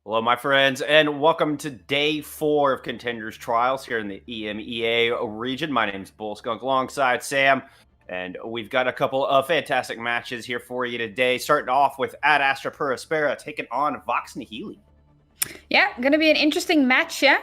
Hello, my friends, and welcome to day 4 of Contenders Trials here in the EMEA region. My name is Bullskunk alongside Sam, and we've got a couple of fantastic matches here for you today. Starting off with Astra Aspera taking on Vox Nihili. Yeah, going to be an interesting match here.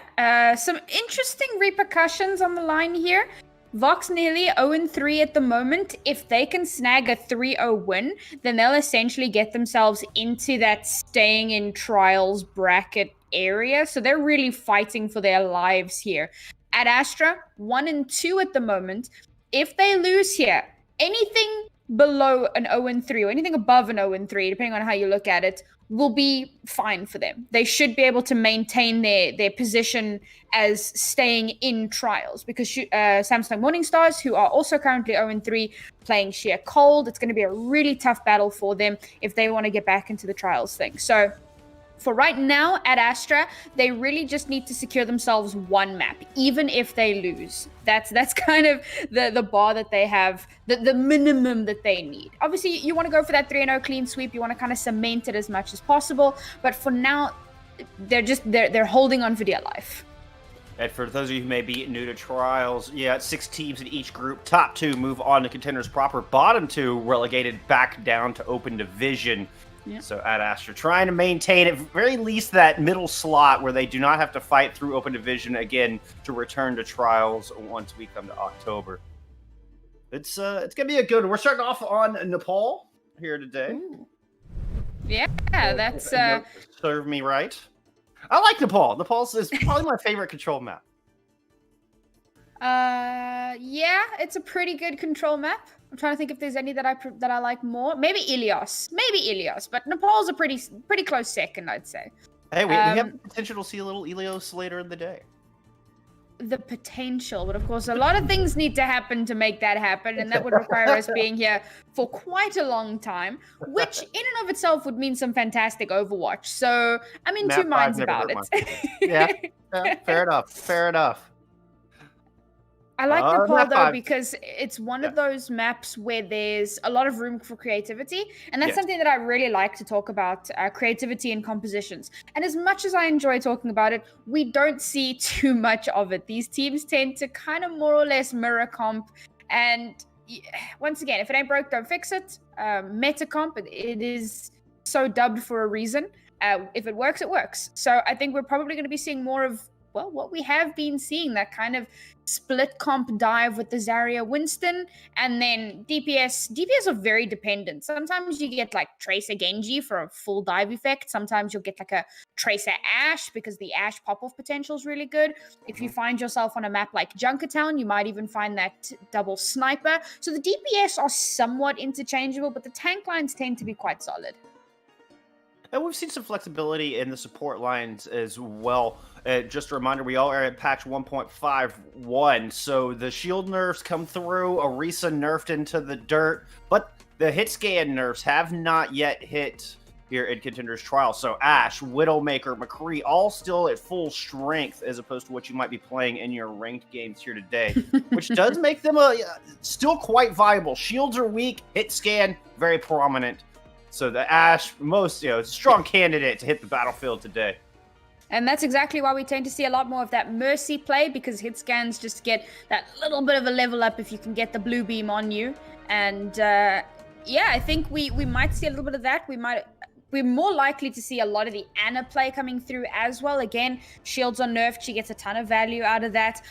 Some interesting repercussions on the line here. Vox Nihili 0-3 at the moment. If they can snag a 3-0 win, then they'll essentially get themselves into that staying in trials bracket area. So they're really fighting for their lives here. At Astra, 1-2 at the moment. If they lose here, anything below an 0-3 or anything above an 0-3, depending on how you look at it, will be fine for them. They should be able to maintain their position as staying in trials because Samsung Morningstars, who are also currently 0-3, playing sheer cold, it's going to be a really tough battle for them if they want to get back into the trials thing. So for right now at Astra, they really just need to secure themselves one map, even if they lose. That's kind of the bar that they have, the minimum that they need. Obviously, you want to go for that 3-0 clean sweep. You want to kind of cement it as much as possible. But for now, they're holding on for dear life. And for those of you who may be new to Trials, yeah, 6 teams in each group. Top 2 move on to Contenders proper. Bottom 2 relegated back down to Open Division. Yep. So at Astra, trying to maintain at very least that middle slot where they do not have to fight through Open Division again to return to Trials once we come to October. It's gonna be a good one. We're starting off on Nepal here today. Ooh. Yeah, that's serve me right. I like Nepal. Nepal is probably my favorite control map. Yeah, it's a pretty good control map. I'm trying to think if there's any that I like more. Maybe Ilios, but Nepal's a pretty close second, I'd say. Hey, we have potential to see a little Ilios later in the day. The potential, but of course, a lot of things need to happen to make that happen, and that would require us being here for quite a long time, which in and of itself would mean some fantastic Overwatch. So I'm in two minds about it. Yeah, fair enough. I like Nepal though because it's one of those maps where there's a lot of room for creativity, and that's something that I really like to talk about, creativity and compositions. And as much as I enjoy talking about it, we don't see too much of it. These teams tend to kind of more or less mirror comp, and once again, if it ain't broke, don't fix it. Meta comp, it is so dubbed for a reason. If it works, it works. So I think we're probably going to be seeing more of, well, what we have been seeing, that kind of split comp dive with the Zarya Winston, and then DPS. DPS are very dependent. Sometimes you get like Tracer Genji for a full dive effect. Sometimes you'll get like a Tracer Ashe because the Ashe pop-off potential is really good. If you find yourself on a map like Junkertown, you might even find that double sniper. So the DPS are somewhat interchangeable, but the tank lines tend to be quite solid. And we've seen some flexibility in the support lines as well. Just a reminder, we all are at patch 1.51, so the shield nerfs come through, Orisa nerfed into the dirt, but the hit scan nerfs have not yet hit here in Contenders Trial. So Ashe, Widowmaker, McCree, all still at full strength as opposed to what you might be playing in your ranked games here today, which does make them still quite viable. Shields are weak, hit scan, very prominent. So the Ashe, most strong candidate to hit the battlefield today. And that's exactly why we tend to see a lot more of that Mercy play, because hit scans just get that little bit of a level up if you can get the blue beam on you. And yeah, I think we might see a little bit of that. We're more likely to see a lot of the Ana play coming through as well. Again, shields are nerfed. She gets a ton of value out of that.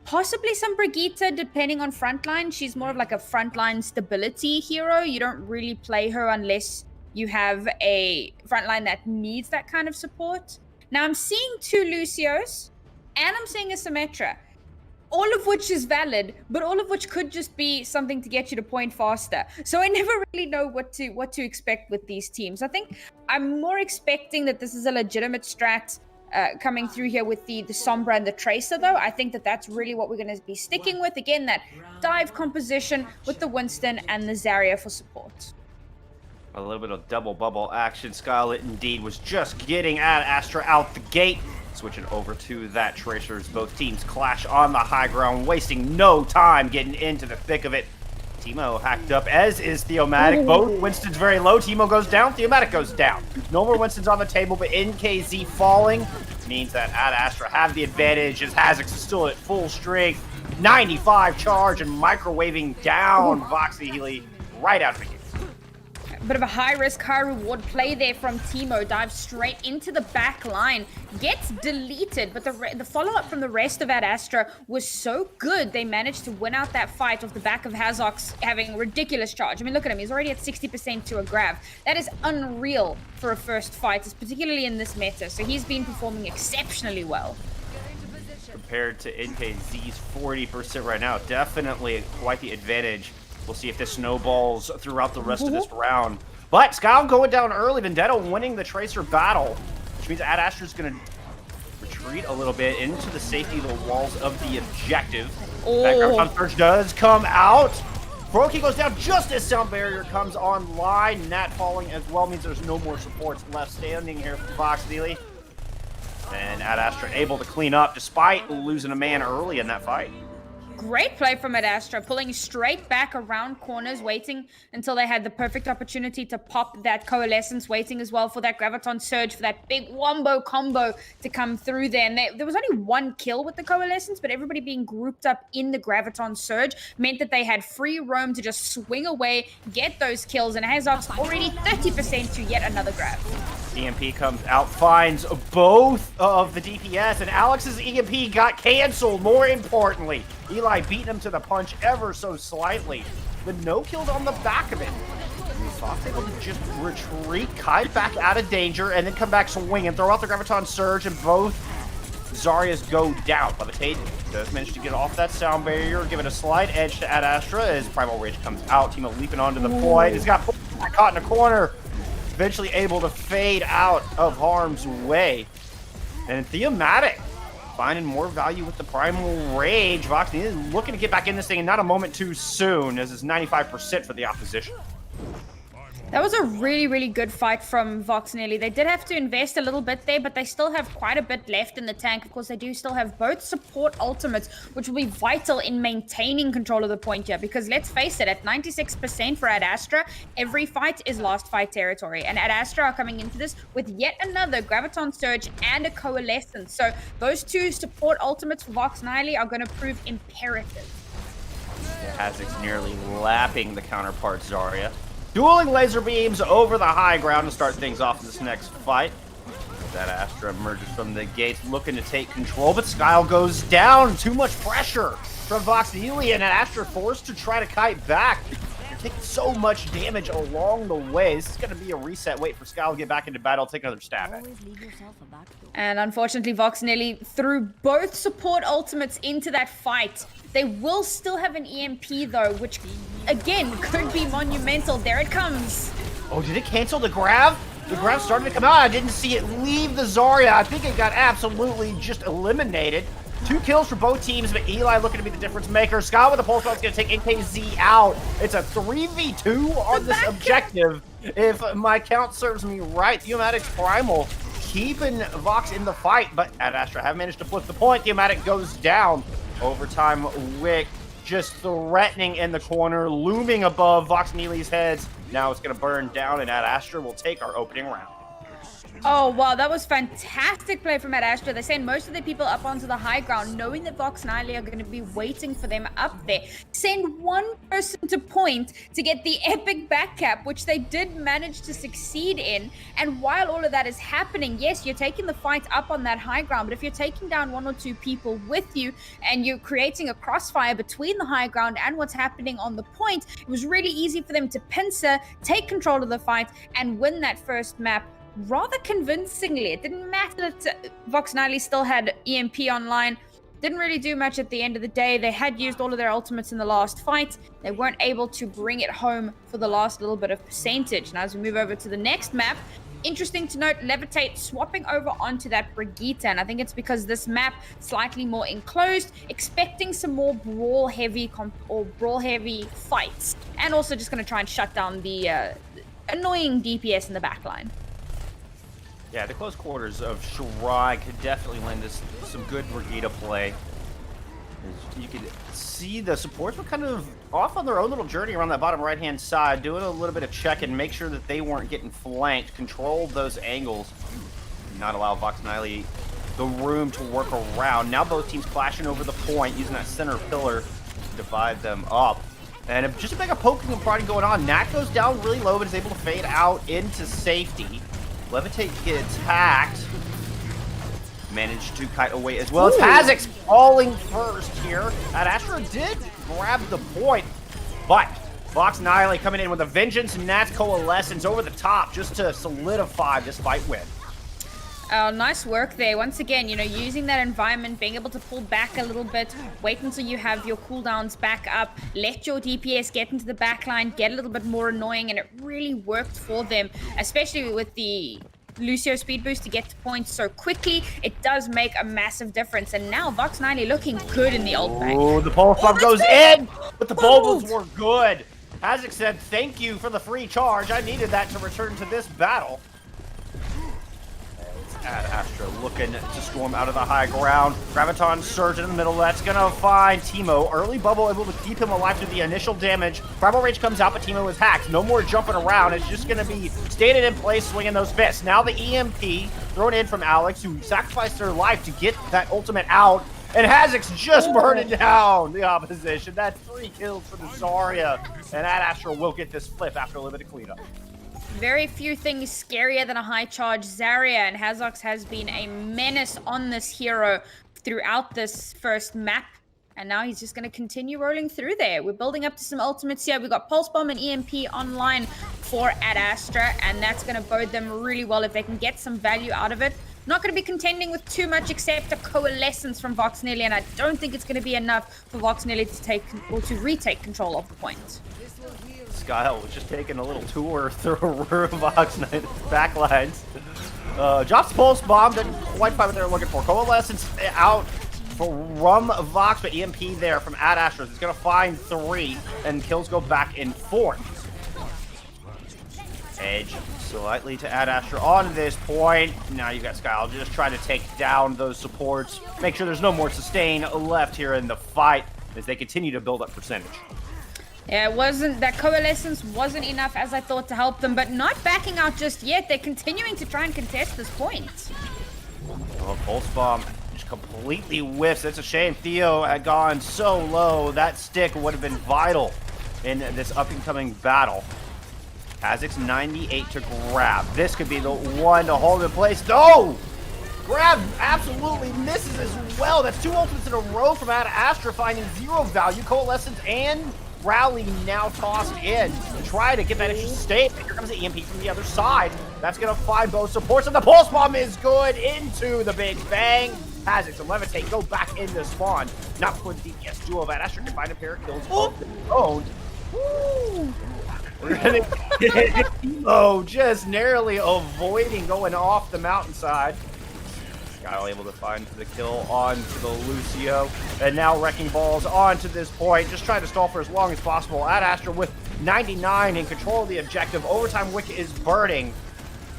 Possibly some Brigitte, depending on frontline. She's more of like a frontline stability hero. You don't really play her unless you have a frontline that needs that kind of support. Now, I'm seeing 2 Lucios, and I'm seeing a Symmetra, all of which is valid, but all of which could just be something to get you to point faster. So I never really know what to expect with these teams. I think I'm more expecting that this is a legitimate strat coming through here with the Sombra and the Tracer, though. I think that's really what we're going to be sticking with. Again, that dive composition with the Winston and the Zarya for support. A little bit of double bubble action. Scarlet indeed was just getting at Astra out the gate. Switching over to that Tracers. Both teams clash on the high ground, wasting no time getting into the thick of it. Teemo hacked up, as is Theomatic. Both Winston's very low. Teemo goes down, Theomatic goes down. No more Winston's on the table, but NKZ falling means that Ad Astra have the advantage as Hazix is still at full strength. 95 charge and microwaving down Vox Nihili right out of the gate. Bit of a high-risk, high-reward play there from Teemo. Dives straight into the back line. Gets deleted, but the follow-up from the rest of Ad Astra was so good. They managed to win out that fight off the back of Hazox having ridiculous charge. I mean, look at him. He's already at 60% to a grav. That is unreal for a first fight, particularly in this meta. So he's been performing exceptionally well. Compared to NKZ's 40% right now, definitely quite the advantage. We'll see if this snowballs throughout the rest of this round. But Skyle going down early, Vendetta winning the Tracer battle, which means Ad Astra's going to retreat a little bit into the safety of the walls of the objective. Background Surge does come out. Froki goes down just as Sound Barrier comes online. Nat falling as well means there's no more supports left standing here for Vox Nihili. And Ad Astra able to clean up despite losing a man early in that fight. Great play from Ad Astra, pulling straight back around corners, waiting until they had the perfect opportunity to pop that Coalescence, waiting as well for that Graviton Surge, for that big wombo combo to come through there. And there was only one kill with the Coalescence, but everybody being grouped up in the Graviton Surge meant that they had free roam to just swing away, get those kills, and Hazard's already 30% to yet another grab. EMP comes out, finds both of the DPS, and Alex's EMP got canceled, more importantly. Eli beating him to the punch ever so slightly. The no killed on the back of it. Fox able to just retreat, kite back out of danger, and then come back swing and throw out the Graviton Surge, and both Zaryas go down. Levitate does manage to get off that sound barrier, giving a slight edge to Ad Astra as Primal Rage comes out. Teemo leaping onto the point. He's got caught in a corner. Eventually able to fade out of harm's way. And Theomatic finding more value with the Primal Rage. Vox is looking to get back in this thing, and not a moment too soon, as it's 95% for the opposition. That was a really, really good fight from Vox Nihili. They did have to invest a little bit there, but they still have quite a bit left in the tank. Of course, they do still have both support ultimates, which will be vital in maintaining control of the point here. Because let's face it, at 96% for Ad Astra, every fight is last fight territory. And Ad Astra are coming into this with yet another Graviton Surge and a Coalescence. So those two support ultimates for Vox Nihili are going to prove imperative. Hazix nearly lapping the counterpart Zarya. Dueling laser beams over the high ground to start things off in this next fight. That Astra emerges from the gates looking to take control, but Skyle goes down. Too much pressure from Vox Nihili, and Astra forced to try to kite back. They're taking so much damage along the way. This is going to be a reset. Wait for Skyle to get back into battle, take another stab at it. And unfortunately, Vox Nihili threw both support ultimates into that fight. They will still have an EMP though, which again could be monumental. There it comes. Oh, did it cancel the grab? The grab started to come out. I didn't see it leave the Zarya. I think it got absolutely just eliminated. 2 kills for both teams, but Eli looking to be the difference maker. Scott with the pulse is going to take NKZ out. It's a 3v2 on this objective, if my count serves me right. Theomatic's Primal keeping Vox in the fight, but Ad Astra have managed to flip the point. Theomatic goes down. Overtime Wick just threatening in the corner, looming above Vox Nihili's heads. Now it's going to burn down, and Ad Astra will take our opening round. Oh, wow, that was fantastic play from Ad Astra. They send most of the people up onto the high ground, knowing that Vox Nihili are going to be waiting for them up there. Send one person to point to get the epic back cap, which they did manage to succeed in. And while all of that is happening, yes, you're taking the fight up on that high ground, but if you're taking down 1 or 2 people with you and you're creating a crossfire between the high ground and what's happening on the point, it was really easy for them to pincer, take control of the fight, and win that first map rather convincingly. It didn't matter that Vox Nihili still had EMP online. Didn't really do much at the end of the day. They had used all of their ultimates in the last fight. They weren't able to bring it home for the last little bit of percentage. Now as we move over to the next map, interesting to note, Levitate swapping over onto that Brigitte, and I think it's because this map slightly more enclosed, expecting some more brawl heavy fights, and also just going to try and shut down the annoying DPS in the backline. Yeah, the close quarters of Shirai could definitely lend us some good Brigitte play. As you can see the supports were kind of off on their own little journey around that bottom right-hand side, doing a little bit of check and make sure that they weren't getting flanked, control those angles, not allow Vox Nihili the room to work around. Now both teams clashing over the point, using that center pillar to divide them up. And just a bit of poking and prodding going on. Nat goes down really low, but is able to fade out into safety. Levitate gets hacked. Managed to kite away as well. It's Hazix falling first here. And Astra did grab the point, but Vox Nihili coming in with a vengeance, and Nat's Coalescence over the top just to solidify this fight win. Nice work there. Once again, using that environment, being able to pull back a little bit, wait until you have your cooldowns back up, let your DPS get into the backline, get a little bit more annoying, and it really worked for them, especially with the Lucio speed boost to get to points so quickly. It does make a massive difference, and now Vox Nihili looking good in the ult bank. Oh, the pulse bomb goes in, but the bubbles were good. Hazix said, thank you for the free charge. I needed that to return to this battle. Astra looking to storm out of the high ground. Graviton surge in the middle. That's gonna find Teemo. Early bubble able to keep him alive through the initial damage. Primal Rage comes out, but Teemo is hacked. No more jumping around. It's just gonna be standing in place, swinging those fists. Now the EMP thrown in from Alex, who sacrificed their life to get that ultimate out. And Hazix just burning down the opposition. That's 3 kills for the Zarya. And that Astra will get this flip after a little bit of cleanup. Very few things scarier than a high charge Zarya, and Hazox has been a menace on this hero throughout this first map, and now he's just going to continue rolling through there. We're building up to some ultimates here. We've got Pulse Bomb and EMP online for Astra, and that's going to bode them really well if they can get some value out of it. Not going to be contending with too much except a Coalescence from Vox Nihili, and I don't think it's going to be enough for Vox Nihili to take or to retake control of the point. Kyle was just taking a little tour through Vox Nihili's backlines. Drops Pulse Bomb, didn't quite find what they were looking for. Coalescence out from Vox, but EMP there from Astra. It's going to find 3, and kills go back in 4. Edge slightly to Astra on this point. Now you've got Skyle just trying to take down those supports. Make sure there's no more sustain left here in the fight as they continue to build up percentage. Yeah, that Coalescence wasn't enough as I thought to help them, but not backing out just yet. They're continuing to try and contest this point. Oh, Pulse Bomb just completely whiffs. That's a shame. Theo had gone so low. That stick would have been vital in this up-and-coming battle. Hazix 98 to grab. This could be the one to hold in place. No! Grab absolutely misses as well. That's 2 ultimates in a row from Astra, finding 0 value. Coalescence and Rally now tossed in to try to get that extra stay. Here comes the EMP from the other side. That's going to find both supports, and the Pulse Bomb is good into the Big Bang. Hazix and Levitate go back into spawn. Not before the DPS duo of Astra can find a pair of kills of their own. Woo! We're going to get Teemo just narrowly avoiding going off the mountainside. Kyle able to find the kill onto the Lucio, and now Wrecking Ball's onto this point, just trying to stall for as long as possible. Astra with 99 in control of the objective. Overtime Wick is burning.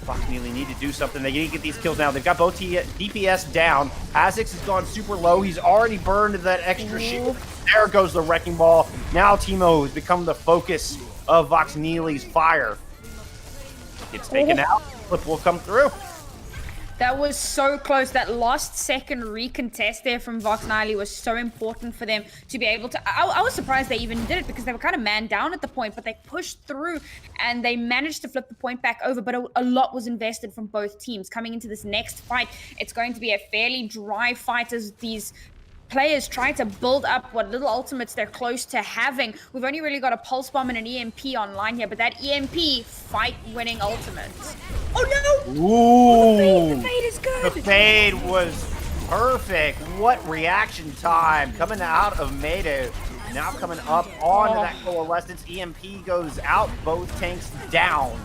Vox Nihili need to do something. They need to get these kills now. They've got both DPS down. Hazix has gone super low. He's already burned that extra shield. There goes the Wrecking Ball. Now Teemo has become the focus of Vox Nihili's fire. It's taken out. Flip will come through. That was so close. That last second recontest there from Vox Nihili was so important for them to be able to... I was surprised they even did it because they were kind of man down at the point, but they pushed through and they managed to flip the point back over, but a lot was invested from both teams. Coming into this next fight, it's going to be a fairly dry fight as these players try to build up what little ultimates they're close to having. We've only really got a Pulse Bomb and an EMP online here, but that EMP fight-winning ultimate. Oh no! Ooh! The fade is good! The fade was perfect. What reaction time coming out of Mayday. Now coming up onto that Coalescence. EMP goes out, both tanks down.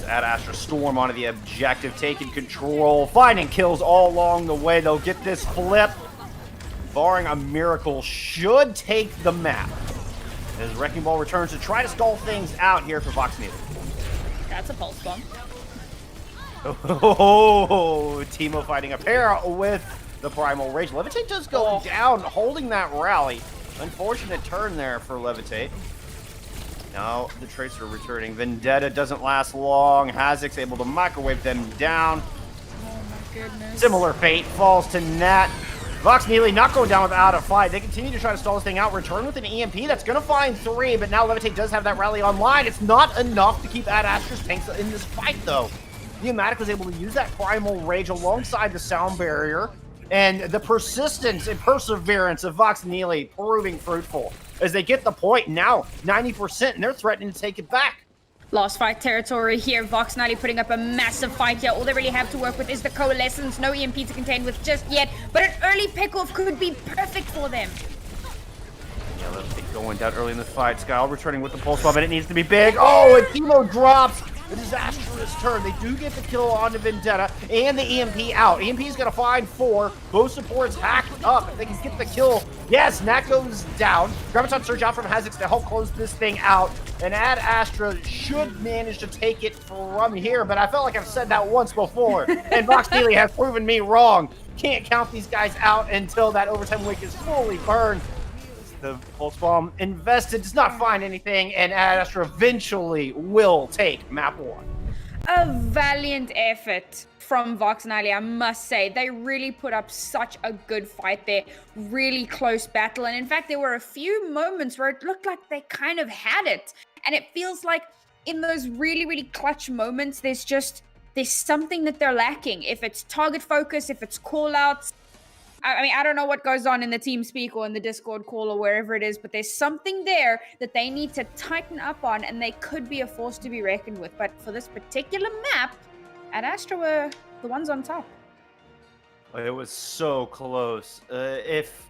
As Astra storm onto the objective, taking control, finding kills all along the way. They'll get this flip. Barring a miracle, should take the map. As Wrecking Ball returns to try to stall things out here for Vox Nihili. That's a Pulse Bomb. Oh, Teemo fighting a pair with the Primal Rage. Levitate does go down, holding that rally. Unfortunate turn there for Levitate. Now the Tracer returning. Vendetta doesn't last long. Hazik's able to microwave them down. Oh my goodness. Similar fate falls to Nat. Vox Nihili not going down without a fight. They continue to try to stall this thing out. Return with an EMP. That's going to find 3, but now Levitate does have that rally online. It's not enough to keep Astra's tanks in this fight, though. Neomatic was able to use that Primal Rage alongside the Sound Barrier, and the persistence and perseverance of Vox Nihili proving fruitful as they get the point now, 90%, and they're threatening to take it back. Last fight territory here. Vox Nihili putting up a massive fight here. All they really have to work with is the Coalescence. No EMP to contend with just yet, but an early pick-off could be perfect for them. Yeah, Levitate going down early in the fight. Skyle returning with the Pulse Bomb, and it needs to be big. Oh, and Timo drops. The disastrous turn. They do get the kill on the Vendetta and the EMP out. EMP is going to find 4. Both supports hacked up. If they can get the kill. Yes, Nat goes down. Graviton Surge out from Hazix to help close this thing out. And Astra should manage to take it from here, but I felt like I've said that once before. And Vox Nihili has proven me wrong. Can't count these guys out until that overtime wake is fully burned. The Pulse Bomb invested, does not find anything, and Astra eventually will take map 1. A valiant effort from Vox Nihili, I must say. They really put up such a good fight there. Really close battle. And in fact, there were a few moments where it looked like they kind of had it. And it feels like in those really, really clutch moments, there's something that they're lacking. If it's target focus, if it's call-outs. I mean, I don't know what goes on in the TeamSpeak or in the Discord call or wherever it is, but there's something there that they need to tighten up on, and they could be a force to be reckoned with. But for this particular map, Astra were the ones on top. It was so close. If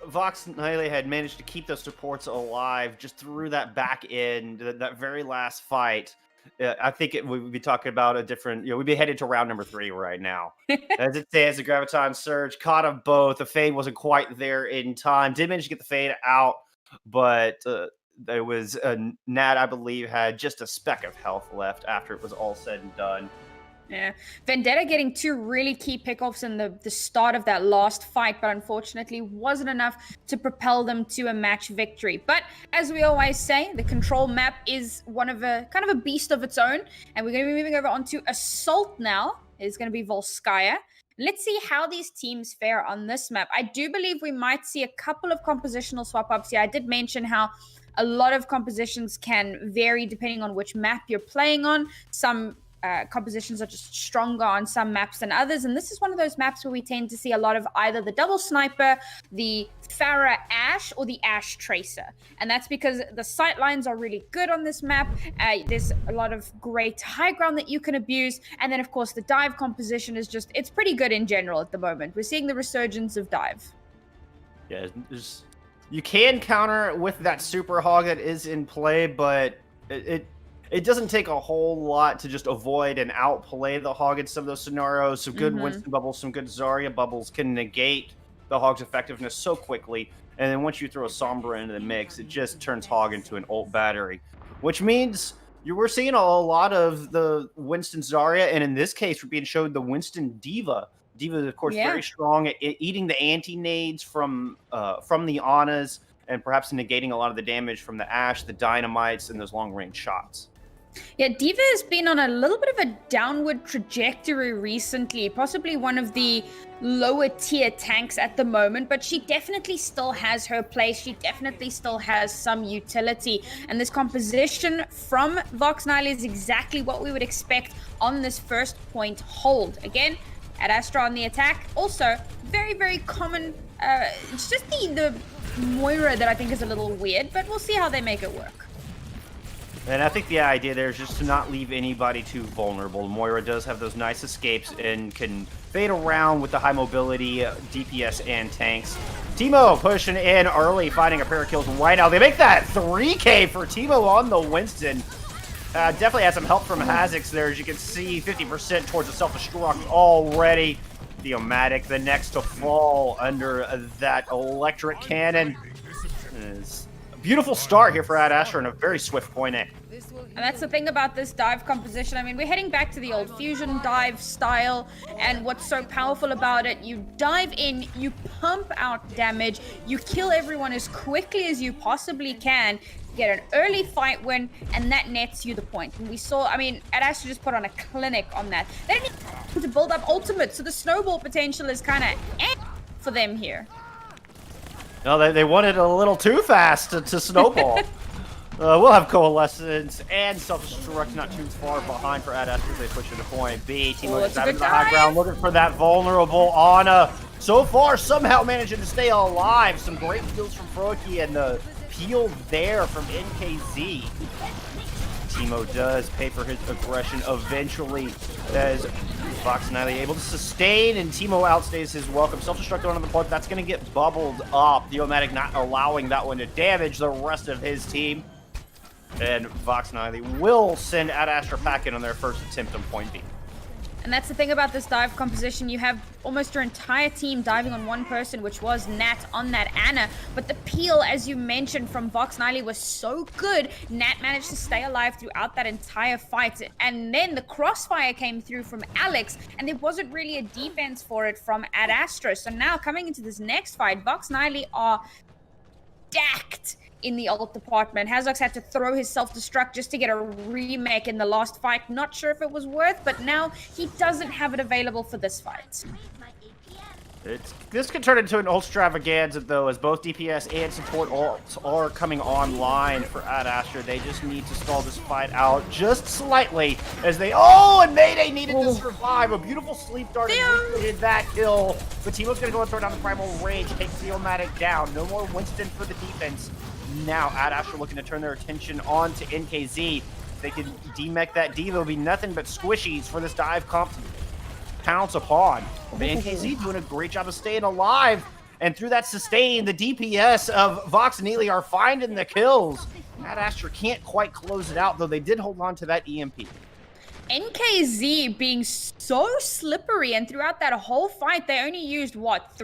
Vox Nihili had managed to keep those supports alive just through that back end, that very last fight, I think we'd be talking about a different, we'd be headed to round number 3 right now. As it stands, the Graviton Surge caught them both. The Fade wasn't quite there in time. Did manage to get the Fade out, but there was Nat, I believe, had just a speck of health left after it was all said and done. Yeah, Vendetta getting 2 really key pickoffs in the start of that last fight, but unfortunately wasn't enough to propel them to a match victory. But as we always say, the control map is kind of a beast of its own, and we're going to be moving over onto Assault now. It's going to be Volskaya. Let's see how these teams fare on this map. I do believe we might see a couple of compositional swap-ups here. I did mention how a lot of compositions can vary depending on which map you're playing on. Some compositions are just stronger on some maps than others, and this is one of those maps where we tend to see a lot of either the double sniper, the Pharah Ash, or the Ash Tracer, and that's because the sight lines are really good on this map. There's a lot of great high ground that you can abuse, and then of course the dive composition is it's pretty good in general at the moment. We're seeing the resurgence of dive. Yeah, you can counter with that Super Hog that is in play, but it doesn't take a whole lot to just avoid and outplay the Hog in some of those scenarios. Some good Winston bubbles, some good Zarya bubbles can negate the Hog's effectiveness so quickly. And then once you throw a Sombra into the mix, it just turns Hog into an ult battery. Which means we're seeing a lot of the Winston Zarya, and in this case, we're being showed the Winston D.Va. D.Va is, of course, very strong at eating the anti-nades from the Anas, and perhaps negating a lot of the damage from the Ash, the Dynamites, and those long-range shots. Yeah, D.Va has been on a little bit of a downward trajectory recently, possibly one of the lower tier tanks at the moment, but she definitely still has her place. She definitely still has some utility, and this composition from Vox Nihili is exactly what we would expect on this first point hold. Again, at Astra on the attack, also very, very common. It's just the Moira that I think is a little weird, but we'll see how they make it work. And I think the idea there is just to not leave anybody too vulnerable. Moira does have those nice escapes and can fade around with the high mobility, DPS, and tanks. Timo pushing in early, finding a pair of kills right now. They make that 3K for Timo on the Winston. Definitely had some help from Hazix there. As you can see, 50% towards the self-destruct already. Neomatic, the next to fall under that electric cannon. Beautiful start here for Astra and a very swift point in. And that's the thing about this dive composition. I mean, we're heading back to the old fusion dive style, and what's so powerful about it, you dive in, you pump out damage, you kill everyone as quickly as you possibly can, get an early fight win, and that nets you the point. And we saw, I mean, Astra just put on a clinic on that. They didn't need to build up ultimate, so the snowball potential is kind of for them here. No, they wanted a little too fast to snowball. We'll have Coalescence and Self-Destruct not too far behind for Astra as they push into point B. Team is out of the high ground, looking for that vulnerable Ana. So far, somehow managing to stay alive. Some great kills from Froki and the peel there from NKZ. Timo does pay for his aggression eventually as Vox Nihili able to sustain, and Timo outstays his welcome. Self-destruct on the point, that's going to get bubbled up. Theomatic not allowing that one to damage the rest of his team. And Vox Nihili will send Astra back in on their first attempt on point B. And that's the thing about this dive composition. You have almost your entire team diving on one person, which was Nat on that Ana. But the peel, as you mentioned, from Vox Nihili was so good. Nat managed to stay alive throughout that entire fight. And then the crossfire came through from Alex, and there wasn't really a defense for it from Astra. So now coming into this next fight, Vox Nihili are stacked in the ult department. Hazox had to throw his self-destruct just to get a remake in the last fight. Not sure if it was worth, but now he doesn't have it available for this fight. This could turn into an extravaganza, though, as both DPS and support ults are coming online for Astra. They just need to stall this fight out just slightly as they... Oh, and Mayday needed to survive. A beautiful sleep dart did that kill. But Timo's going to go and throw down the Primal Rage, take Theomatic down. No more Winston for the defense. Now, Astra looking to turn their attention on to NKZ. If they can demech that D, there'll be nothing but squishies for this dive comp to pounce upon. But NKZ doing a great job of staying alive. And through that sustain, the DPS of Vox Nihili are finding the kills. Astra can't quite close it out, though they did hold on to that EMP. NKZ being so slippery, and throughout that whole fight, they only used, what,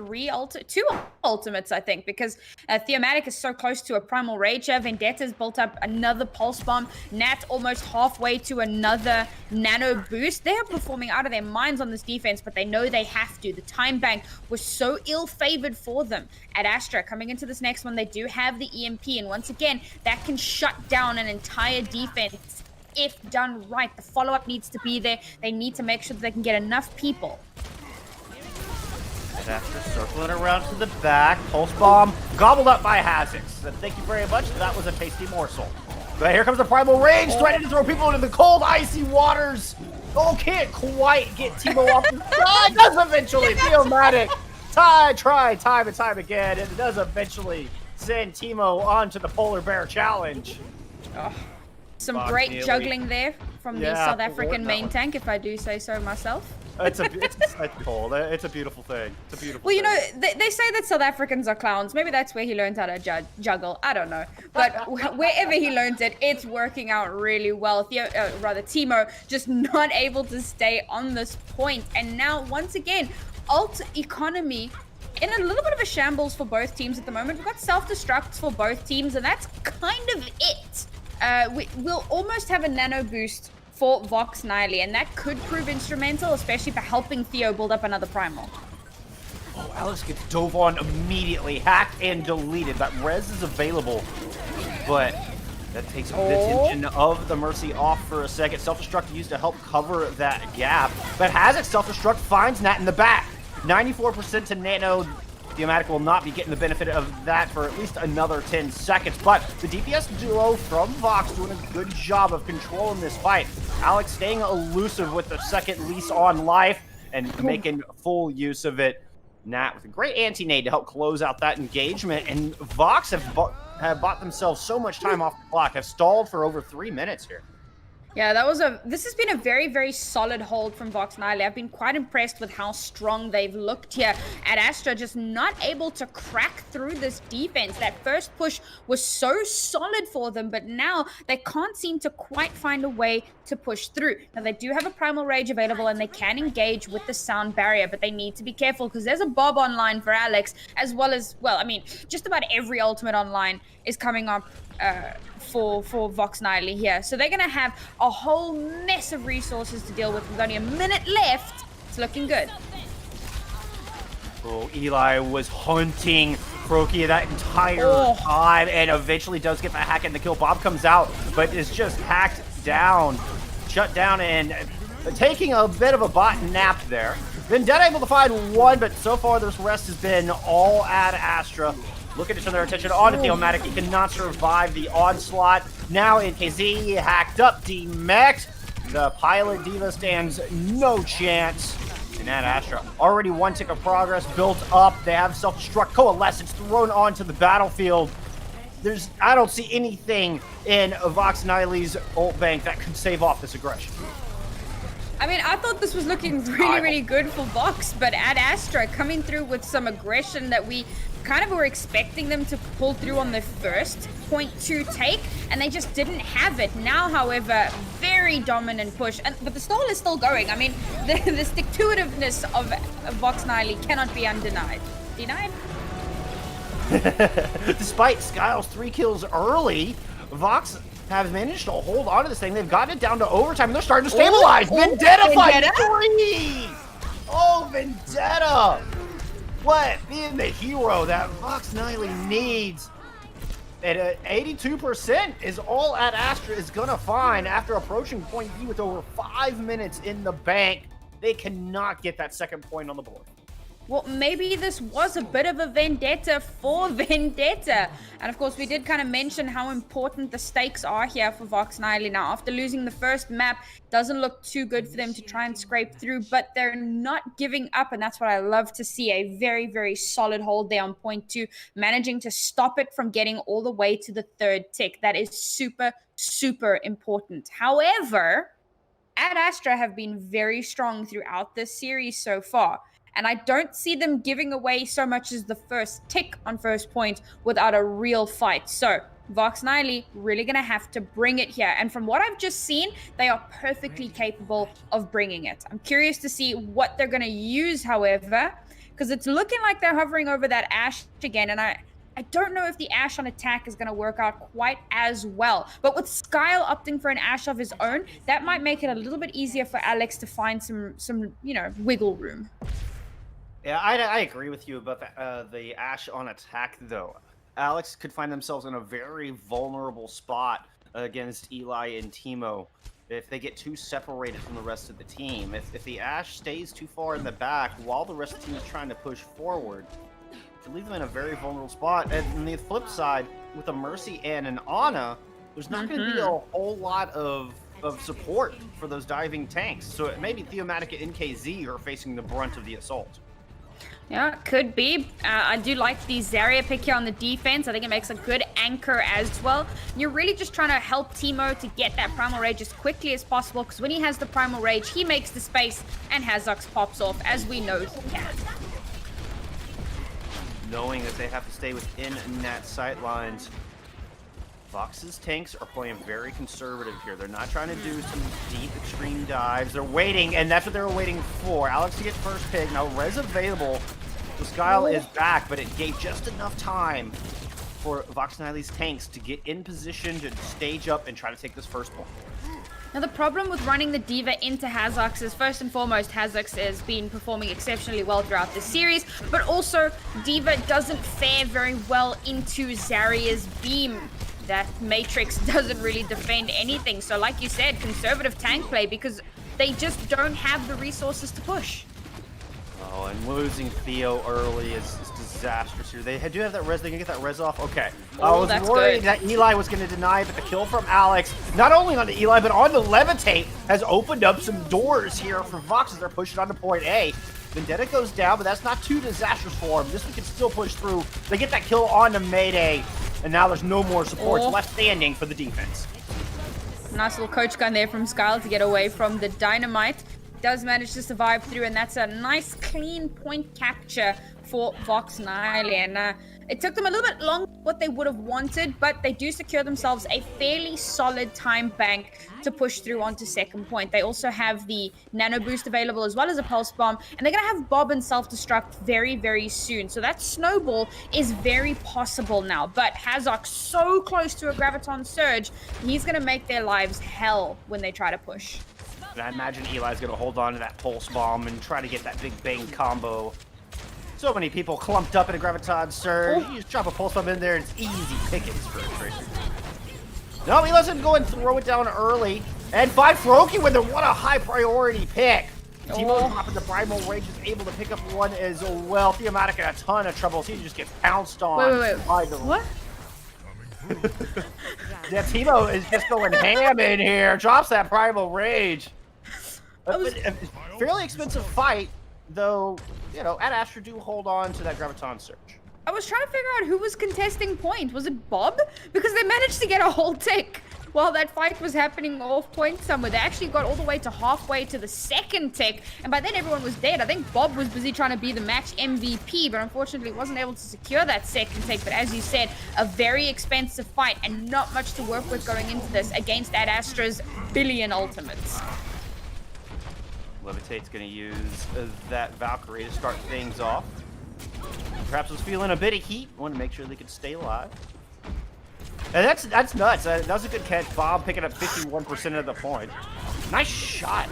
two ultimates, I think, because Theomatic is so close to a Primal Rage. Vendetta's built up another Pulse Bomb. Nat almost halfway to another Nano Boost. They are performing out of their minds on this defense, but they know they have to. The time bank was so ill-favored for them. Astra, coming into this next one, they do have the EMP, and once again, that can shut down an entire defense. If done right, the follow-up needs to be there. They need to make sure that they can get enough people. Astra circling around to the back. Pulse Bomb gobbled up by Hazox. Thank you very much. That was a tasty morsel. But here comes the Primal Rage, threatening to throw people into the cold, icy waters. Oh, can't quite get Timo off the side. Does eventually. Theomatic. Try time and time again. And it does eventually send Timo onto the Polar Bear Challenge. Oh. Some great juggling there from the South African main tank, if I do say so myself. It's cool. It's a beautiful thing. It's a beautiful Well, you thing. know, they say that South Africans are clowns. Maybe that's where he learned how to juggle. I don't know. But wherever he learns it, it's working out really well. Timo just not able to stay on this point. And now, once again, ult economy in a little bit of a shambles for both teams at the moment. We've got self-destructs for both teams, and that's kind of it. We'll almost have a nano boost for Vox Nihili, and that could prove instrumental, especially for helping Theo build up another Primal. Oh, Alex gets dove on immediately, hacked and deleted. That res is available, but that takes the attention of the Mercy off for a second. Self-destruct used to help cover that gap, but Hazox self-destruct finds Nat in the back. 94% to Nano. Theomatic will not be getting the benefit of that for at least another 10 seconds, but the DPS duo from Vox doing a good job of controlling this fight. Alex staying elusive with the second lease on life and making full use of it. Nat with a great anti-nade to help close out that engagement, and Vox have bought themselves so much time off the clock, have stalled for over 3 minutes here. Yeah, this has been a very, very solid hold from Vox Nihili. I've been quite impressed with how strong they've looked here at Astra, just not able to crack through this defense. That first push was so solid for them, but now they can't seem to quite find a way to push through. Now, they do have a Primal Rage available, and they can engage with the sound barrier, but they need to be careful because there's a Bob online for Alex, as well as, well, I mean, just about every ultimate online is coming up for Vox Nihili here. So they're going to have a whole mess of resources to deal with. With only a minute left, it's looking good. Oh, Eli was hunting Kroki that entire time and eventually does get the hack and the kill. Bob comes out, but is just hacked down, shut down, and taking a bit of a bot nap there. Vendetta able to find one, but so far this rest has been all at Astra. Looking to turn their attention on to Theomatic. He cannot survive the onslaught. Now NKZ hacked up D-Max. The pilot Diva stands no chance. And at Astra, already one tick of progress built up. They have self-destruct coalescence thrown onto the battlefield. I don't see anything in Vox Nihili's ult bank that could save off this aggression. I mean, I thought this was looking really, really good for Vox, but at Astra, coming through with some aggression that we kind of were expecting them to pull through on the first .2 take, and they just didn't have it. Now, however, very dominant push, but the stall is still going. I mean, the stick-to-itiveness of Vox Nihili cannot be undenied. Denied? Despite Skyle's 3 kills early, Vox have managed to hold on to this thing. They've gotten it down to overtime, and they're starting to stabilize. Vendetta finds 3! Oh, Vendetta! What? Being the hero that Vox Nihili needs. At 82% is all at Astra is gonna find after approaching point B with over 5 minutes in the bank. They cannot get that second point on the board. Well, maybe this was a bit of a vendetta for Vendetta. And of course, we did kind of mention how important the stakes are here for Vox Nihili. Now, after losing the first map, doesn't look too good for them to try and scrape through, but they're not giving up, and that's what I love to see. A very, very solid hold there on point 2, managing to stop it from getting all the way to the third tick. That is super, super important. However, at Astra have been very strong throughout this series so far. And I don't see them giving away so much as the first tick on first point without a real fight. So Vox Nihili really going to have to bring it here. And from what I've just seen, they are perfectly capable of bringing it. I'm curious to see what they're going to use, however, because it's looking like they're hovering over that Ash again. And I don't know if the Ash on attack is going to work out quite as well. But with Skyle opting for an Ash of his own, that might make it a little bit easier for Alex to find some wiggle room. Yeah, I agree with you about the Ash on attack, though. Alex could find themselves in a very vulnerable spot against Eli and Teemo if they get too separated from the rest of the team. If the Ash stays too far in the back while the rest of the team is trying to push forward, it could leave them in a very vulnerable spot. And on the flip side, with a Mercy and an Ana, there's not going to be a whole lot of support for those diving tanks. So maybe Theomatic and NKZ are facing the brunt of the assault. Yeah, could be. I do like the Zarya pick here on the defense. I think it makes a good anchor as well. You're really just trying to help Teemo to get that Primal Rage as quickly as possible, because when he has the Primal Rage, he makes the space and Hazux pops off, as we know he can. Knowing that they have to stay within net sight lines, Vox's tanks are playing very conservative here. They're not trying to do some deep extreme dives. They're waiting, and that's what they were waiting for. Alex to get first pick. Now res available. The Skyle is back, but it gave just enough time for Vox Nihili's tanks to get in position to stage up and try to take this first point. Now, the problem with running the Diva into Hazux is, first and foremost, Hazux has been performing exceptionally well throughout the series, but also Diva doesn't fare very well into Zarya's beam. That Matrix doesn't really defend anything. So like you said, conservative tank play, because they just don't have the resources to push. Oh, and losing Theo early is disastrous here. They do have that res. They can get that res off. Okay. I was worried that Eli was going to deny, but the kill from Alex, not only on the Eli, but on the Levitate, has opened up some doors here for Vox as they're pushing on to point A. Vendetta goes down, but that's not too disastrous for him. This one can still push through. They get that kill on to Mayday, and now there's no more supports left standing for the defense. Nice little coach gun there from Skyle to get away from the dynamite. Does manage to survive through, and that's a nice clean point capture for Vox Nihili. And it took them a little bit longer than what they would have wanted, but they do secure themselves a fairly solid time bank to push through onto second point. They also have the nano boost available as well as a pulse bomb, and they're going to have Bob and self-destruct very, very soon. So that snowball is very possible now, but Hazok so close to a graviton surge, he's going to make their lives hell when they try to push. And I imagine Eli's going to hold on to that pulse bomb and try to get that big bang combo. So many people clumped up in a graviton surge. You just drop a pulse bomb in there, and it's easy pickings for a Tracer. No, he lets him go and throw it down early. And find Froki with him. What a high priority pick. Timo dropping the primal rage is able to pick up one as well. Theomatic in a ton of trouble. So he just gets pounced on. Wait. What? Yeah, Timo is just going ham in here. Drops that primal rage. A fairly expensive fight, though, you know, at Astra do hold on to that graviton surge. I was trying to figure out who was contesting point. Was it Bob? Because they managed to get a whole tick while that fight was happening off point somewhere. They actually got all the way to halfway to the second tick, and by then everyone was dead. I think Bob was busy trying to be the match MVP, but unfortunately wasn't able to secure that second tick. But as you said, a very expensive fight and not much to work with going into this against Ad Astra's billion ultimates. Levitate's going to use that Valkyrie to start things off. Perhaps was feeling a bit of heat. Want to make sure they could stay alive. And that's nuts. That was a good catch. Bob picking up 51% of the point. Nice shot.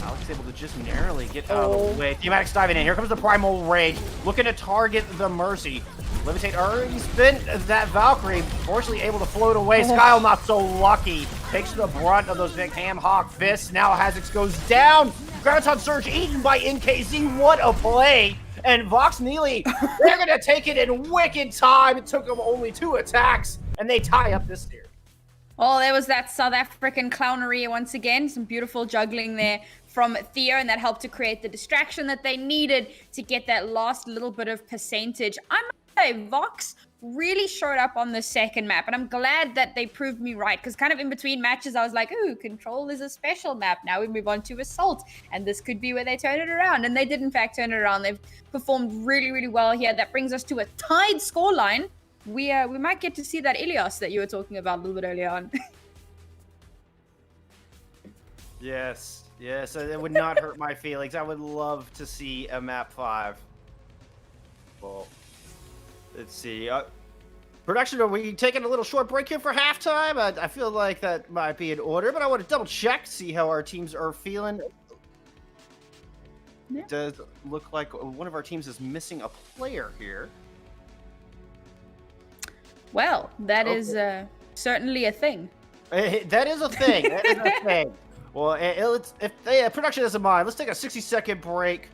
Alex able to just narrowly get out of the way. Thematic's diving in. Here comes the Primal Rage. Looking to target the Mercy. Levitate already spent that Valkyrie. Fortunately able to float away. Skyle not so lucky. Takes the brunt of those big ham hawk fists. Now Hazix goes down. Graviton Surge eaten by NKZ. What a play. And Vox Nihili, they're going to take it in wicked time. It took them only 2 attacks, and they tie up this series. Oh, there was that South African clownery once again. Some beautiful juggling there from Theo, and that helped to create the distraction that they needed to get that last little bit of percentage. I must say, Vox really showed up on the second map, and I'm glad that they proved me right, because kind of in between matches I was like, ooh, Control is a special map. Now we move on to Assault, and this could be where they turn it around, and they did in fact turn it around. They've performed really, really well here. That brings us to a tied scoreline. We might get to see that Ilias that you were talking about a little bit earlier on. Yes, it would not hurt my feelings. I would love to see a map 5. Well, let's see. Production, are we taking a little short break here for halftime? I feel like that might be in order, but I want to double check, see how our teams are feeling. Yeah. Does look like one of our teams is missing a player here. Well, that is certainly a thing. That is a thing. That is a thing. Well, if production doesn't mind, let's take a 60-second break,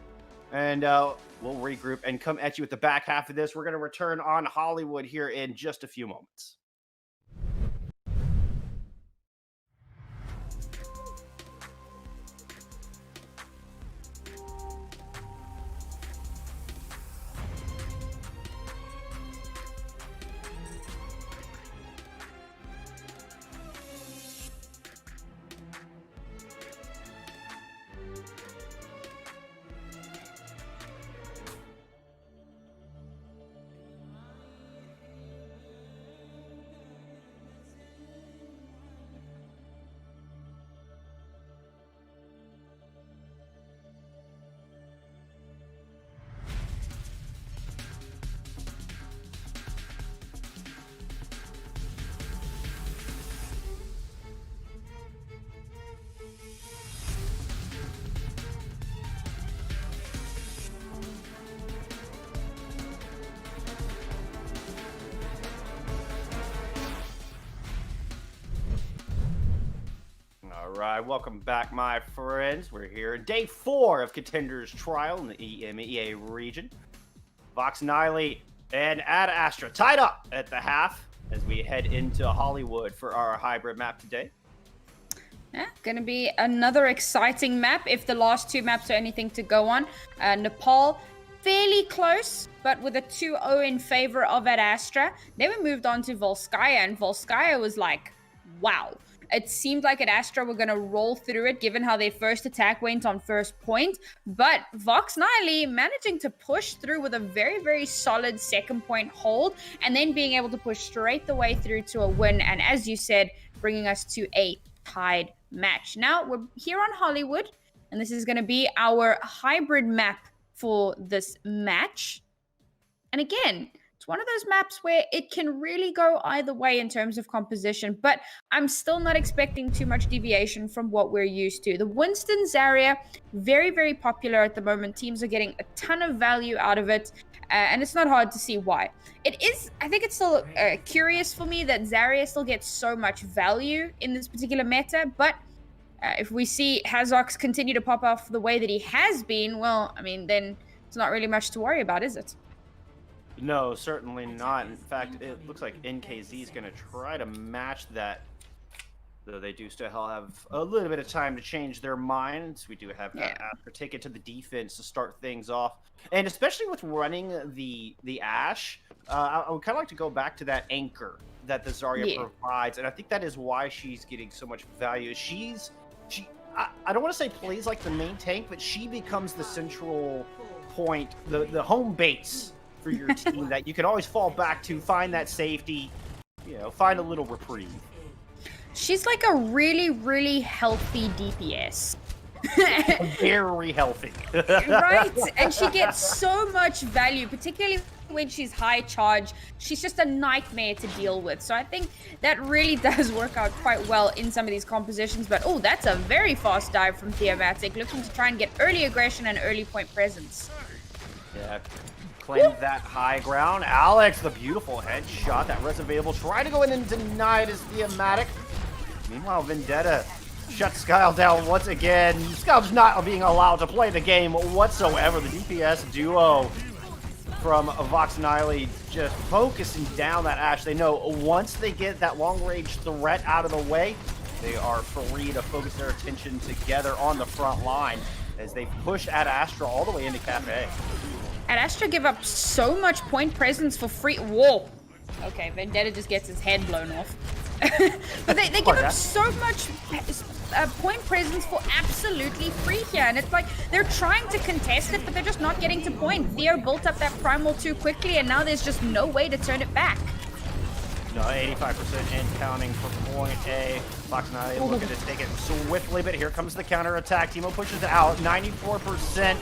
and we'll regroup and come at you with the back half of this. We're going to return on Hollywood here in just a few moments. All right, welcome back, my friends. We're here in day 4 of Contenders trial in the EMEA region. Vox Nihili and Ad Astra tied up at the half as we head into Hollywood for our hybrid map today. Yeah, gonna be another exciting map if the last 2 maps are anything to go on. Nepal, fairly close, but with a 2-0 in favor of Ad Astra. Then we moved on to Volskaya, and Volskaya was like, wow. It seemed like at Astra were going to roll through it, given how their first attack went on first point. But Vox Nihili managing to push through with a very, very solid second point hold, and then being able to push straight the way through to a win. And as you said, bringing us to a tied match. Now, we're here on Hollywood, and this is going to be our hybrid map for this match. And again, it's one of those maps where it can really go either way in terms of composition, but I'm still not expecting too much deviation from what we're used to. The Winston Zarya, very, very popular at the moment. Teams are getting a ton of value out of it, and it's not hard to see why. It is, I think it's still curious for me that Zarya still gets so much value in this particular meta, but if we see Hazox continue to pop off the way that he has been, well, I mean, then it's not really much to worry about, is it? No, certainly not. In fact, it looks like NKZ is going to try to match that, though they do still have a little bit of time to change their minds. We do have Astra take it to the defense to start things off. And especially with running the Ashe, I would kind of like to go back to that anchor that the Zarya provides. And I think that is why she's getting so much value. I don't want to say plays like the main tank, but she becomes the central point, the home base for your team that you can always fall back to, find that safety, find a little reprieve. She's like a really, really healthy DPS. Very healthy. Right? And she gets so much value, particularly when she's high charge. She's just a nightmare to deal with. So I think that really does work out quite well in some of these compositions. But oh, that's a very fast dive from Theomatic, looking to try and get early aggression and early point presence. Yeah. Claim that high ground. Alex, the beautiful headshot. That res available. Try to go in and deny it as Theomatic. Meanwhile, Vendetta shuts Skyle down once again. Skyle's not being allowed to play the game whatsoever. The DPS duo from Vox Nihili just focusing down that Ashe. They know once they get that long-range threat out of the way, they are free to focus their attention together on the front line as they push at Astra all the way into Cafe. And Astra give up so much point presence for free. Whoa. Okay, Vendetta just gets his head blown off. But they give up so much point presence for absolutely free here. And it's like they're trying to contest it, but they're just not getting to point. Theo built up that primal too quickly, and now there's just no way to turn it back. No, 85% in counting for point A. Vox Nihili looking to take it swiftly, but here comes the counter attack. Timo pushes it out, 94%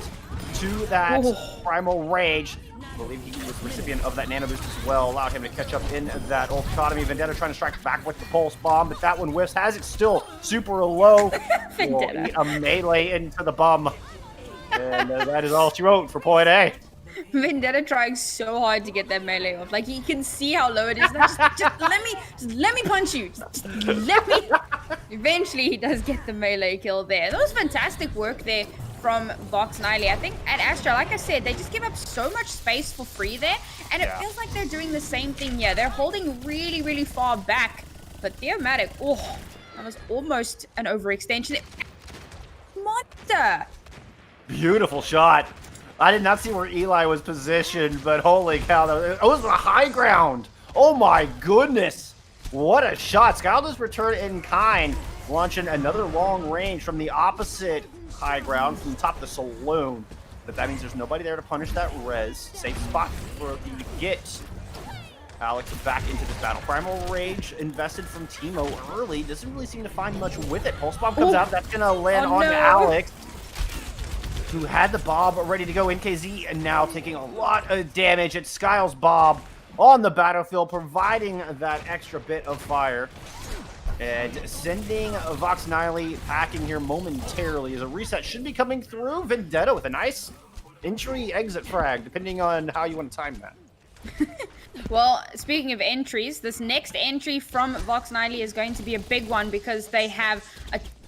to that primal rage. I believe he was the recipient of that nano boost as well, allowed him to catch up in that ulticotomy. Vendetta trying to strike back with the pulse bomb, but that one whiffs. Has it still super low. Will eat a melee into the bum. And that is all she wrote for point A. Vendetta trying so hard to get that melee off. Like, you can see how low it is. Just let me punch you. Just let me. Eventually, he does get the melee kill there. That was fantastic work there from Vox Nihili. I think at Astra, like I said, they just give up so much space for free there, and it feels like they're doing the same thing here. They're holding really, really far back, but Theomatic, that was almost an overextension. Monster! Beautiful shot. I did not see where Eli was positioned, but holy cow, it was the high ground. Oh my goodness. What a shot. Skylar's return in kind, launching another long range from the opposite high ground from the top of the saloon. But that means there's nobody there to punish that res. Safe spot for the get. Alex back into this battle. Primal Rage invested from Timo early. Doesn't really seem to find much with it. Pulse Bomb comes out. That's going to land on Alex, who had the Bob ready to go. NKZ and now taking a lot of damage. It's Skyle's Bob on the battlefield, providing that extra bit of fire. And sending Vox Nihili packing here momentarily as a reset should be coming through. Vendetta with a nice entry-exit frag, depending on how you want to time that. Well, speaking of entries, this next entry from Vox Nihili is going to be a big one because they have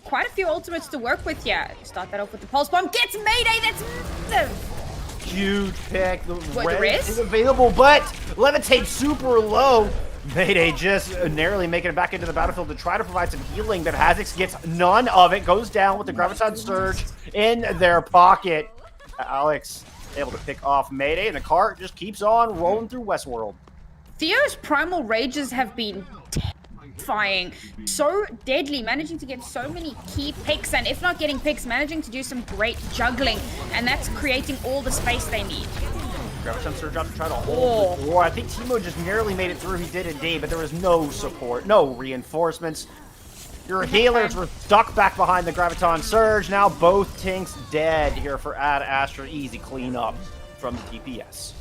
quite a few ultimates to work with here. Start that off with the Pulse Bomb. Gets Mayday! That's massive! Huge pick. The res is available, but Levitate super low. Mayday just narrowly making it back into the battlefield to try to provide some healing, but Hazox gets none of it. Goes down with the Graviton Surge in their pocket. Alex able to pick off Mayday, and the cart just keeps on rolling through Westworld. Theo's Primal Rages have been terrifying, so deadly, managing to get so many key picks, and if not getting picks, managing to do some great juggling, and that's creating all the space they need. Graviton Surge up to try to hold the door. I think Teemo just nearly made it through. He did indeed, but there was no support, no reinforcements. Your healers were stuck back behind the Graviton Surge. Now both tanks dead here for Astra. Easy cleanup from the DPS.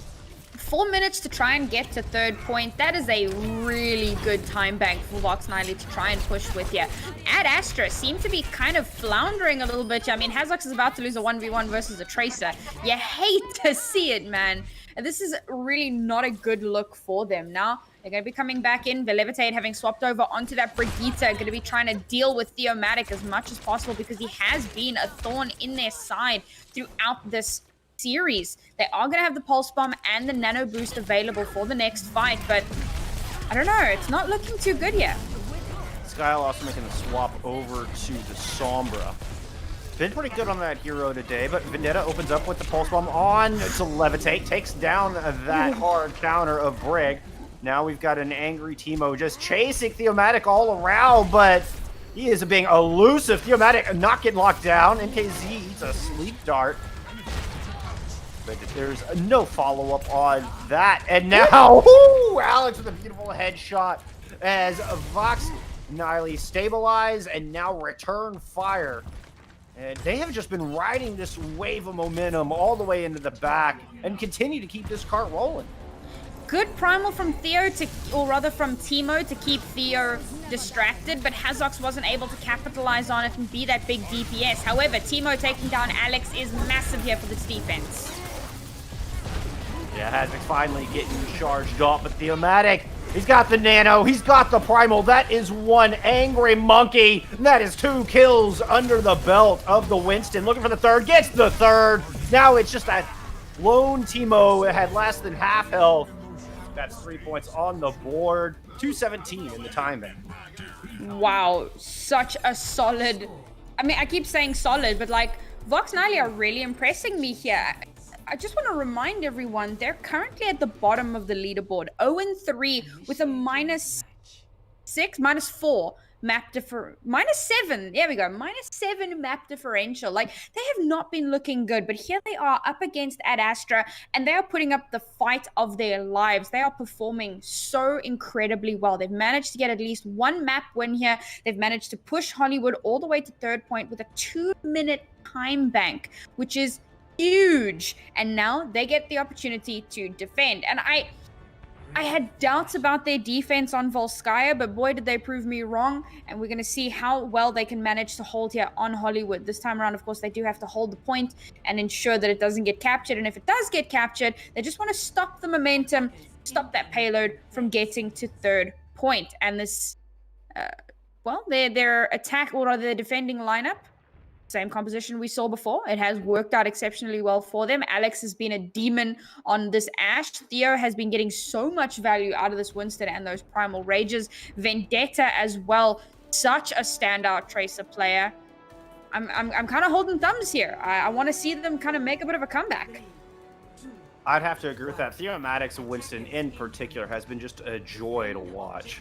4 minutes to try and get to third point. That is a really good time bank for Vox Nihili to try and push with here. Astra seem to be kind of floundering a little bit. I mean, Hazox is about to lose a 1v1 versus a Tracer. You hate to see it, man. And this is really not a good look for them. Now, they're going to be coming back in. Levitate having swapped over onto that Brigitte. Going to be trying to deal with Theomatic as much as possible because he has been a thorn in their side throughout this series. They are going to have the Pulse Bomb and the Nano Boost available for the next fight, but I don't know. It's not looking too good yet. Skyle also making the swap over to the Sombra. Been pretty good on that hero today, but Vendetta opens up with the Pulse Bomb on to Levitate. Takes down that hard counter of Brig. Now we've got an angry Teemo just chasing Theomatic all around, but he is being elusive. Theomatic not getting locked down. NKZ eats a sleep dart. But there's no follow-up on that. And now, Alex with a beautiful headshot as Vox Nihili stabilize and now return fire. And they have just been riding this wave of momentum all the way into the back and continue to keep this cart rolling. Good primal from Theo or rather from Teemo to keep Theo distracted, but Hazox wasn't able to capitalize on it and be that big DPS. However, Teemo taking down Alex is massive here for this defense. Yeah, Hazox finally getting charged up, but Theomatic, he's got the nano, he's got the primal. That is one angry monkey. That is 2 kills under the belt of the Winston. Looking for the third, gets the third. Now it's just that lone Teemo had less than half health. That's 3 points on the board. 2:17 in the time bank. Wow, such a solid. I mean, I keep saying solid, but like Vox Nihili are really impressing me here. I just want to remind everyone they're currently at the bottom of the leaderboard, 0-3 with a -4 map -7. There we go, -7 map differential. Like, they have not been looking good, but here they are up against Astra, and they are putting up the fight of their lives. They are performing so incredibly well. They've managed to get at least 1 map win here. They've managed to push Hollywood all the way to third point with a 2-minute time bank, which is huge. And now they get the opportunity to defend. And I had doubts about their defense on Volskaya, but boy, did they prove me wrong. And we're going to see how well they can manage to hold here on Hollywood. This time around, of course, they do have to hold the point and ensure that it doesn't get captured. And if it does get captured, they just want to stop the momentum, stop that payload from getting to third point. And this, well, their attack, or rather their defending lineup, same composition we saw before. It has worked out exceptionally well for them. Alex has been a demon on this Ashe. Theo has been getting so much value out of this Winston and those Primal Rages. Vendetta as well. Such a standout Tracer player. I'm kind of holding thumbs here. I want to see them kind of make a bit of a comeback. I'd have to agree with that. Theomatic's Winston in particular has been just a joy to watch.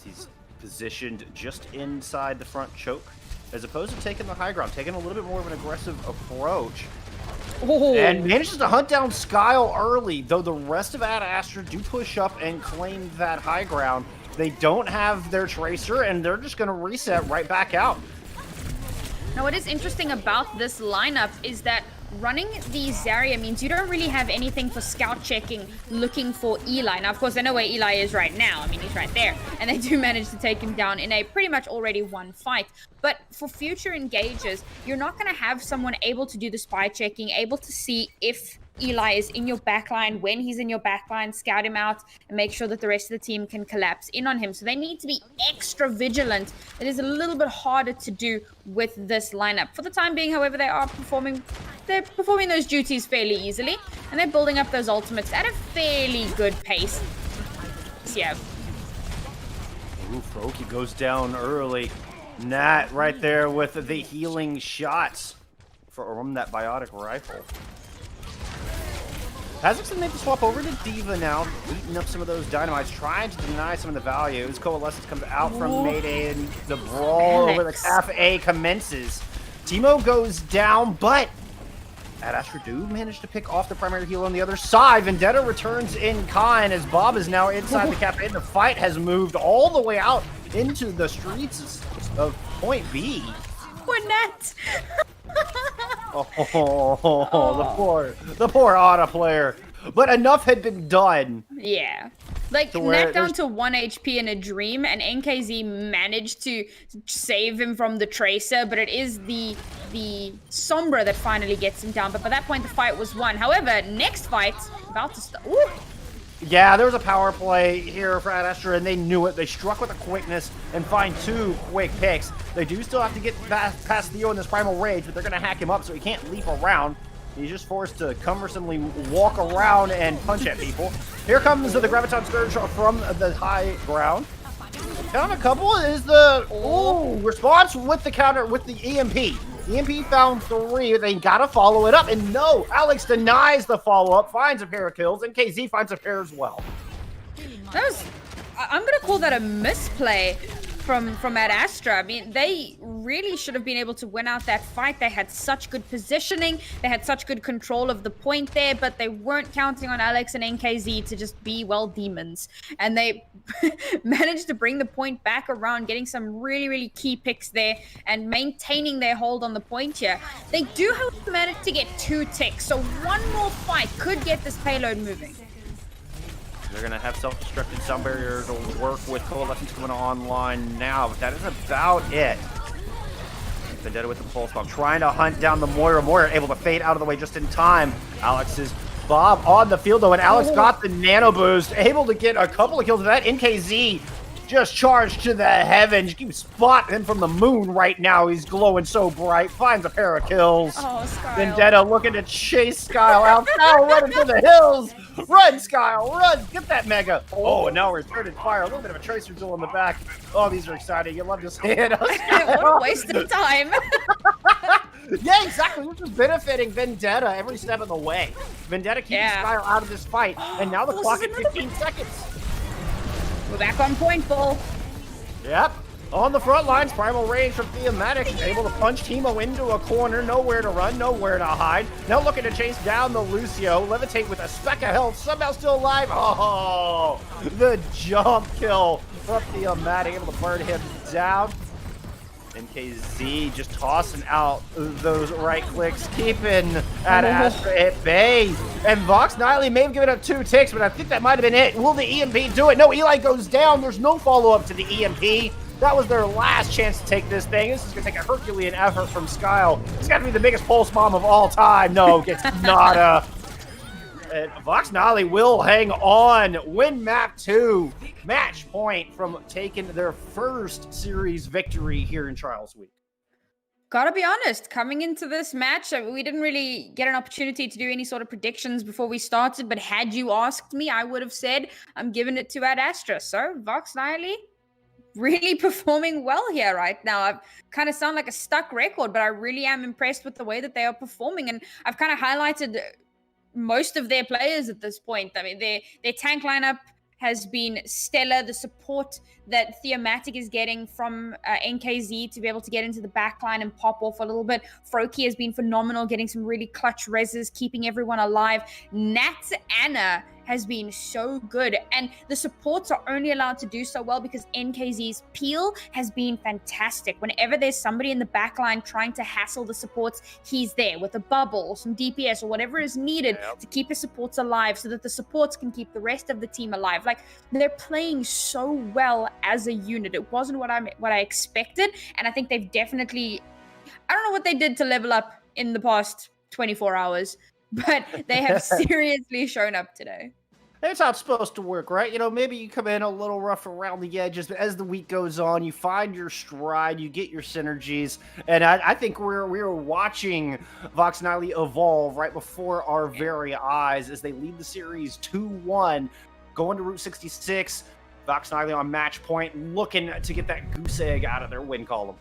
He's positioned just inside the front choke, as opposed to taking the high ground, taking a little bit more of an aggressive approach. Oh. And manages to hunt down Skyle early, though the rest of Astra do push up and claim that high ground. They don't have their Tracer, and they're just going to reset right back out. Now, what is interesting about this lineup is that running the Zarya means you don't really have anything for scout checking, looking for Eli. Now, of course, I know where Eli is right now. I mean, he's right there. And they do manage to take him down in a pretty much already won fight. But for future engages, you're not going to have someone able to do the spy checking, able to see if Eli is in your backline, when he's in your backline, scout him out, and make sure that the rest of the team can collapse in on him. So they need to be extra vigilant. It is a little bit harder to do with this lineup. For the time being, however, they're performing those duties fairly easily, and they're building up those ultimates at a fairly good pace. Yeah. Ooh, Froki goes down early. Nat right there with the healing shots from that biotic rifle. Kazakhstan made the swap over to Diva now, eating up some of those dynamites, trying to deny some of the values. Coalescence comes out from Mayday, and the brawl over the Cafe commences. Teemo goes down, but Astra do manage to pick off the primary heal on the other side. Vendetta returns in kind as Bob is now inside the Cafe. The fight has moved all the way out into the streets of Point B. Poor Nat. The poor Ada player. But enough had been done. Yeah. Like, Nat down to 1 HP in a dream, and NKZ managed to save him from the Tracer, but it is the Sombra that finally gets him down. But by that point, the fight was won. However, next fight, about to start. Ooh. Yeah, there was a power play here for Astra, and they knew it. They struck with a quickness and find 2 quick picks. They do still have to get past Theo in this Primal Rage, but they're going to hack him up so he can't leap around. He's just forced to cumbersomely walk around and punch at people. Here comes the Graviton Scourge from the high ground. Down a couple is the response with the counter with the EMP. EMP found 3. They gotta follow it up, and no, Alex denies the follow-up, finds a pair of kills, and KZ finds a pair as well. That was, I'm gonna call that a misplay from Astra. I mean, they really should have been able to win out that fight. They had such good positioning, they had such good control of the point there, but they weren't counting on Alex and NKZ to just be, well, demons. And they managed to bring the point back around, getting some really, really key picks there and maintaining their hold on the point here. They do have to manage to get 2 ticks, so one more fight could get this payload moving. They're going to have self-destructed sound barrier to work with. Coalescence coming online now, but that is about it. Vendetta with the pulse bomb, trying to hunt down the Moira. Moira able to fade out of the way just in time. Alex's Bob on the field, though, and Alex got the nano boost, able to get a couple of kills with that. NKZ just charged to the heavens. You can spot him from the moon right now. He's glowing so bright. Finds a pair of kills. Oh, Skyle. Vendetta looking to chase Skyle out. Skyle running to the hills. Run, Skyle, run. Get that mega. Oh, and now returning fire. A little bit of a tracer duel in the back. Oh, these are exciting. You love to see it. What a waste of time. Yeah, exactly. This is benefiting Vendetta every step of the way. Vendetta keeps Skyle out of this fight, and now the clock at 15 seconds. We're back on point, Bull. Yep. On the front lines, Primal Rage from Thematic, able to punch Teemo into a corner, nowhere to run, nowhere to hide. Now looking to chase down the Lucio, levitate with a speck of health, somehow still alive. Oh, the jump kill from Thematic, able to burn him down. NKZ just tossing out those right clicks, keeping Astra at bay. And Vox Nihili may have given up 2 ticks, but I think that might have been it. Will the EMP do it? No, Eli goes down. There's no follow-up to the EMP. That was their last chance to take this thing. This is going to take a Herculean effort from Skyle. It's got to be the biggest pulse bomb of all time. No, gets nada. And Vox Nihili will hang on, win map 2, match point from taking their first series victory here in Trials Week. Gotta be honest, coming into this match, we didn't really get an opportunity to do any sort of predictions before we started, but had you asked me, I would have said I'm giving it to Astra. So, Vox Nihili really performing well here right now. I kind of sound like a stuck record, but I really am impressed with the way that they are performing, and I've kind of highlighted most of their players at this point. I mean, their tank lineup has been stellar. The support that Thematic is getting from NKZ to be able to get into the backline and pop off a little bit. Froki has been phenomenal, getting some really clutch reses, keeping everyone alive. Nat Anna has been so good, and the supports are only allowed to do so well because NKZ's peel has been fantastic. Whenever there's somebody in the backline trying to hassle the supports, he's there with a bubble or some DPS or whatever is needed to keep the supports alive so that the supports can keep the rest of the team alive. Like, they're playing so well as a unit. It wasn't what I expected, and I think they've definitely, I don't know what they did to level up in the past 24 hours, but they have seriously shown up today. That's how it's supposed to work, right? You know, maybe you come in a little rough around the edges, but as the week goes on, you find your stride, you get your synergies, and I think we're watching Vox Nihili evolve right before our very eyes as they lead the series 2-1, going to Route 66. Vox Nihili on match point, looking to get that goose egg out of their win column.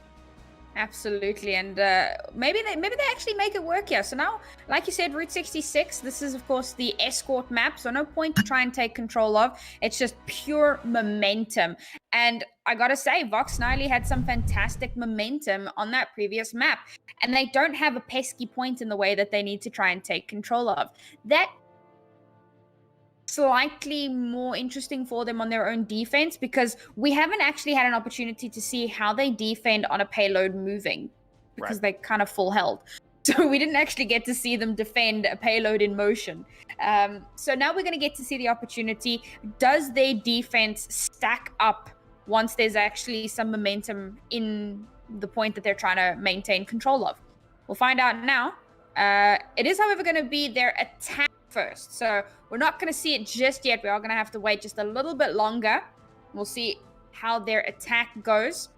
Absolutely, and maybe they actually make it work here. So now, like you said, Route 66. This is of course the escort map, so no point to try and take control of. It's just pure momentum. And I gotta say, Vox Nihili had some fantastic momentum on that previous map, and they don't have a pesky point in the way that they need to try and take control of. That slightly more interesting for them on their own defense, because we haven't actually had an opportunity to see how they defend on a payload moving, because Right. they kind of full held. So we didn't actually get to see them defend a payload in motion. So now we're going to get to see the opportunity. Does their defense stack up once there's actually some momentum in the point that they're trying to maintain control of? We'll find out now. It is, however, going to be their attack first. So we're not going to see it just yet. We are going to have to wait just a little bit longer. We'll see how their attack goes.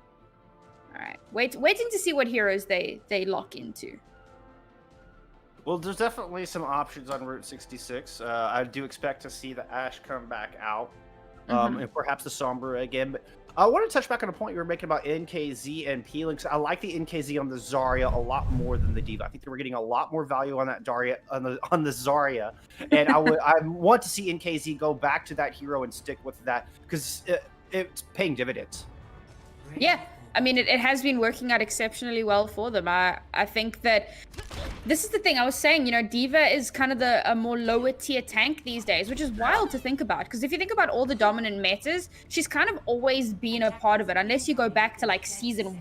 All right. Waiting to see what heroes they lock into. Well, there's definitely some options on Route 66. I do expect to see the Ashe come back out, and perhaps the Sombra again. But I want to touch back on a point you were making about NKZ and Peeling. I like the NKZ on the Zarya a lot more than the D.Va. I think they were getting a lot more value on that Zarya, on the Zarya, and I want to see NKZ go back to that hero and stick with that, because it's paying dividends. Yeah, I mean, it has been working out exceptionally well for them. I think that this is the thing I was saying, you know, D.Va is kind of a more lower tier tank these days, which is wild to think about. Because if you think about all the dominant metas, she's kind of always been a part of it, unless you go back to like season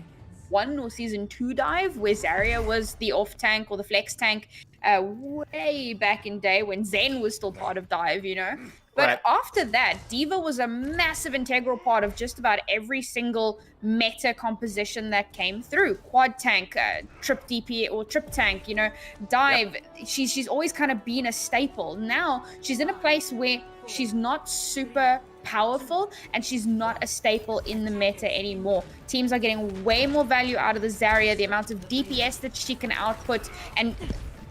1 or season 2 dive, where Zarya was the off tank or the flex tank, way back in day when Zen was still part of dive, you know. But Right. after that, D.Va was a massive integral part of just about every single meta composition that came through. Quad tank, trip DP or trip tank, you know, dive. Yep. She's always kind of been a staple. Now she's in a place where she's not super powerful and she's not a staple in the meta anymore. Teams are getting way more value out of the Zarya, the amount of DPS that she can output, and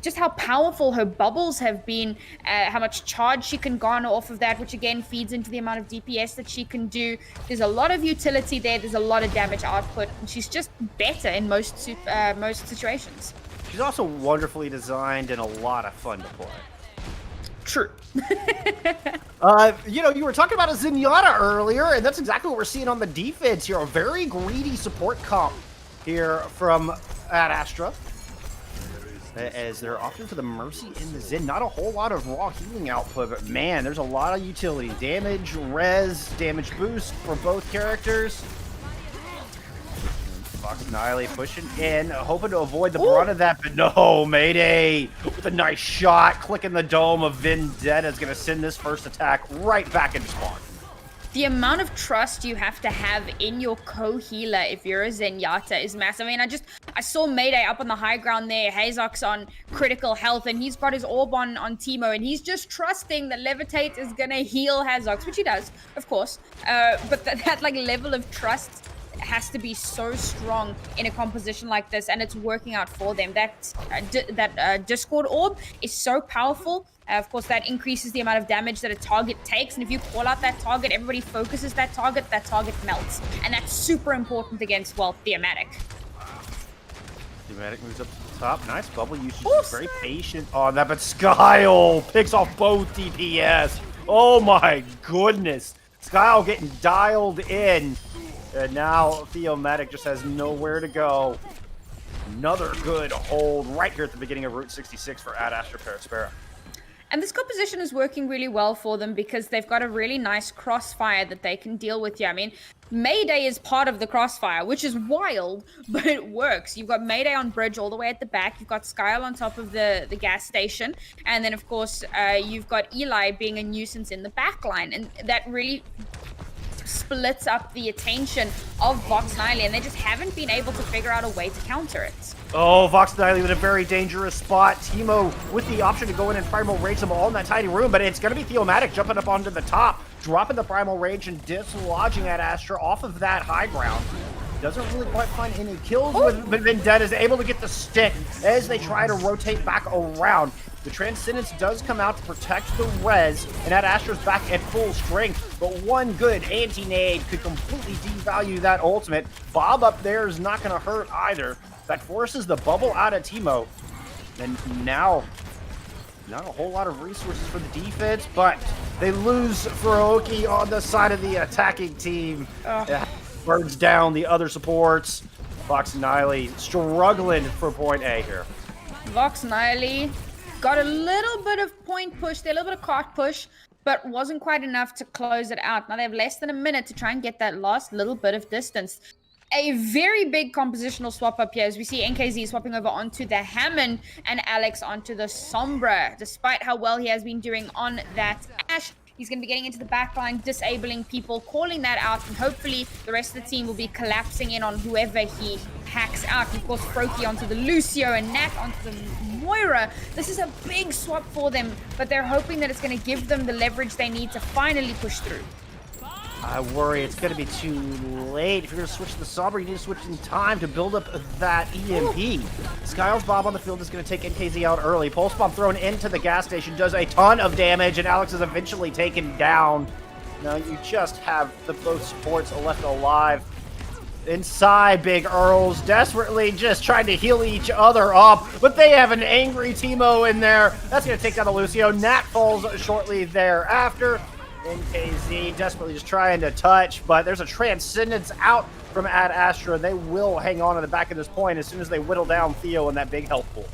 just how powerful her bubbles have been, how much charge she can garner off of that, which again feeds into the amount of DPS that she can do. There's a lot of utility there. There's a lot of damage output, and she's just better in most situations. She's also wonderfully designed and a lot of fun to play. True. You know, you were talking about a Zenyatta earlier, and that's exactly what we're seeing on the defense here. A very greedy support comp here from Astra, as they're opting for the Mercy and the Zen. Not a whole lot of raw healing output, but man, there's a lot of utility. Damage, res, damage boost for both characters. Vox Nihili pushing in, hoping to avoid the brunt of that, but no, Mayday with a nice shot, clicking the dome of Vendetta is going to send this first attack right back into spawn. The amount of trust you have to have in your co-healer if you're a Zenyatta is massive. I mean, I saw Mayday up on the high ground there, Hazok's on critical health, and he's got his orb on Teemo, and he's just trusting that Levitate is gonna heal Hazok's, which he does, of course. But that like level of trust has to be so strong in a composition like this, and it's working out for them. That Discord orb is so powerful. Of course, that increases the amount of damage that a target takes, and if you call out that target, everybody focuses that target melts. And that's super important against, well, Thematic. Thematic moves up to the top. Nice bubble usage. Very patient on that, but Skyle picks off both DPS. Oh my goodness. Skyle getting dialed in. And now Thematic just has nowhere to go. Another good hold right here at the beginning of Route 66 for Astra Aspera. And this composition is working really well for them because they've got a really nice crossfire that they can deal with. Yeah, I mean, Mayday is part of the crossfire, which is wild, but it works. You've got Mayday on bridge all the way at the back. You've got Skyle on top of the gas station. And then, of course, you've got Eli being a nuisance in the back line. And that really splits up the attention of Vox Nihili, and they just haven't been able to figure out a way to counter it. Oh, Vox Nihili with a very dangerous spot. Teemo with the option to go in and primal rage them all in that tiny room, but it's going to be Thematic jumping up onto the top, dropping the primal rage and dislodging at Astra off of that high ground. Doesn't really quite find any kills, but Vendetta is able to get the stick as they try to rotate back around. The Transcendence does come out to protect the res, and that Astra's back at full strength, but one good anti-nade could completely devalue that ultimate. Bob up there is not going to hurt either. That forces the bubble out of Teemo, and now not a whole lot of resources for the defense, but they lose Furuoki on the side of the attacking team. Burns down the other supports. Vox and Nihili struggling for point A here. Vox Nihili got a little bit of point push there, a little bit of cart push, but wasn't quite enough to close it out. Now they have less than a minute to try and get that last little bit of distance. A very big compositional swap up here as we see NKZ swapping over onto the Hammond and Alex onto the Sombra. Despite how well he has been doing on that Ashe, he's going to be getting into the backline, disabling people, calling that out, and hopefully the rest of the team will be collapsing in on whoever he hacks out. And of course, Froki onto the Lucio and Nat onto the Moira. This is a big swap for them, but they're hoping that it's going to give them the leverage they need to finally push through. I worry it's going to be too late. If you're going to switch to the Sombra, you need to switch in time to build up that EMP. Skiles Bob on the field is going to take NKZ out early. Pulse Bomb thrown into the gas station does a ton of damage, and Alex is eventually taken down. Now you just have the both supports left alive. Inside, Big Earls desperately just trying to heal each other up, but they have an angry Teemo in there. That's going to take down the Lucio. Nat falls shortly thereafter. NKZ desperately just trying to touch, but there's a Transcendence out from Ad Astra. They will hang on to the back of this point as soon as they whittle down Theo in that big health pool.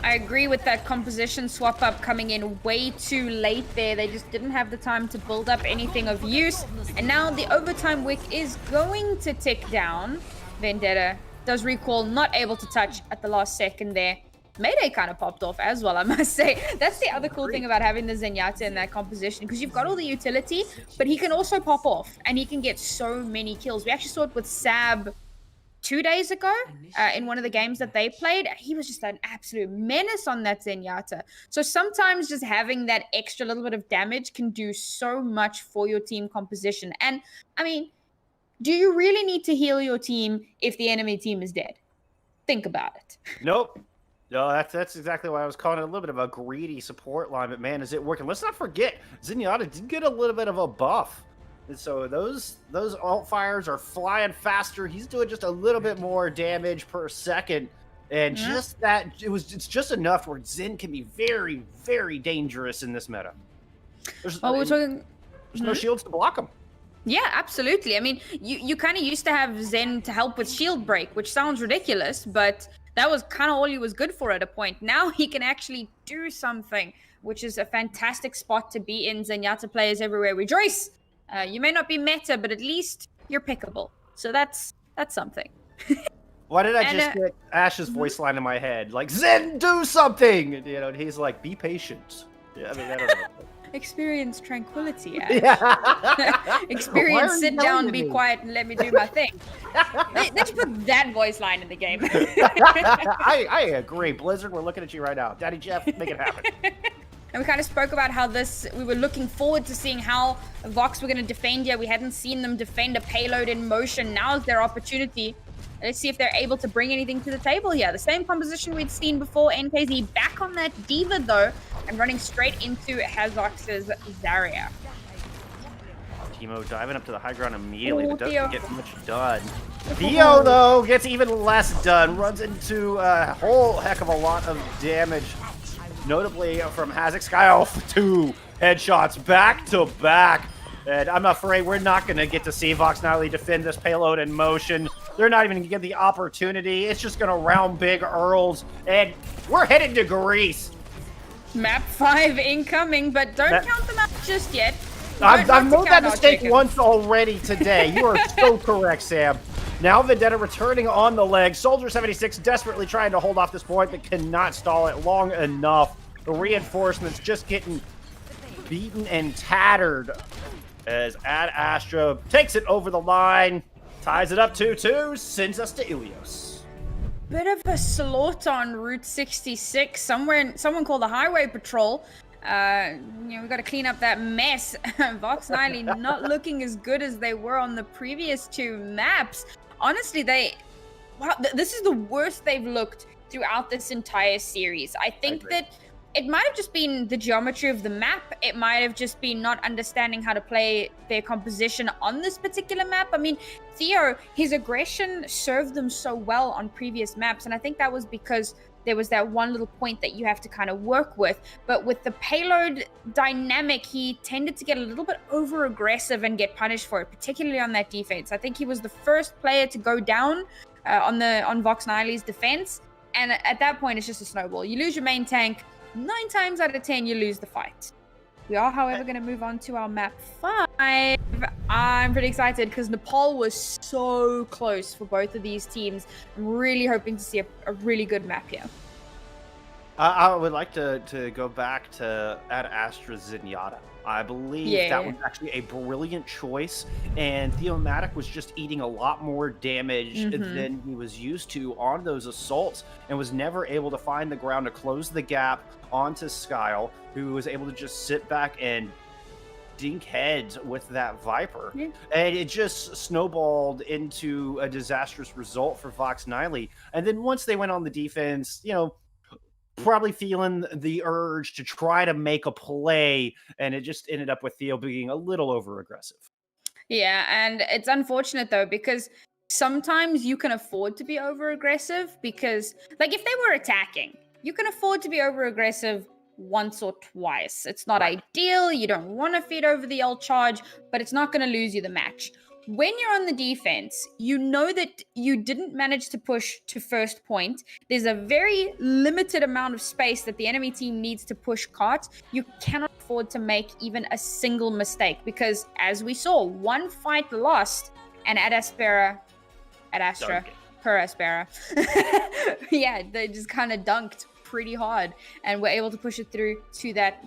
I agree with that composition swap up coming in way too late there. They just didn't have the time to build up anything of use. And now the overtime wick is going to tick down. Vendetta does recall, not able to touch at the last second there. Mayday kind of popped off as well, I must say. That's the other cool thing about having the Zenyatta in that composition, because you've got all the utility, but he can also pop off, and he can get so many kills. We actually saw it with Sab 2 days ago in one of the games that they played. He was just an absolute menace on that Zenyatta. So sometimes just having that extra little bit of damage can do so much for your team composition. And, I mean, do you really need to heal your team if the enemy team is dead? Think about it. Nope. No, that's exactly why I was calling it a little bit of a greedy support line, but man, is it working? Let's not forget, Zenyatta did get a little bit of a buff. And so those alt fires are flying faster. He's doing just a little bit more damage per second. And just that, it's just enough where Zen can be very, very dangerous in this meta. There's no shields to block him. Yeah, absolutely. I mean, you kind of used to have Zen to help with shield break, which sounds ridiculous, but that was kind of all he was good for at a point. Now he can actually do something, which is a fantastic spot to be in. Zenyatta players everywhere rejoice. You may not be meta, but at least you're pickable. So that's something. Why did I just get Ash's voice line in my head? Like, Zen, do something! You know, and he's like, be patient. Yeah, I mean, I don't know. Experience tranquility, Ash. Yeah. Experience sit down, be quiet, and let me do my thing. Let's put that voice line in the game. I agree. Blizzard, we're looking at you right now. Daddy Jeff, make it happen. And we kind of spoke about how we were looking forward to seeing how Vox were going to defend here. We hadn't seen them defend a payload in motion. Now is their opportunity. Let's see if they're able to bring anything to the table here. The same composition we'd seen before. NKZ back on that Diva, though, and running straight into Hazox's Zarya. Teemo diving up to the high ground immediately, but doesn't Theo. get much done. Theo, though, gets even less done. Runs into a whole heck of a lot of damage. Notably from Hazak. Skyelf, 2 headshots back to back. And I'm afraid we're not going to get to see Vox Nihili defend this payload in motion. They're not even going to get the opportunity. It's just going to round Big Earls. And we're headed to Greece. Map 5 incoming, but don't count them out just yet. I've made that mistake once already today. You are so correct, Sam. Now Vendetta returning on the leg. Soldier 76 desperately trying to hold off this point, but cannot stall it long enough. The reinforcements just getting beaten and tattered as Ad Astra takes it over the line, ties it up 2-2, sends us to Ilios. Bit of a slaughter on Route 66. Someone called the Highway Patrol. We've got to clean up that mess. Vox Nihili not looking as good as they were on the previous 2 maps. Honestly, this is the worst they've looked throughout this entire series. I think that it might have just been the geometry of the map. It might have just been not understanding how to play their composition on this particular map. I mean, Theo, his aggression served them so well on previous maps, and I think that was because there was that one little point that you have to kind of work with. But with the payload dynamic, he tended to get a little bit over aggressive and get punished for it, particularly on that defense. I think he was the first player to go down on Vox Nihili's defense, and at that point it's just a snowball. You lose your main tank, 9 times out of 10 you lose the fight. We are, however, going to move on to our map 5. I'm pretty excited because Nepal was so close for both of these teams. I'm really hoping to see a really good map here. I would like to go back to Astra Zenyatta. I believe that was actually a brilliant choice, and Theomatic was just eating a lot more damage than he was used to on those assaults, and was never able to find the ground to close the gap onto Skyle, who was able to just sit back and dink heads with that Viper. And it just snowballed into a disastrous result for Vox Nihili. And then once they went on the defense, you know, probably feeling the urge to try to make a play, and it just ended up with Theo being a little over aggressive. Yeah, and it's unfortunate though, because sometimes you can afford to be over aggressive, because like if they were attacking, you can afford to be over aggressive once or twice. It's not ideal, you don't want to feed over the ult charge, but it's not going to lose you the match. When you're on the defense, you know that you didn't manage to push to first point. There's a very limited amount of space that the enemy team needs to push cart. You cannot afford to make even a single mistake, because as we saw, one fight lost, and at Astra, per Aspera, yeah, they just kind of dunked pretty hard and were able to push it through to that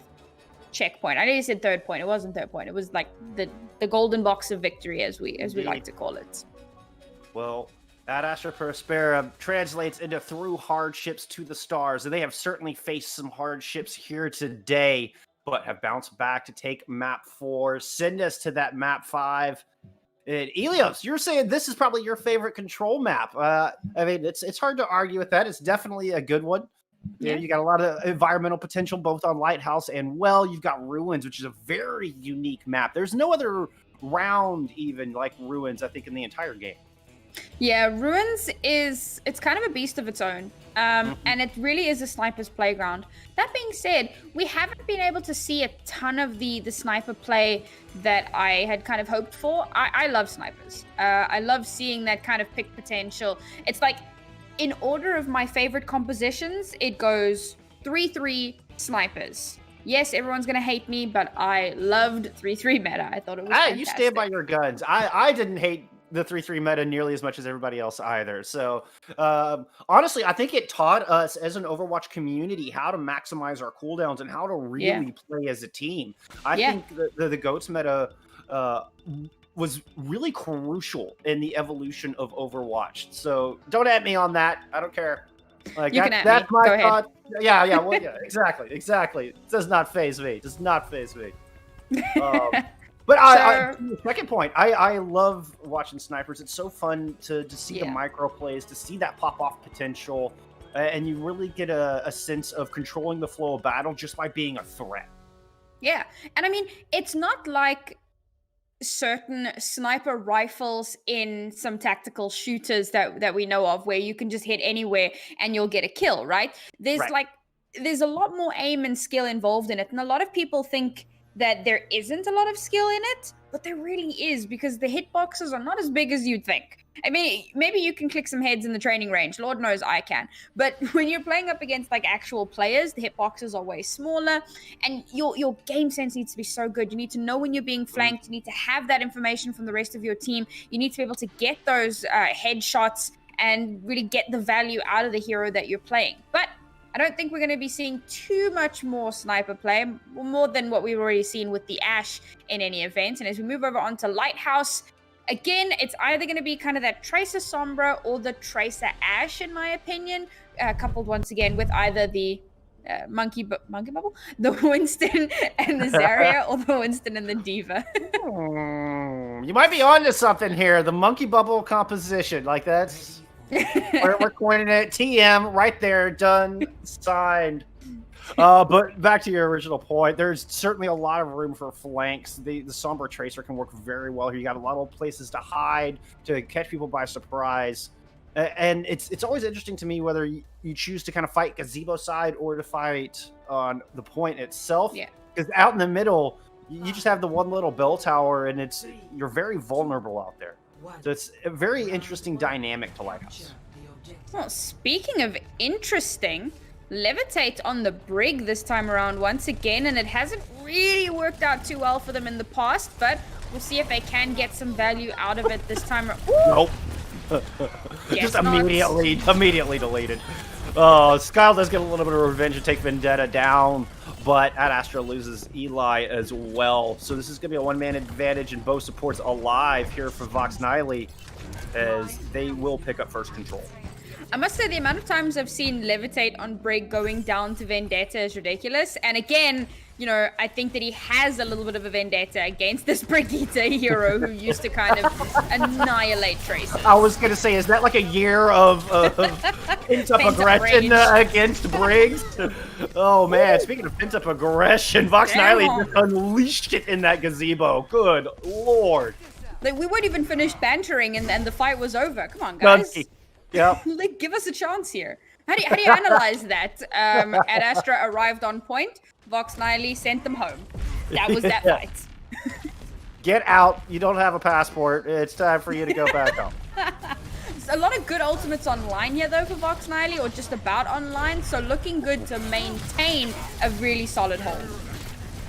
checkpoint. I know you said third point. It wasn't third point. It was like the golden box of victory, as we like to call it. Well, that Astra per Aspera translates into through hardships to the stars, and they have certainly faced some hardships here today, but have bounced back to take map 4. Send us to that map 5. And Elios, you're saying this is probably your favorite control map. I mean, it's hard to argue with that. It's definitely a good one. Yeah, you got a lot of environmental potential both on Lighthouse and Well. You've got Ruins, which is a very unique map. There's no other round even like Ruins, I think, in the entire game. Yeah, Ruins it's kind of a beast of its own. And it really is a sniper's playground. That being said, we haven't been able to see a ton of the sniper play that I had kind of hoped for. I love snipers. I love seeing that kind of pick potential. It's like, in order of my favorite compositions, it goes 3-3 snipers. Yes, everyone's going to hate me, but I loved 3-3 meta. I thought it was fantastic. You stand by your guns. I didn't hate the 3-3 meta nearly as much as everybody else either. So, honestly, I think it taught us as an Overwatch community how to maximize our cooldowns and how to really play as a team. I think the GOATS meta was really crucial in the evolution of Overwatch. So don't at me on that. I don't care. Like you that's my thought. Yeah, well, yeah, exactly. It does not faze me. But second point, I love watching snipers. It's so fun to see the micro plays, to see that pop off potential, and you really get a sense of controlling the flow of battle just by being a threat. Yeah, and I mean, it's not like certain sniper rifles in some tactical shooters that we know of, where you can just hit anywhere and you'll get a kill, right? There's a lot more aim and skill involved in it, and a lot of people think that there isn't a lot of skill in it, but there really is, because the hitboxes are not as big as you'd think. I mean, maybe you can click some heads in the training range. Lord knows I can. But when you're playing up against like actual players, the hitboxes are way smaller, and your game sense needs to be so good. You need to know when you're being flanked. You need to have that information from the rest of your team. You need to be able to get those headshots and really get the value out of the hero that you're playing. But I don't think we're going to be seeing too much more sniper play, more than what we've already seen with the Ash in any event. And as we move over onto Lighthouse, again, it's either going to be kind of that Tracer Sombra or the Tracer Ash, in my opinion, coupled once again with either the Monkey Bubble, the Winston and the Zarya, or the Winston and the Diva. You might be onto something here. The Monkey Bubble composition, like that's... we're coining it. TM right there, done, signed. But back to your original point, there's certainly a lot of room for flanks. The Sombra Tracer can work very well here. You got a lot of places to hide, to catch people by surprise. And it's always interesting to me whether you choose to kind of fight gazebo side or to fight on the point itself. Yeah. Because out in the middle, you just have the one little bell tower, and you're very vulnerable out there. So it's a very interesting dynamic to Lighthouse. Well, speaking of interesting, Levitate on the Brig this time around once again, and it hasn't really worked out too well for them in the past, but we'll see if they can get some value out of it this time. Nope. Just immediately deleted. Skyle does get a little bit of revenge and take Vendetta down, but Astra loses Eli as well. So this is going to be a one-man advantage, and both supports alive here for Vox Nihili, as they will pick up first control. I must say the amount of times I've seen Levitate on Brig going down to Vendetta is ridiculous. And again, you know, I think that he has a little bit of a vendetta against this Brigitte hero who used to kind of annihilate Tracer. I was going to say, is that like a year of pent-up aggression against Briggs? Oh, man. Speaking of pent-up aggression, Vox Nihili just unleashed it in that gazebo. Good Lord. Like, we weren't even finished bantering and the fight was over. Come on, guys. Yep. Like, give us a chance here. How do you analyze that? Astra arrived on point. Vox Nihili sent them home. That was that fight. Get out. You don't have a passport. It's time for you to go back home. A lot of good ultimates online here, though, for Vox Nihili, or just about online. So looking good to maintain a really solid hold.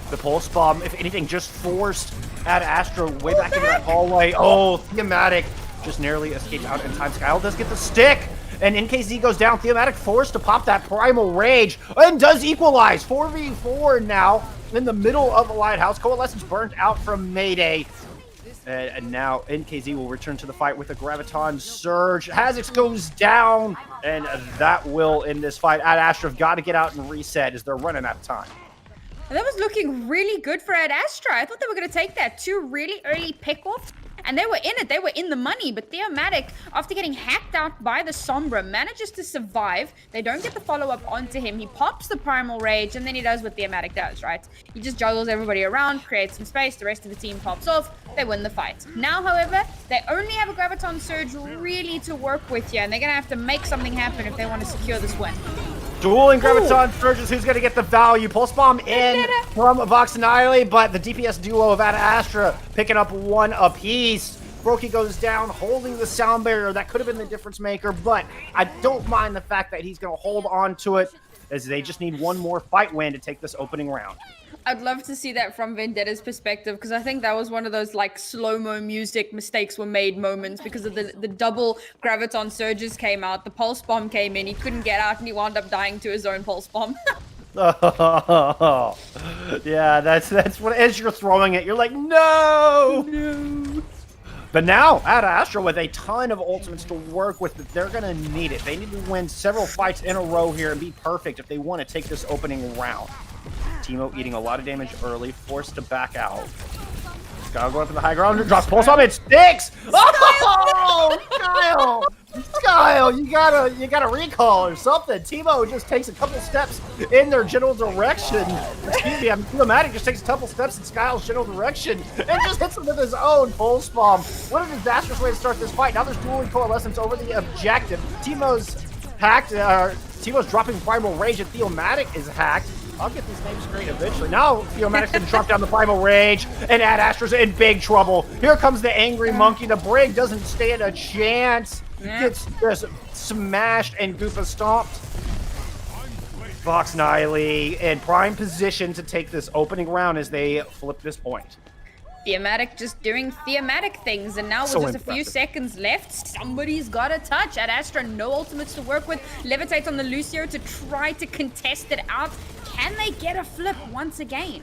The pulse bomb, if anything, just forced Astra way back into that hallway. Oh, Thematic just narrowly escaped out in time. Skyle does get the stick, and NKZ goes down. Thematic forced to pop that Primal Rage, and does equalize. 4v4 now in the middle of the Lighthouse. Coalescence burned out from Mayday. And now NKZ will return to the fight with a Graviton Surge. Hazix goes down, and that will end this fight. Astra have got to get out and reset as they're running out of time. And that was looking really good for Astra. I thought they were going to take that 2 really early pick-offs. And they were in it. They were in the money. But Thematic, after getting hacked out by the Sombra, manages to survive. They don't get the follow-up onto him. He pops the Primal Rage, and then he does what Thematic does, right? He just juggles everybody around, creates some space. The rest of the team pops off. They win the fight. Now, however, they only have a Graviton Surge really to work with here. And they're going to have to make something happen if they want to secure this win. Dueling Graviton Surges, who's going to get the value? Pulse Bomb in from Vox Nihili, but the DPS duo of Astra picking up 1 apiece. Brokey goes down, holding the sound barrier. That could have been the difference maker, but I don't mind the fact that he's going to hold on to it, as they just need one more fight win to take this opening round. I'd love to see that from Vendetta's perspective, because I think that was one of those like slow-mo music mistakes were made moments because of the double Graviton Surges came out, the Pulse Bomb came in, he couldn't get out, and he wound up dying to his own Pulse Bomb. Oh, yeah, that's what, as you're throwing it, you're like, no! No! But now, Astra with a ton of ultimates to work with, they're going to need it. They need to win several fights in a row here and be perfect if they want to take this opening round. Teemo eating a lot of damage early, forced to back out. Skyle going for the high ground, drops pulse bomb, it sticks! Oh, Skyle! Skyle, you gotta recall or something. Teemo just takes a couple steps in their general direction. Excuse me, Thematic just takes a couple steps in Skyle's general direction and just hits him with his own pulse bomb. What a disastrous way to start this fight. Now there's dueling Coalescence over the objective. Teemo's hacked, Teemo's dropping Primal Rage, and Thematic is hacked. I'll get these names straight eventually. Now, Thematic's gonna drop down the Primal Rage, and Astra's in big trouble. Here comes the Angry Monkey. The Brig doesn't stand a chance. Gets just smashed and Goopa stomped. Vox Nihili in prime position to take this opening round as they flip this point. Thematic just doing Thematic things, and now with just a few seconds left, somebody's got to touch. Astra, no ultimates to work with. Levitate on the Lucio to try to contest it out. Can they get a flip once again?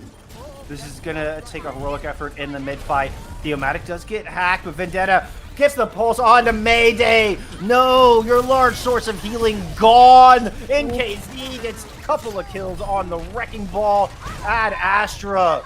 This is gonna take a heroic effort in the mid-fight. Thematic does get hacked, but Vendetta gets the pulse onto Mayday. No, your large source of healing gone. NKZ gets a couple of kills on the Wrecking Ball. Astra,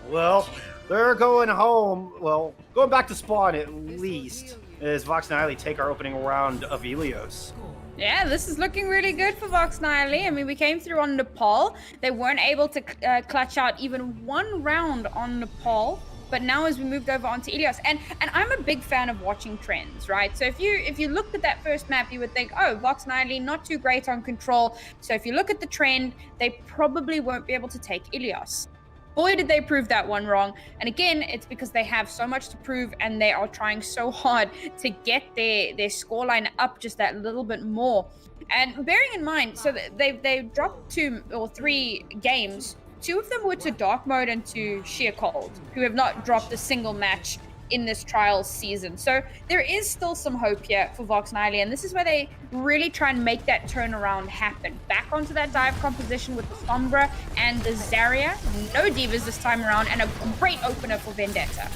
well, they're going home. Well, going back to spawn at least, as Vox Nihili take our opening round of Helios. Yeah, this is looking really good for Vox Nihili. I mean, we came through on Nepal. They weren't able to clutch out even one round on Nepal. But now as we moved over onto Ilios, and I'm a big fan of watching trends, right? So if you looked at that first map, you would think, oh, Vox Nihili, not too great on control. So if you look at the trend, they probably won't be able to take Ilios. Boy, did they prove that one wrong. And again, it's because they have so much to prove and they are trying so hard to get their scoreline up just that little bit more. And bearing in mind, so they dropped 2 or 3 games. 2 of them were to Dark Mode and to Sheer Cold, who have not dropped a single match in this trials season. So there is still some hope here for Vox Nihili, and this is where they really try and make that turnaround happen. Back onto that dive composition with the Sombra and the Zarya. No divas this time around, and a great opener for Vendetta.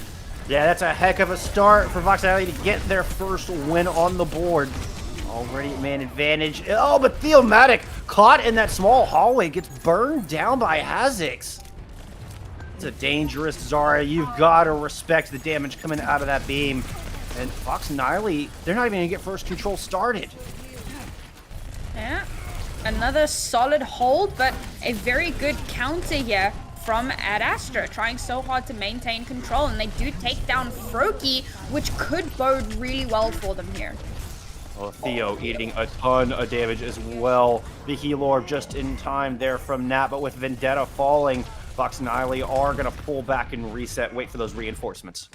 Yeah, that's a heck of a start for Vox Nihili to get their first win on the board. Already at man advantage. Oh, but Theomatic caught in that small hallway gets burned down by Hazix. It's a dangerous Zarya. You've got to respect the damage coming out of that beam. And Vox Nihili, they're not even going to get first control started. Yeah, another solid hold, but a very good counter here from Astra, trying so hard to maintain control. And they do take down Froki, which could bode really well for them here. Oh, Theo eating a ton of damage as well. The heal orb just in time there from Nat, but with Vendetta falling, Vox Nihili are going to pull back and reset, wait for those reinforcements.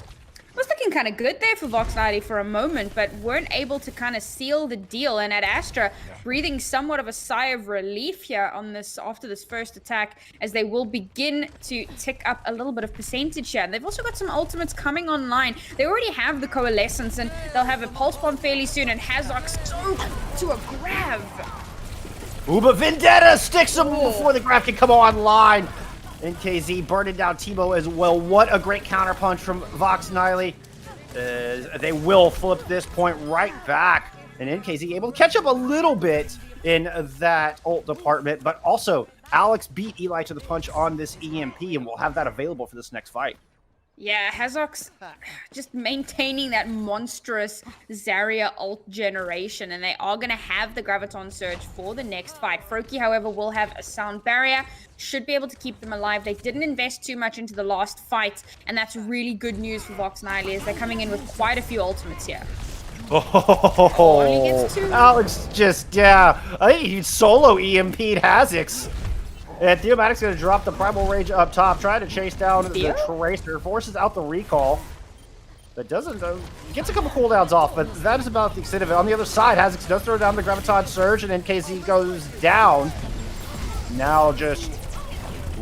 It was looking kind of good there for Vox Nihili for a moment, but weren't able to kind of seal the deal. And Astra breathing somewhat of a sigh of relief here on this after this first attack, as they will begin to tick up a little bit of percentage here. And they've also got some ultimates coming online. They already have the Coalescence, and they'll have a Pulse Bomb fairly soon, and Hazok so to a grab. Ooh, but Vendetta sticks him before the grab can come online. NKZ burning down Timo as well. What a great counterpunch from Vox Nihili. They will flip this point right back. And NKZ able to catch up a little bit in that ult department. But also, Alex beat Eli to the punch on this EMP, and we'll have that available for this next fight. Yeah, Hazok's just maintaining that monstrous Zarya ult generation, and they are going to have the Graviton Surge for the next fight. Froki, however, will have a sound barrier, should be able to keep them alive. They didn't invest too much into the last fight, and that's really good news for Vox Nihili, as they're coming in with quite a few ultimates here. Oh, Alex just, yeah, I think he solo EMP'd Hazix. And Theomatic's going to drop the Primal Rage up top, trying to chase down the Tracer, forces out the recall. That doesn't, gets a couple cooldowns off, but that is about the extent of it. On the other side, Hazix does throw down the Graviton Surge, and then KZ goes down. Now just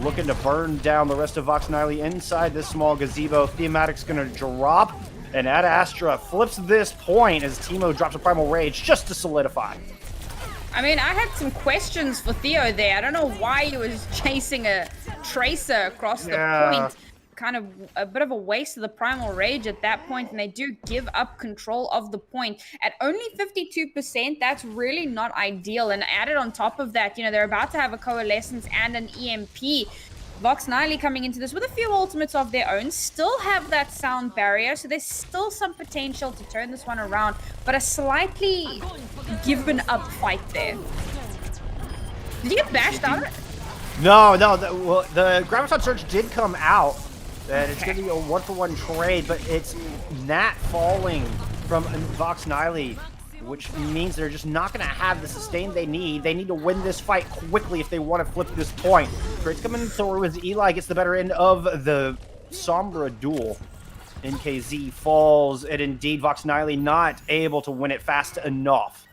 looking to burn down the rest of Vox Nihili inside this small gazebo. Theomatic's going to drop, and Astra flips this point as Timo drops a Primal Rage just to solidify. I mean, I had some questions for Theo there. I don't know why he was chasing a Tracer across the point. Kind of a bit of a waste of the Primal Rage at that point, and they do give up control of the point. At only 52%, that's really not ideal. And added on top of that, you know, they're about to have a Coalescence and an EMP. Vox Nihili coming into this with a few ultimates of their own, still have that sound barrier, so there's still some potential to turn this one around, but a slightly given up fight there. Did you get bashed out of it? No, the Graviton Surge did come out, and it's going to be a one-for-one trade, but it's Nat falling from Vox Nihili, which means they're just not going to have the sustain they need. They need to win this fight quickly if they want to flip this point. Trade's coming through as Eli gets the better end of the Sombra duel. NKZ falls, and indeed Vox Nihili not able to win it fast enough.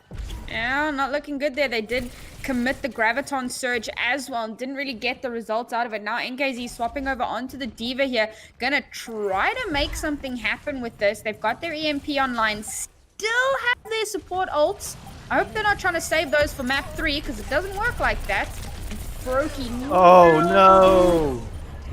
Yeah, not looking good there. They did commit the Graviton Surge as well and didn't really get the results out of it. Now NKZ swapping over onto the Diva here. Gonna try to make something happen with this. They've got their EMP online. Still have their support ults. I hope they're not trying to save those for map 3, because it doesn't work like that. Froki. Oh no!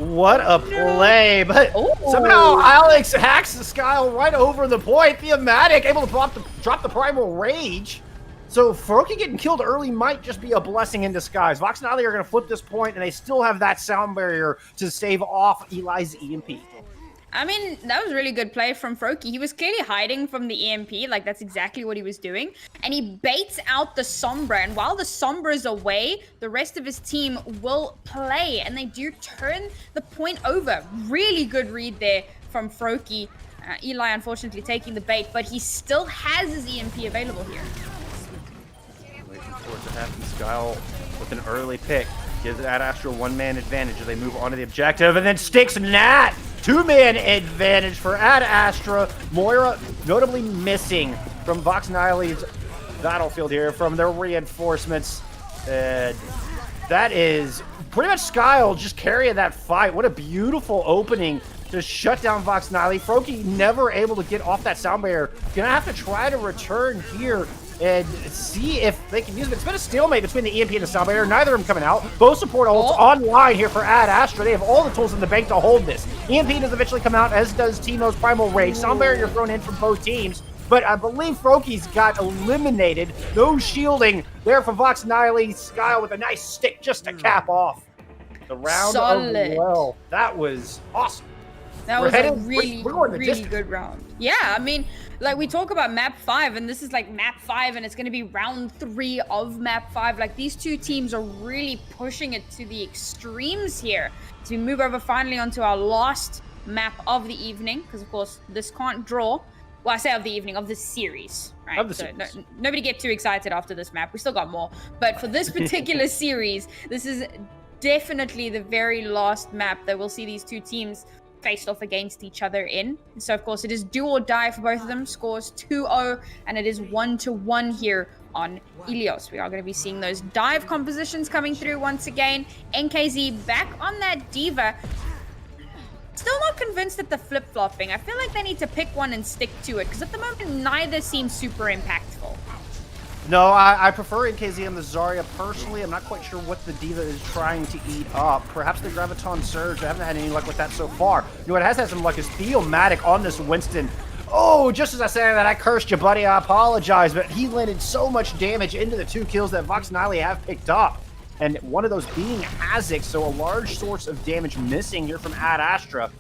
What a play! But somehow Alex hacks the Skyle right over the point. Theomatic able to drop the Primal Rage. So Froki getting killed early might just be a blessing in disguise. Vox Nihili are going to flip this point, and they still have that sound barrier to save off Eli's EMP. I mean, that was really good play from Froki. He was clearly hiding from the EMP, like that's exactly what he was doing. And he baits out the Sombra, and while the Sombra is away, the rest of his team will play, and they do turn the point over. Really good read there from Froki. Eli unfortunately taking the bait, but he still has his EMP available here. Waiting for it to happen. Skyle with an early pick gives Astra one-man advantage as they move on to the objective, and then sticks Nat. Two-man advantage for Astra. Moira notably missing from Vox Nihili's battlefield here from their reinforcements. That is pretty much Skyle just carrying that fight. What a beautiful opening to shut down Vox Nihili. Froki never able to get off that sound barrier. Gonna have to try to return here and see if they can use it. It's been a stalemate between the EMP and the sound barrier. Neither of them coming out. Both support ults online here for Astra. They have all the tools in the bank to hold this. EMP does eventually come out, as does Timo's Primal Rage. Sound barrier thrown in from both teams. But I believe Froki's got eliminated. No shielding there for Vox Nihili. Skyle with a nice stick just to cap off the round of well. That was awesome. That was a really good round. Yeah, I mean, like we talk about map 5, and this is like map 5, and it's going to be round 3 of map 5. Like these two teams are really pushing it to the extremes here. So we move over finally onto our last map of the evening, because of course this can't draw. Well, I say of the evening, of the series, right? Of the series. Nobody get too excited after this map. We still got more. But for this particular series, this is definitely the very last map that we'll see these two teams faced off against each other in. So, of course, it is do or die for both of them. Scores 2-0, and it is 1-1 here on Ilios. We are going to be seeing those dive compositions coming through once again. NKZ back on that Diva. Still not convinced at the flip-flopping. I feel like they need to pick one and stick to it, because at the moment, neither seems super impactful. No, I prefer NKZ and the Zarya personally. I'm not quite sure what the Diva is trying to eat up. Perhaps the Graviton Surge. I haven't had any luck with that so far. You know what has had some luck is Theomatic on this Winston. Oh, just as I say that, I cursed you, buddy. I apologize, but he landed so much damage into the 2 kills that Vox Nihili have picked up. And one of those being Hazek, so a large source of damage missing here from Astra.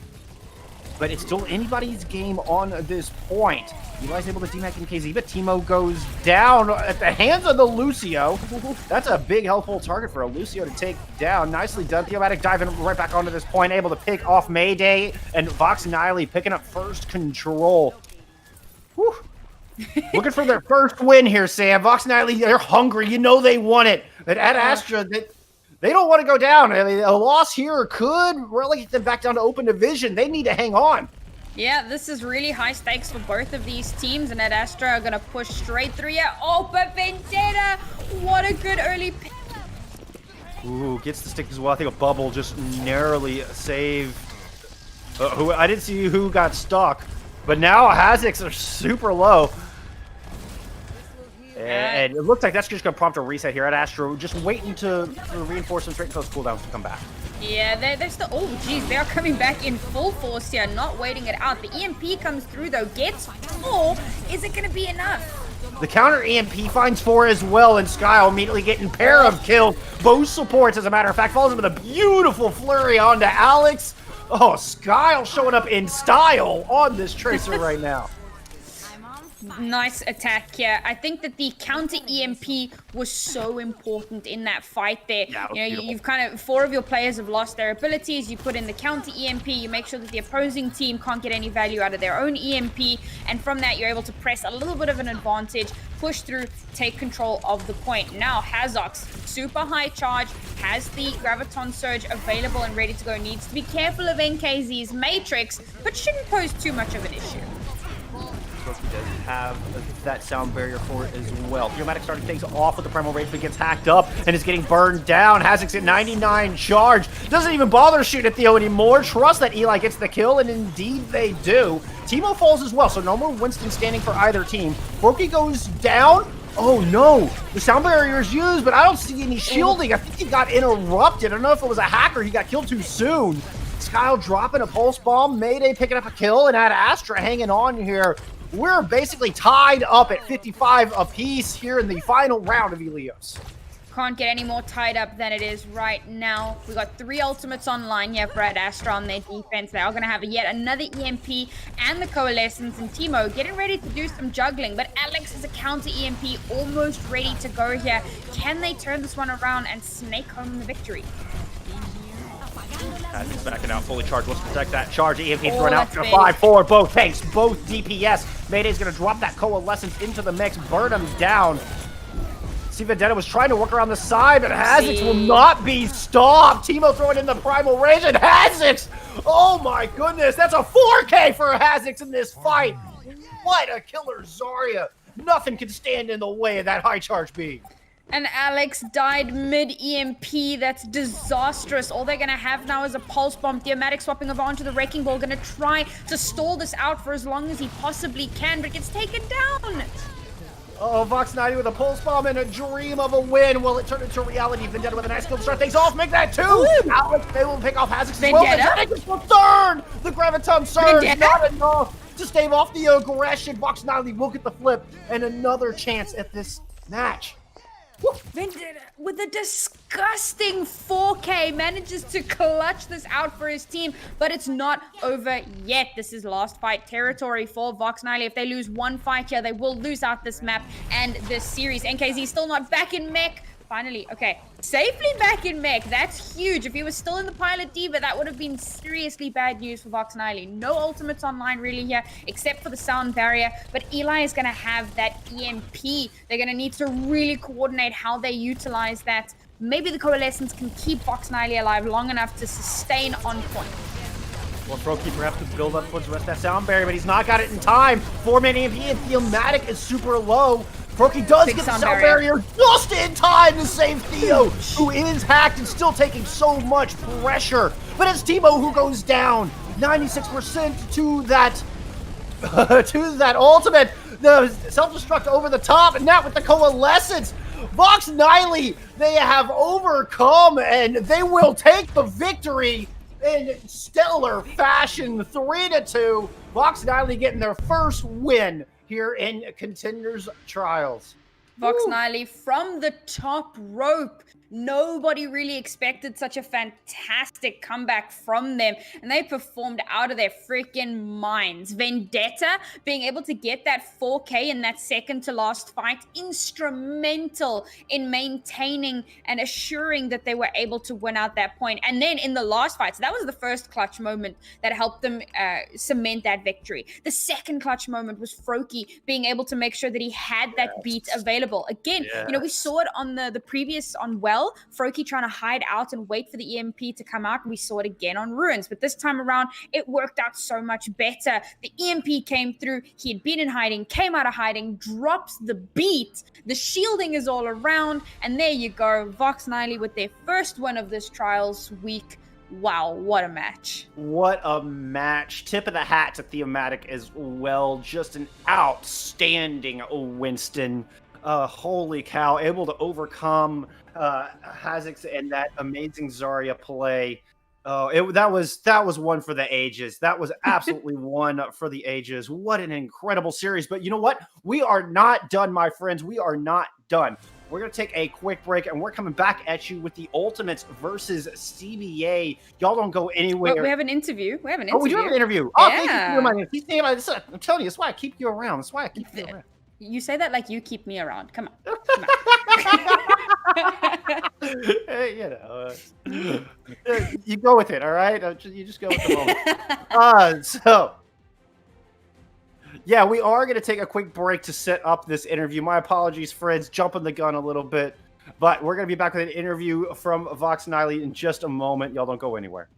But it's still anybody's game on this point. Eli's able to DMAC NKZ, but Timo goes down at the hands of the Lucio. That's a big helpful target for a Lucio to take down. Nicely done. Theomatic diving right back onto this point, able to pick off Mayday, and Vox Nihili picking up first control. Whew. Looking for their first win here, Sam. Vox Nihili, they're hungry. You know they want it. But at Astra, they don't want to go down. I mean, a loss here could relegate them back down to open division. They need to hang on. Yeah, this is really high stakes for both of these teams, and Astra are going to push straight through here. Oh, but Vendetta! What a good early pick. Ooh, gets the stick as well. I think a Bubble just narrowly saved. I didn't see who got stuck, but now Hazeks are super low. And it looks like that's just going to prompt a reset here at Astra. Just waiting for reinforcements right until those cooldowns to come back. Yeah, they're still... Oh, geez, they are coming back in full force here, not waiting it out. The EMP comes through, though, gets 4. Is it going to be enough? The counter EMP finds 4 as well, and Skyle immediately getting pair of kills. Both supports, as a matter of fact, falls with a beautiful flurry onto Alex. Oh, Skyle showing up in style on this Tracer right now. Nice attack here. I think that the counter EMP was so important in that fight there. Yeah, you've kind of 4 of your players have lost their abilities. You put in the counter EMP. You make sure that the opposing team can't get any value out of their own EMP, and from that you're able to press a little bit of an advantage, push through, take control of the point. Now Hazox, super high charge, has the Graviton Surge available and ready to go. Needs to be careful of NKZ's Matrix, but shouldn't pose too much of an issue. He does have that sound barrier for it as well. Theomatic starting things off with the Primal Rage, but gets hacked up and is getting burned down. Hazek's at 99 charge. Doesn't even bother shooting at Theo anymore. Trust that Eli gets the kill, and indeed they do. Timo falls as well, so no more Winston standing for either team. Froki goes down. Oh no, the sound barrier is used, but I don't see any shielding. I think he got interrupted. I don't know if it was a hacker. He got killed too soon. Skyle dropping a pulse bomb. Mayday picking up a kill, and Astra hanging on here. We're basically tied up at 55 apiece here in the final round of Ilios. Can't get any more tied up than it is right now. We got 3 ultimates online here for Astra on their defense. They are going to have yet another EMP and the Coalescence, and Timo getting ready to do some juggling. But Alex is a counter EMP almost ready to go here. Can they turn this one around and snake home the victory? He's backing out, fully charged. Let's protect that charge. EMP's run out. 5-4, both tanks, both DPS. Mayday's going to drop that Coalescence into the mix, burn him down. See, Vendetta was trying to work around the side, but Hazix will not be stopped. Timo throwing in the Primal Rage, and Hazix! Oh my goodness, that's a 4K for Hazix in this fight. What a killer Zarya. Nothing can stand in the way of that high charge beam. And Alex died mid-EMP. That's disastrous. All they're going to have now is a Pulse Bomb. Thematic swapping over onto the Wrecking Ball. Going to try to stall this out for as long as he possibly can, but it gets taken down. Oh, Vox Nihili with a Pulse Bomb and a dream of a win. Will it turn into reality? Vendetta with a nice kill to start things off. Make that 2. Alex, they will pick off Hazix as well. Vendetta gets the 3rd. The Graviton Surge, not enough to stave off the aggression. Vox Nihili will get the flip and another chance at this match. Vendetta with a disgusting 4K manages to clutch this out for his team, but it's not over yet. This is last fight territory for Vox Nihili. If they lose one fight here, they will lose out this map and this series. NKZ still not back in mech. Finally, okay, safely back in mech. That's huge. If he was still in the Pilot Diva, that would have been seriously bad news for Vox Nihili. No ultimates online really here, except for the sound barrier. But Eli is going to have that EMP. They're going to need to really coordinate how they utilize that. Maybe the Coalescence can keep Vox Nihili alive long enough to sustain on point. Well, Prokeeper has to build up towards the rest of that sound barrier, but he's not got it in time. 4-man EMP and Thematic is super low. Proki does get the sound barrier just in time to save Theo, who is hacked and still taking so much pressure. But it's Timo who goes down. 96% to that ultimate. The self-destruct over the top, and that with the Coalescence. Vox Nihili, they have overcome, and they will take the victory in stellar fashion, 3-2. Vox Nihili getting their first win here in Contenders Trials. Vox Nihili from the top rope. Nobody really expected such a fantastic comeback from them, and they performed out of their freaking minds. Vendetta being able to get that 4K in that second to last fight, instrumental in maintaining and assuring that they were able to win out that point. And then in the last fight, so that was the first clutch moment that helped them cement that victory. The second clutch moment was Froki being able to make sure that he had that beat available. Again, you know, we saw it on the previous on Froki trying to hide out and wait for the EMP to come out. We saw it again on Ruins, but this time around, it worked out so much better. The EMP came through. He had been in hiding, came out of hiding, drops the beat. The shielding is all around, and there you go. Vox Nihili with their first win of this Trials week. Wow, what a match. What a match. Tip of the hat to Thematic as well. Just an outstanding Winston. Holy cow, able to overcome Hazix and that amazing Zarya play. That was one for the ages. That was absolutely one for the ages. What an incredible series. But you know what? We are not done, my friends. We are not done. We're going to take a quick break, and we're coming back at you with the Ultimates versus CBA. Y'all don't go anywhere. But we have an interview. We do have an interview. Oh, yeah. Thank you for I'm telling you, that's why I keep you around. That's why I keep you around. You say that like you keep me around. Come on. You know, you go with it, all right? You just go with the moment. So, yeah, we are going to take a quick break to set up this interview. My apologies, friends, jumping the gun a little bit. But we're going to be back with an interview from Vox Nihili in just a moment. Y'all don't go anywhere.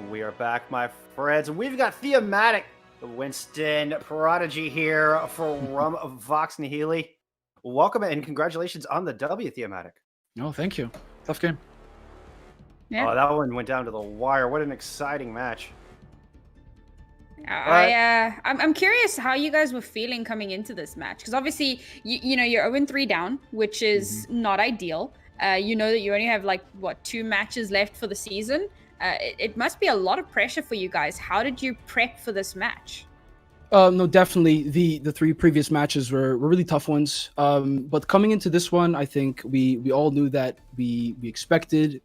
We are back, my friends. We've got Thematic, the Winston Prodigy here from Vox Nihili. Welcome and congratulations on the W, Thematic. Oh, thank you. Tough game. Yeah. Oh, that one went down to the wire. What an exciting match. I'm curious how you guys were feeling coming into this match, because obviously you know you're 0-3 down, which is not ideal. You know that you only have like 2 matches left for the season. It must be a lot of pressure for you guys. How did you prep for this match? No, definitely. The 3 previous matches were really tough ones. But coming into this one, I think we all knew that we expected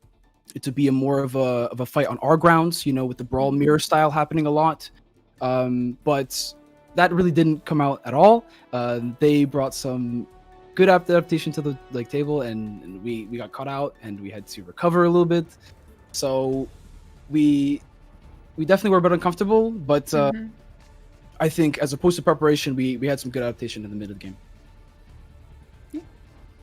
it to be more of a fight on our grounds, with the brawl mirror style happening a lot. But that really didn't come out at all. They brought some good adaptation to the table, and we got caught out, and we had to recover a little bit. So we definitely were a bit uncomfortable, but I think as opposed to preparation, we had some good adaptation in the mid of the game.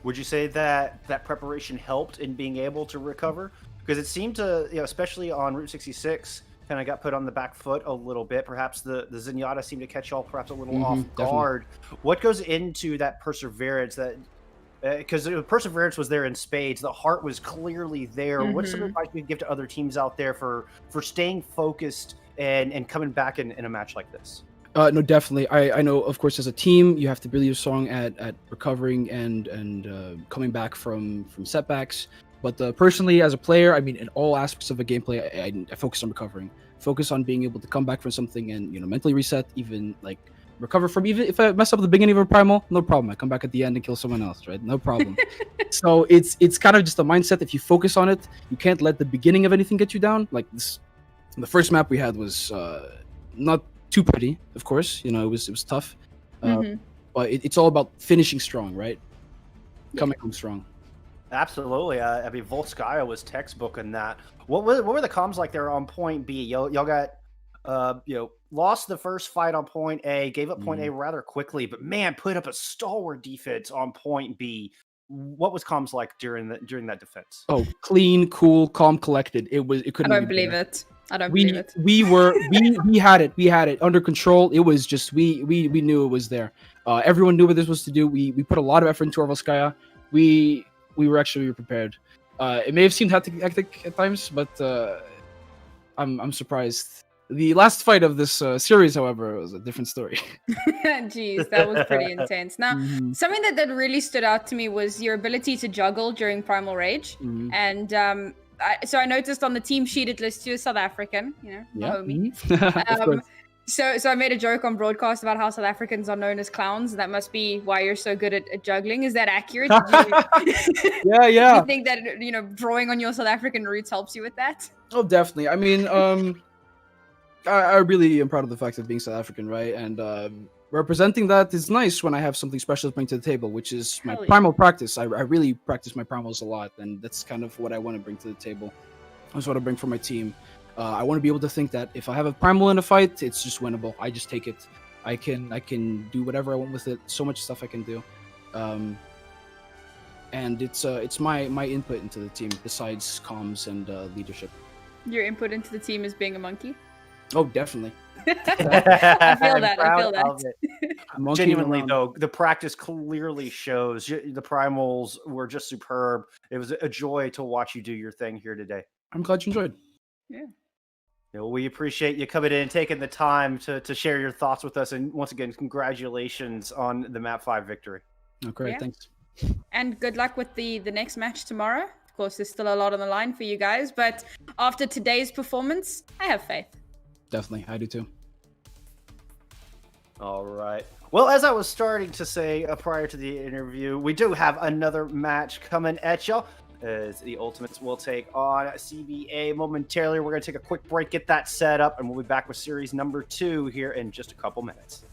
Would you say that preparation helped in being able to recover? Because it seemed to, especially on Route 66, kind of got put on the back foot a little bit. Perhaps the Zenyatta seemed to catch y'all perhaps a little off guard. What goes into that perseverance? That because perseverance was there in spades. The heart was clearly there. What's some advice you could give to other teams out there for staying focused and coming back in a match like this? No, definitely. I know, of course, as a team, you have to really be strong at recovering and coming back from setbacks. But personally, as a player, I mean, in all aspects of a gameplay, I focus on recovering. Focus on being able to come back from something and mentally reset. Even like recover from, even if I mess up at the beginning of a primal, no problem. I come back at the end and kill someone else, right? No problem. So it's kind of just a mindset. If you focus on it, you can't let the beginning of anything get you down. Like this, the first map we had was not too pretty, of course. It was tough, but it's all about finishing strong, right? Coming home strong. Absolutely. I mean, Volskaya was textbook in that. What were the comms like there on point B? Y'all got lost the first fight on point A, gave up point A rather quickly, but man, put up a stalwart defense on point B. What was comms like during that defense? Oh, clean, cool, calm, collected. It couldn't. I don't believe it. We had it under control. It was just we knew it was there. Everyone knew what this was to do. We put a lot of effort into our Volskaya. We were actually prepared. It may have seemed hectic at times, but I'm surprised. The last fight of this series, however, was a different story. Jeez, that was pretty intense. Now, something that really stood out to me was your ability to juggle during Primal Rage. And so I noticed on the team sheet it lists you as South African, my homie. So I made a joke on broadcast about how South Africans are known as clowns. That must be why you're so good at juggling. Is that accurate? Yeah. Do you think that drawing on your South African roots helps you with that? Oh, definitely. I mean, I really am proud of the fact of being South African, right? And representing that is nice when I have something special to bring to the table, which is my primal practice. I really practice my primals a lot, and that's kind of what I want to bring to the table. That's what I bring for my team. I want to be able to think that if I have a primal in a fight, it's just winnable. I just take it. I can do whatever I want with it. So much stuff I can do, and it's my input into the team besides comms and leadership. Your input into the team is being a monkey. Oh, definitely. I feel that. Genuinely, though, the practice clearly shows the primals were just superb. It was a joy to watch you do your thing here today. I'm glad you enjoyed. Yeah. We appreciate you coming in and taking the time to share your thoughts with us. And once again, congratulations on the Map 5 victory. Oh, great. Yeah. Thanks. And good luck with the next match tomorrow. Of course, there's still a lot on the line for you guys. But after today's performance, I have faith. Definitely. I do too. All right. Well, as I was starting to say prior to the interview, we do have another match coming at y'all. As the Ultimates will take on CBA momentarily. We're going to take a quick break, get that set up, and we'll be back with series number 2 here in just a couple minutes.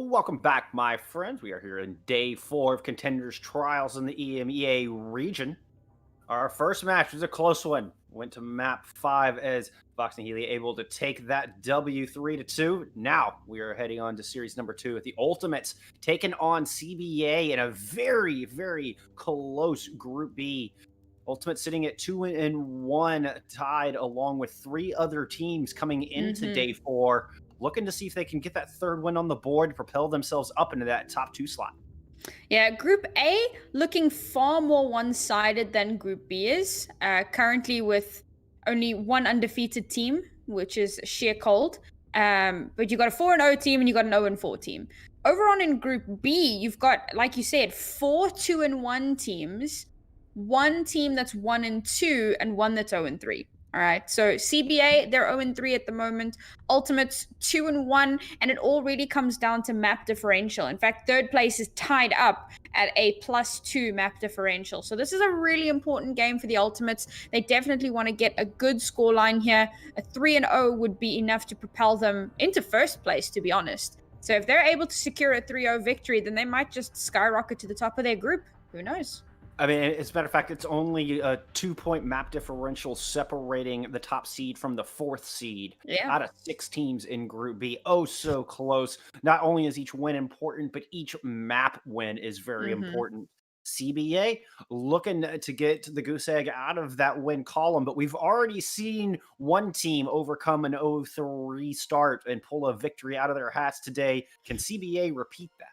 Welcome back, my friends. We are here in day 4 of Contenders Trials in the EMEA region. Our first match was a close one. Went to map 5 as Vox Nihili able to take that W 3-2. Now we are heading on to series number 2 with the Ultimates taking on CBA in a very, very close Group B. Ultimate sitting at 2-1, tied along with 3 other teams coming into day 4, looking to see if they can get that 3rd win on the board to propel themselves up into that top 2 slot. Yeah, Group A looking far more one-sided than Group B is. Currently with only 1 undefeated team, which is sheer cold. But you got a 4-0 team and you got an 0-4 team. Over on in Group B, you've got, like you said, 4 2-1 teams, 1 team that's 1-2, and 1 that's 0-3. All right, so CBA, they're 0-3 at the moment. Ultimates 2-1, and it all really comes down to map differential. In fact, 3rd place is tied up at a +2 map differential. So this is a really important game for the Ultimates. They definitely want to get a good scoreline here. A 3-0 would be enough to propel them into 1st place, to be honest. So if they're able to secure a 3-0 victory, then they might just skyrocket to the top of their group. Who knows? I mean, as a matter of fact, it's only a 2-point map differential separating the top seed from the 4th seed out of 6 teams in Group B. Oh, so close. Not only is each win important, but each map win is very important. CBA looking to get the goose egg out of that win column, but we've already seen one team overcome an 0-3 start and pull a victory out of their hats today. Can CBA repeat that?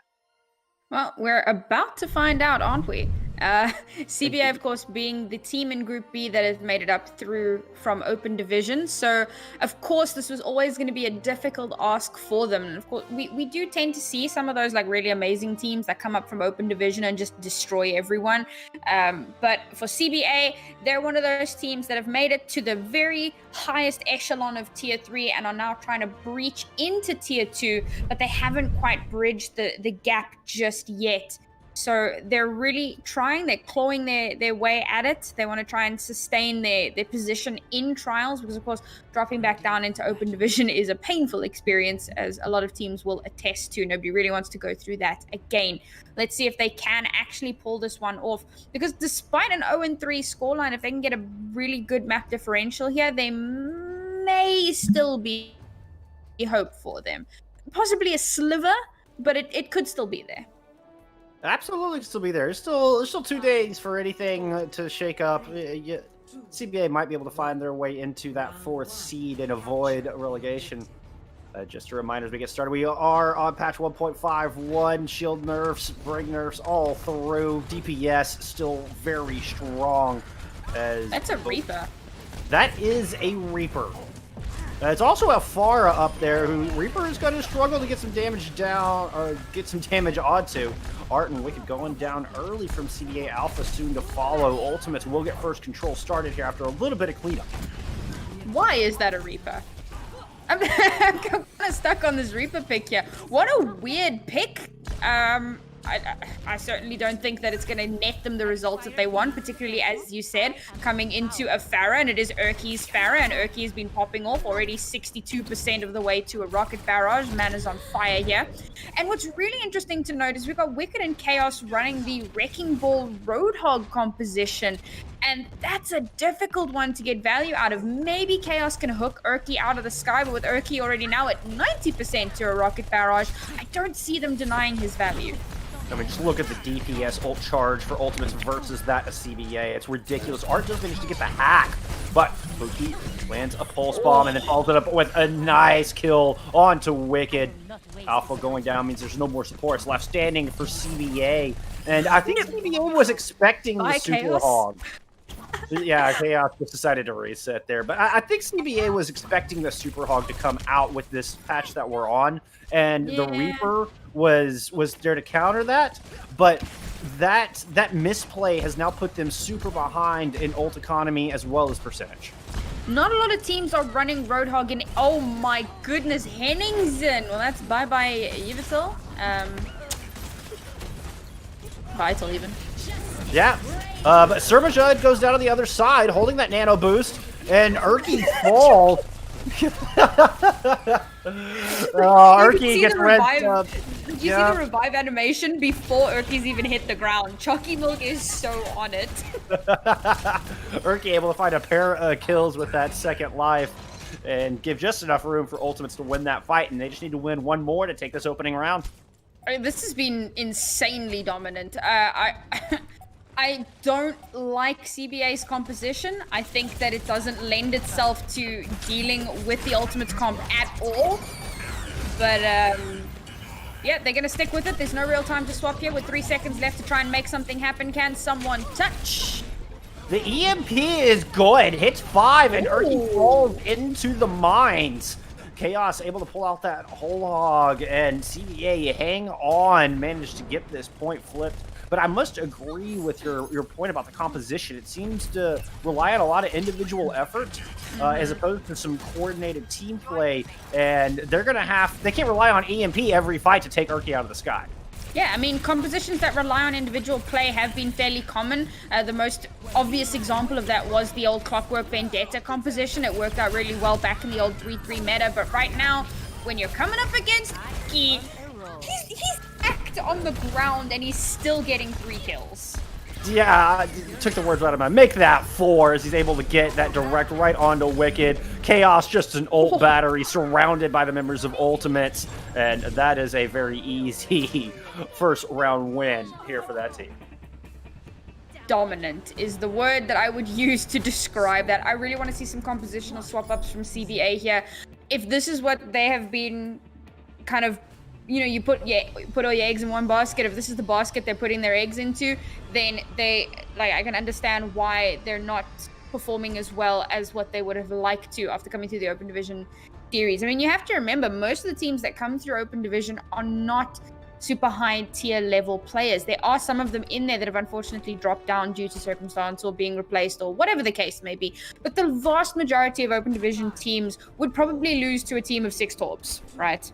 Well, we're about to find out, aren't we? CBA, of course, being the team in Group B that has made it up through from Open Division. So, of course, this was always going to be a difficult ask for them. And, of course, we do tend to see some of those, like, really amazing teams that come up from Open Division and just destroy everyone. But for CBA, they're one of those teams that have made it to the very highest echelon of Tier 3 and are now trying to breach into Tier 2, but they haven't quite bridged the gap just yet. So they're really trying, they're clawing their way at it. They want to try and sustain their position in trials because, of course, dropping back down into Open Division is a painful experience, as a lot of teams will attest to. Nobody really wants to go through that again. Let's see if they can actually pull this one off. Because despite an 0-3 scoreline, if they can get a really good map differential here, they may still be hope for them. Possibly a sliver, but it could still be there. Absolutely still be there. There's still 2 days for anything to shake up. CBA might be able to find their way into that 4th seed and avoid relegation. Just a reminder as we get started, we are on patch 1.51. Shield nerfs, break nerfs all through. DPS still very strong. That's a Reaper. That is a Reaper. It's also a Pharah up there, who Reaper is going to struggle to get some damage down, or get some damage onto. Art and Wicked going down early from CBA Alpha, soon to follow. Ultimates will get first control started here after a little bit of cleanup. Why is that a Reaper? I'm kind of stuck on this Reaper pick here. What a weird pick. I certainly don't think that it's going to net them the results that they want, particularly, as you said, coming into a Pharah, and it is Urki's Pharah, and Urki has been popping off already 62% of the way to a rocket barrage. Man is on fire here. And what's really interesting to note is we've got Wicked and Chaos running the Wrecking Ball Roadhog composition, and that's a difficult one to get value out of. Maybe Chaos can hook Urki out of the sky, but with Urki already now at 90% to a rocket barrage, I don't see them denying his value. I mean, just look at the DPS ult charge for Ultimates versus that of CBA. It's ridiculous. Art does manage to get the hack, but Pookie lands a pulse bomb and then follows it up with a nice kill onto Wicked. Alpha going down means there's no more supports left standing for CBA. And I think CBA was expecting the Super Hog. Yeah, Chaos just decided to reset there. But I think CBA was expecting the Super Hog to come out with this patch that we're on. And the Reaper was there to counter that. But that misplay has now put them super behind in ult economy as well as percentage. Not a lot of teams are running Roadhog in... Oh my goodness, Henningsen! Well, that's bye-bye Yvesil. Vital even. Yeah, but Surmajud goes down to the other side, holding that nano boost, and Urki falls. Urki gets red. Did you see the revive animation before Urki's even hit the ground? Chalky Milk is so on it. Urki able to find a pair of kills with that second life and give just enough room for Ultimates to win that fight, and they just need to win one more to take this opening round. I mean, this has been insanely dominant. I don't like CBA's composition. I think that it doesn't lend itself to dealing with the Ultimates comp at all. But, yeah, they're going to stick with it. There's no real time to swap here with 3 seconds left to try and make something happen. Can someone touch? The EMP is good. Hits 5, and Urki falls into the mines. Chaos able to pull out that whole hog, and CBA hang on, managed to get this point flipped. But I must agree with your point about the composition. It seems to rely on a lot of individual effort as opposed to some coordinated team play. And they can't rely on EMP every fight to take Urki out of the sky. Yeah, I mean, compositions that rely on individual play have been fairly common. The most obvious example of that was the old Clockwork Vendetta composition. It worked out really well back in the old 3-3 meta. But right now, when you're coming up against Urki, he's act on the ground and he's still getting 3 kills. Yeah, took the words out of my mouth. Make that 4 as he's able to get that direct right onto Wicked. Chaos, just an ult battery surrounded by the members of Ultimates. And that is a very easy first round win here for that team. Dominant is the word that I would use to describe that. I really want to see some compositional swap-ups from CBA here. If this is what they have been kind of, you know, you put all your eggs in one basket. If this is the basket they're putting their eggs into, then I can understand why they're not performing as well as what they would have liked to after coming through the Open Division series. I mean, you have to remember, most of the teams that come through Open Division are not super high tier level players. There are some of them in there that have unfortunately dropped down due to circumstance or being replaced or whatever the case may be. But the vast majority of Open Division teams would probably lose to a team of 6 Torbs, right?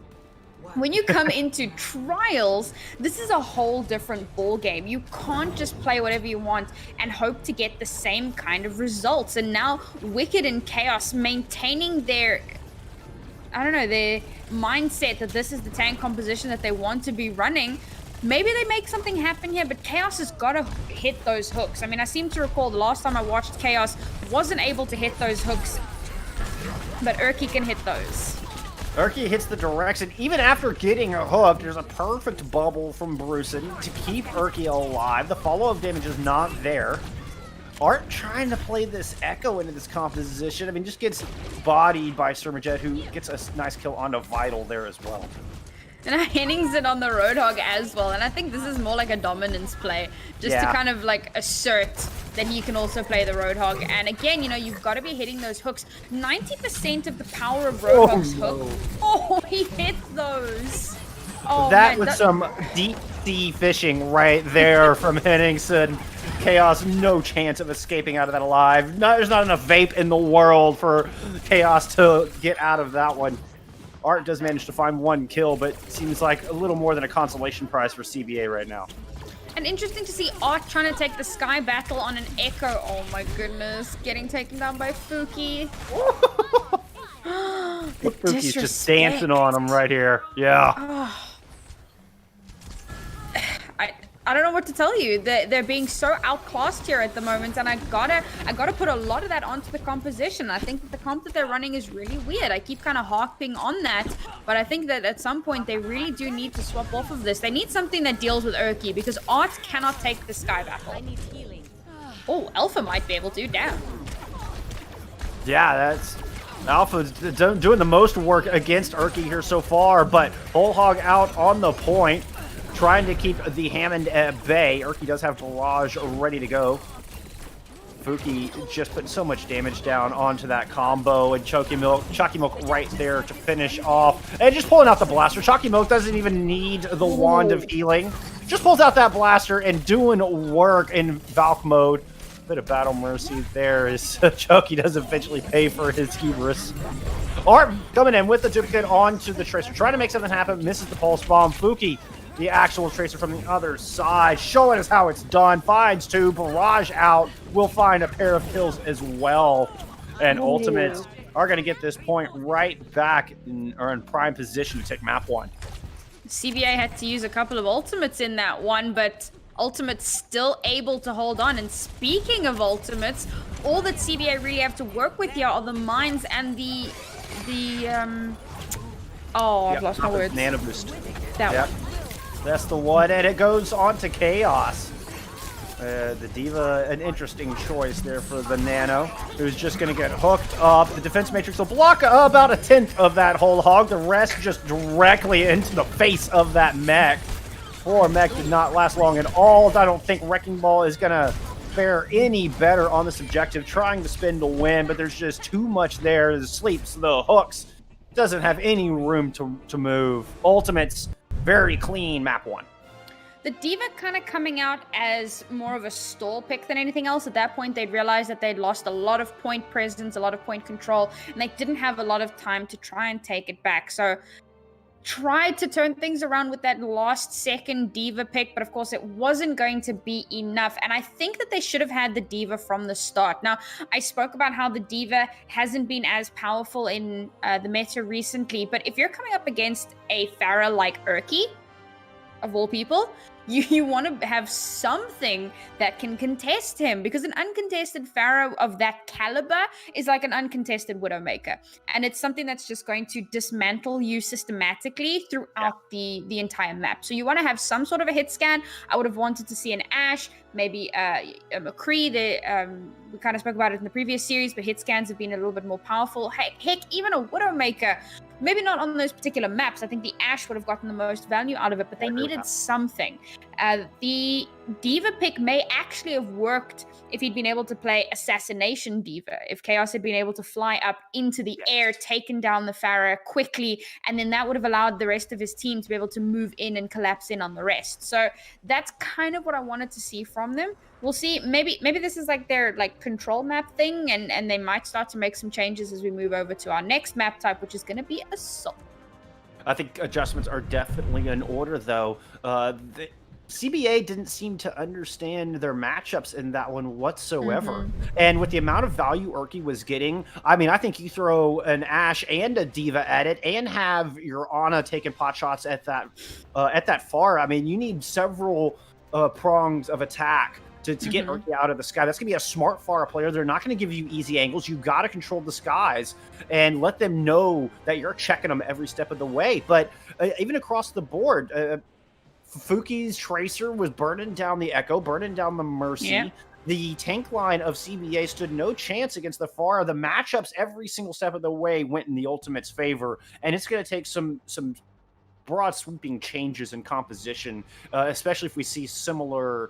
When you come into trials, this is a whole different ball game. You can't just play whatever you want and hope to get the same kind of results. And now Wicked and Chaos maintaining their, their mindset that this is the tank composition that they want to be running. Maybe they make something happen here, but Chaos has got to hit those hooks. I mean, I seem to recall the last time I watched Chaos wasn't able to hit those hooks, but Urki can hit those. Urki hits the directs, and even after getting hooked, there's a perfect bubble from Brucin to keep Urki alive. The follow-up damage is not there. Art trying to play this Echo into this composition. I mean, just gets bodied by Surmajet, who gets a nice kill onto Vital there as well. And Henning's it on the Roadhog as well, and I think this is more like a dominance play, just to kind of like assert that he can also play the Roadhog. And again, you know, you've got to be hitting those hooks. 90% of the power of Roadhog's hook. Oh, he hit those. Oh, that was some deep sea fishing right there from Henningsen. Chaos, no chance of escaping out of that alive. There's not enough vape in the world for Chaos to get out of that one. Art does manage to find 1 kill, but seems like a little more than a consolation prize for CBA right now. And interesting to see Art trying to take the Sky battle on an Echo. Oh my goodness, getting taken down by Fuki. Fuki's just dancing on him right here. Yeah. I don't know what to tell you. They're being so outclassed here at the moment, and I gotta put a lot of that onto the composition. I think that the comp that they're running is really weird. I keep kind of harping on that, but I think that at some point they really do need to swap off of this. They need something that deals with Urki, because Art cannot take the Sky battle. I need healing. Oh, Alpha might be able to. Damn. Yeah, that's Alpha doing the most work against Urki here so far, but Whole Hog out on the point, trying to keep the Hammond at bay. Urki does have Barrage ready to go. Fuki just putting so much damage down onto that combo, and Chalky Milk right there to finish off. And just pulling out the blaster. Chalky Milk doesn't even need the wand of healing. Just pulls out that blaster and doing work in Valk mode. Bit of battle mercy there as Chalky does eventually pay for his hubris. Art coming in with the duplicate onto the Tracer, trying to make something happen, misses the pulse bomb. Fuki, the actual Tracer from the other side, showing us how it's done. Finds 2, Barrage out, will find a pair of kills as well. And Ultimate are going to get this point right back in prime position to take map 1. CBA had to use a couple of ultimates in that one, but Ultimate's still able to hold on. And speaking of ultimates, all that CBA really have to work with here are the mines and the I've lost my words. Nano boost. That one. That's the one, and it goes on to Chaos. The D.Va, an interesting choice there for the Nano, who's just going to get hooked up. The defense matrix will block about a 1/10 of that whole hog. The rest just directly into the face of that mech. Poor mech did not last long at all. I don't think Wrecking Ball is going to fare any better on this objective, trying to spin to win, but there's just too much there. The sleeps, the hooks, doesn't have any room to move. Ultimates, very clean map 1. The D.Va kind of coming out as more of a stall pick than anything else. At that point, they'd realized that they'd lost a lot of point presence, a lot of point control, and they didn't have a lot of time to try and take it back. So tried to turn things around with that last second D.Va pick, but of course it wasn't going to be enough. And I think that they should have had the D.Va from the start. Now, I spoke about how the D.Va hasn't been as powerful in the meta recently, but if you're coming up against a Pharah like Urki, of all people, you want to have something that can contest him, because an uncontested Pharah of that caliber is like an uncontested Widowmaker, and it's something that's just going to dismantle you systematically throughout the entire map. So you want to have some sort of a hit scan. I would have wanted to see an Ashe, maybe a McCree. We kind of spoke about it in the previous series, but hit scans have been a little bit more powerful. Heck, even a Widowmaker. Maybe not on those particular maps. I think the Ashe would have gotten the most value out of it, but they needed something. The D.Va pick may actually have worked if he'd been able to play Assassination D.Va, if Chaos had been able to fly up into the air, taken down the Pharah quickly, and then that would have allowed the rest of his team to be able to move in and collapse in on the rest. So that's kind of what I wanted to see from them. We'll see. Maybe this is like their control map thing, and they might start to make some changes as we move over to our next map type, which is going to be Assault. I think adjustments are definitely in order, though. The CBA didn't seem to understand their matchups in that one whatsoever. And with the amount of value Urki was getting, I mean, I think you throw an Ashe and a D.Va at it and have your Ana taking pot shots at that far. I mean, you need several prongs of attack to get Urki out of the sky. That's going to be a smart Pharah player. They're not going to give you easy angles. You got to control the skies and let them know that you're checking them every step of the way. But even across the board, Fuki's Tracer was burning down the Echo, burning down the Mercy. Yeah. The tank line of CBA stood no chance against the Pharah. The matchups every single step of the way went in the Ultimate's favor, and it's going to take some broad sweeping changes in composition, especially if we see similar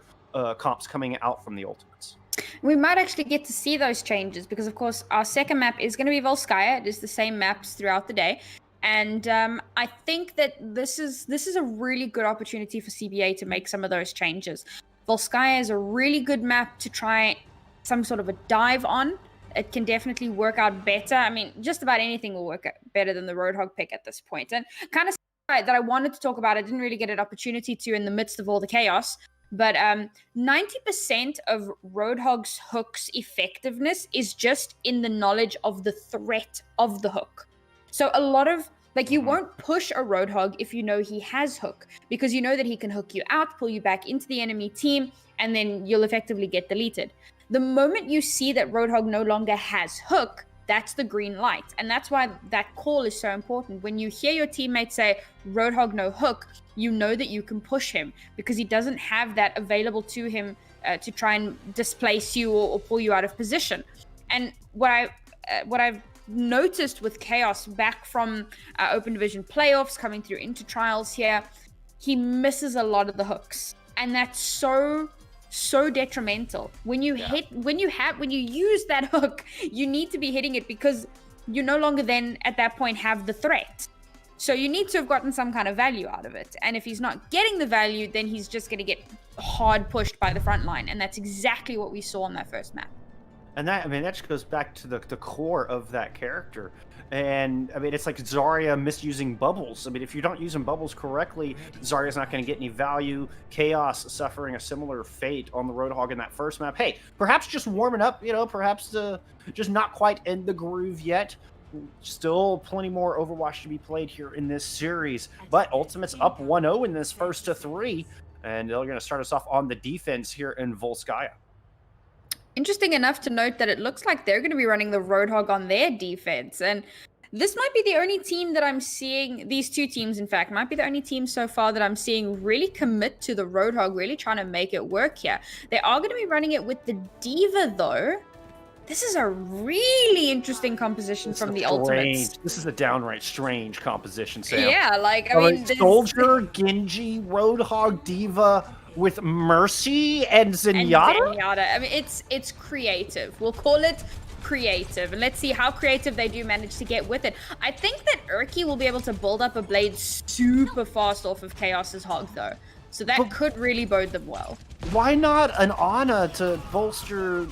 comps coming out from the Ultimates. We might actually get to see those changes because, of course, our second map is going to be Volskaya. It is the same maps throughout the day. And I think that this is a really good opportunity for CBA to make some of those changes. Volskaya is a really good map to try some sort of a dive on. It can definitely work out better. I mean, just about anything will work better than the Roadhog pick at this point. And kind of that I wanted to talk about, I didn't really get an opportunity to in the midst of all the chaos. But 90% of Roadhog's hook's effectiveness is just in the knowledge of the threat of the hook. So a lot of, you won't push a Roadhog if you know he has hook, because you know that he can hook you out, pull you back into the enemy team, and then you'll effectively get deleted. The moment you see that Roadhog no longer has hook, that's the green light. And that's why that call is so important. When you hear your teammate say, Roadhog no hook, you know that you can push him because he doesn't have that available to him to try and displace you or pull you out of position. And what I've noticed with Chaos back from Open Division playoffs coming through into trials here, he misses a lot of the hooks. And that's so detrimental. When you use that hook, you need to be hitting it because you no longer then at that point have the threat. So you need to have gotten some kind of value out of it. And if he's not getting the value, then he's just going to get hard pushed by the front line. And that's exactly what we saw on that first map. And that, I mean, that just goes back to the core of that character. And, I mean, it's like Zarya misusing bubbles. I mean, if you're not using bubbles correctly, Zarya's not going to get any value. Chaos suffering a similar fate on the Roadhog in that first map. Hey, perhaps just warming up, you know, perhaps just not quite in the groove yet. Still plenty more Overwatch to be played here in this series. But Ultimate's up 1-0 in this first to 3. And they're going to start us off on the defense here in Volskaya. Interesting enough to note that it looks like they're going to be running the Roadhog on their defense. And this might be the only team that I'm seeing, these two teams, in fact, might be the only team so far that I'm seeing really commit to the Roadhog, really trying to make it work here. They are going to be running it with the D.Va, though. This is a really interesting composition from the Ultimates. This is a downright strange composition, Sam. Yeah, like, I mean... Soldier, Genji, Roadhog, D.Va... with Mercy and Zenyatta? I mean, it's creative. We'll call it creative. And let's see how creative they do manage to get with it. I think that Urki will be able to build up a blade super fast off of Chaos's Hog, though. So that could really bode them well. Why not an Ana to bolster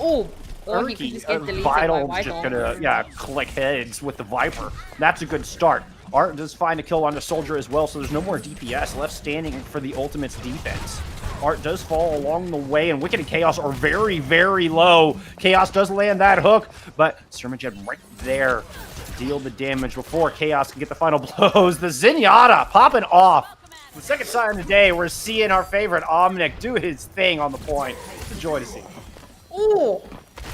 or he could just get deleted by Vital's Vital. just gonna, collect heads with the Viper. That's a good start. Art does find a kill on the Soldier as well, so there's no more DPS left standing for the Ultimate's defense. Art does fall along the way, and Wicked and Chaos are very, very low. Chaos does land that hook, but Sturmajed right there to deal the damage before Chaos can get the final blows. The Zenyatta popping off. The second side of the day, we're seeing our favorite Omnic do his thing on the point. It's a joy to see. Ooh.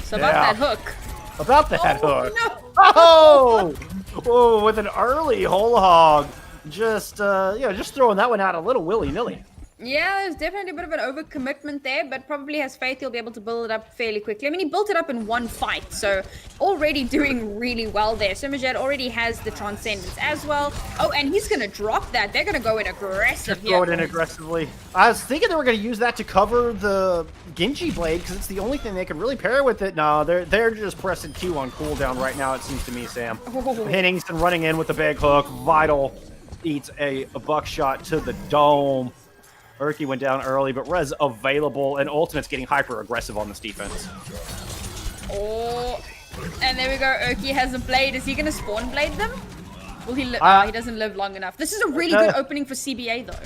So about that hook. About that hook. No. Oh! Oh, with an early whole hog. Just, just throwing that one out a little willy-nilly. Yeah, there's definitely a bit of an overcommitment there, but probably has faith he'll be able to build it up fairly quickly. I mean, he built it up in one fight, so already doing really well there. Sturmajed already has the Transcendence as well. Oh, and he's going to drop that. They're going to go in aggressive here. Throw it in aggressively. I was thinking they were going to use that to cover the Genji blade, because it's the only thing they can really pair with it. No, they're just pressing Q on cooldown right now, it seems to me, Sam. Henningsen running in with the big hook. Vital eats a buckshot to the dome. Urki went down early, but Res available, and Ultimate's getting hyper-aggressive on this defense. Oh, and there we go. Urki has a blade. Is he going to spawn blade them? Will he live? He doesn't live long enough. This is a really good opening for CBA, though.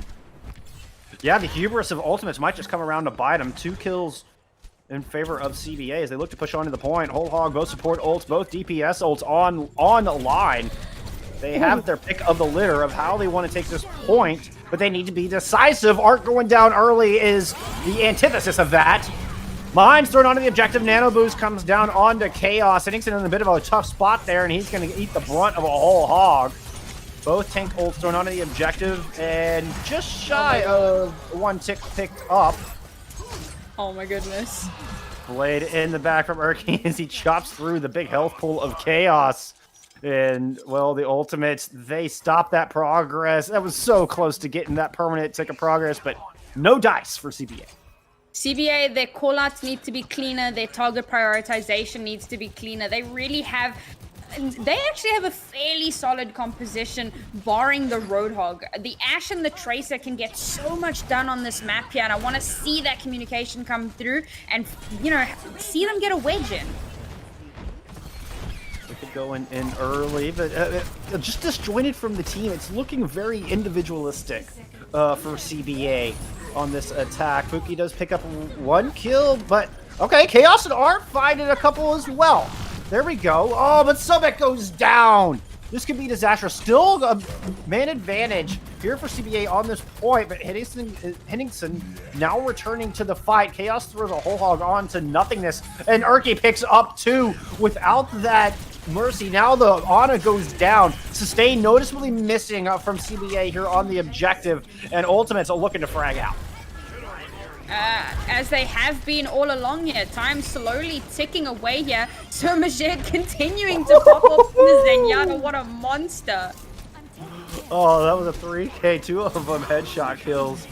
Yeah, the hubris of Ultimates might just come around to bite him. 2 kills in favor of CBA as they look to push on to the point. Whole hog, both support ults, both DPS ults on the line. They have their pick of the litter of how they want to take this point, but they need to be decisive. Art going down early is the antithesis of that. Mind's thrown onto the objective. Nano Boost comes down onto Chaos. Henningsen in a bit of a tough spot there, and he's going to eat the brunt of a whole hog. Both tank ults thrown onto the objective, and just shy of 1 tick picked up. Oh my goodness. Blade in the back from Urki as he chops through the big health pool of Chaos. And, well, the Ultimates, they stopped that progress. That was so close to getting that permanent tick of progress, but no dice for CBA. CBA, their callouts need to be cleaner. Their target prioritization needs to be cleaner. They really have... They actually have a fairly solid composition, barring the Roadhog. The Ashe and the Tracer can get so much done on this map here, and I want to see that communication come through and, see them get a wedge in. Going in early, but just disjointed from the team. It's looking very individualistic for CBA on this attack. Fuki does pick up 1 kill, but okay, Chaos and Art finding a couple as well. There we go. Oh, but Sobek goes down. This could be disastrous. Still a man advantage here for CBA on this point, but Henningsen now returning to the fight. Chaos throws a whole hog on to nothingness, and Urki picks up 2 without that Mercy. Now the Ana goes down. Sustain noticeably missing from CBA here on the objective, and Ultimates are looking to frag out. As they have been all along here. Time slowly ticking away here. Sturmajed continuing to pop off the Zenyatta. What a monster. Oh, that was a 3K. 2 of them headshot kills.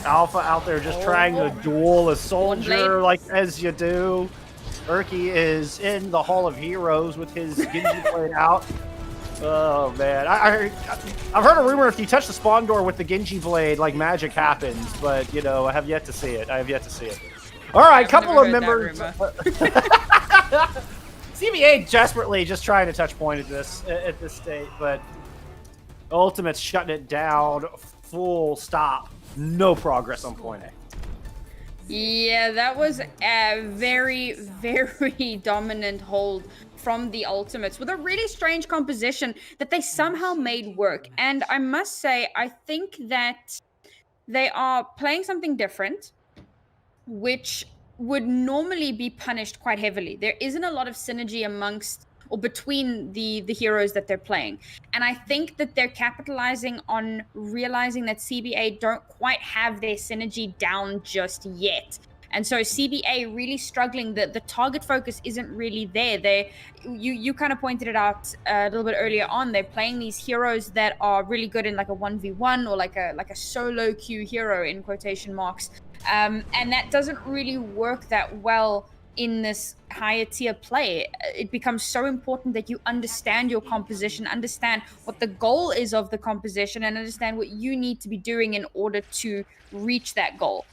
Alpha out there just trying to duel a soldier like as you do. Urki is in the Hall of Heroes with his Genji blade out. Oh, man. I've heard a rumor if you touch the spawn door with the Genji blade, like, magic happens. But, I have yet to see it. All right, couple of members... CBA desperately just trying to touch point at this state, but Ultimate's shutting it down. Full stop. No progress on point A. Yeah, that was a very, very dominant hold from the Ultimates with a really strange composition that they somehow made work. And I must say, I think that they are playing something different, which would normally be punished quite heavily. There isn't a lot of synergy amongst or between the heroes that they're playing. And I think that they're capitalizing on realizing that CBA don't quite have their synergy down just yet. And so CBA really struggling, the target focus isn't really there. You kind of pointed it out a little bit earlier on. They're playing these heroes that are really good in like a 1v1 or like a solo queue hero in quotation marks. And that doesn't really work that well in this higher tier play. It becomes so important that you understand your composition, understand what the goal is of the composition, and understand what you need to be doing in order to reach that goal.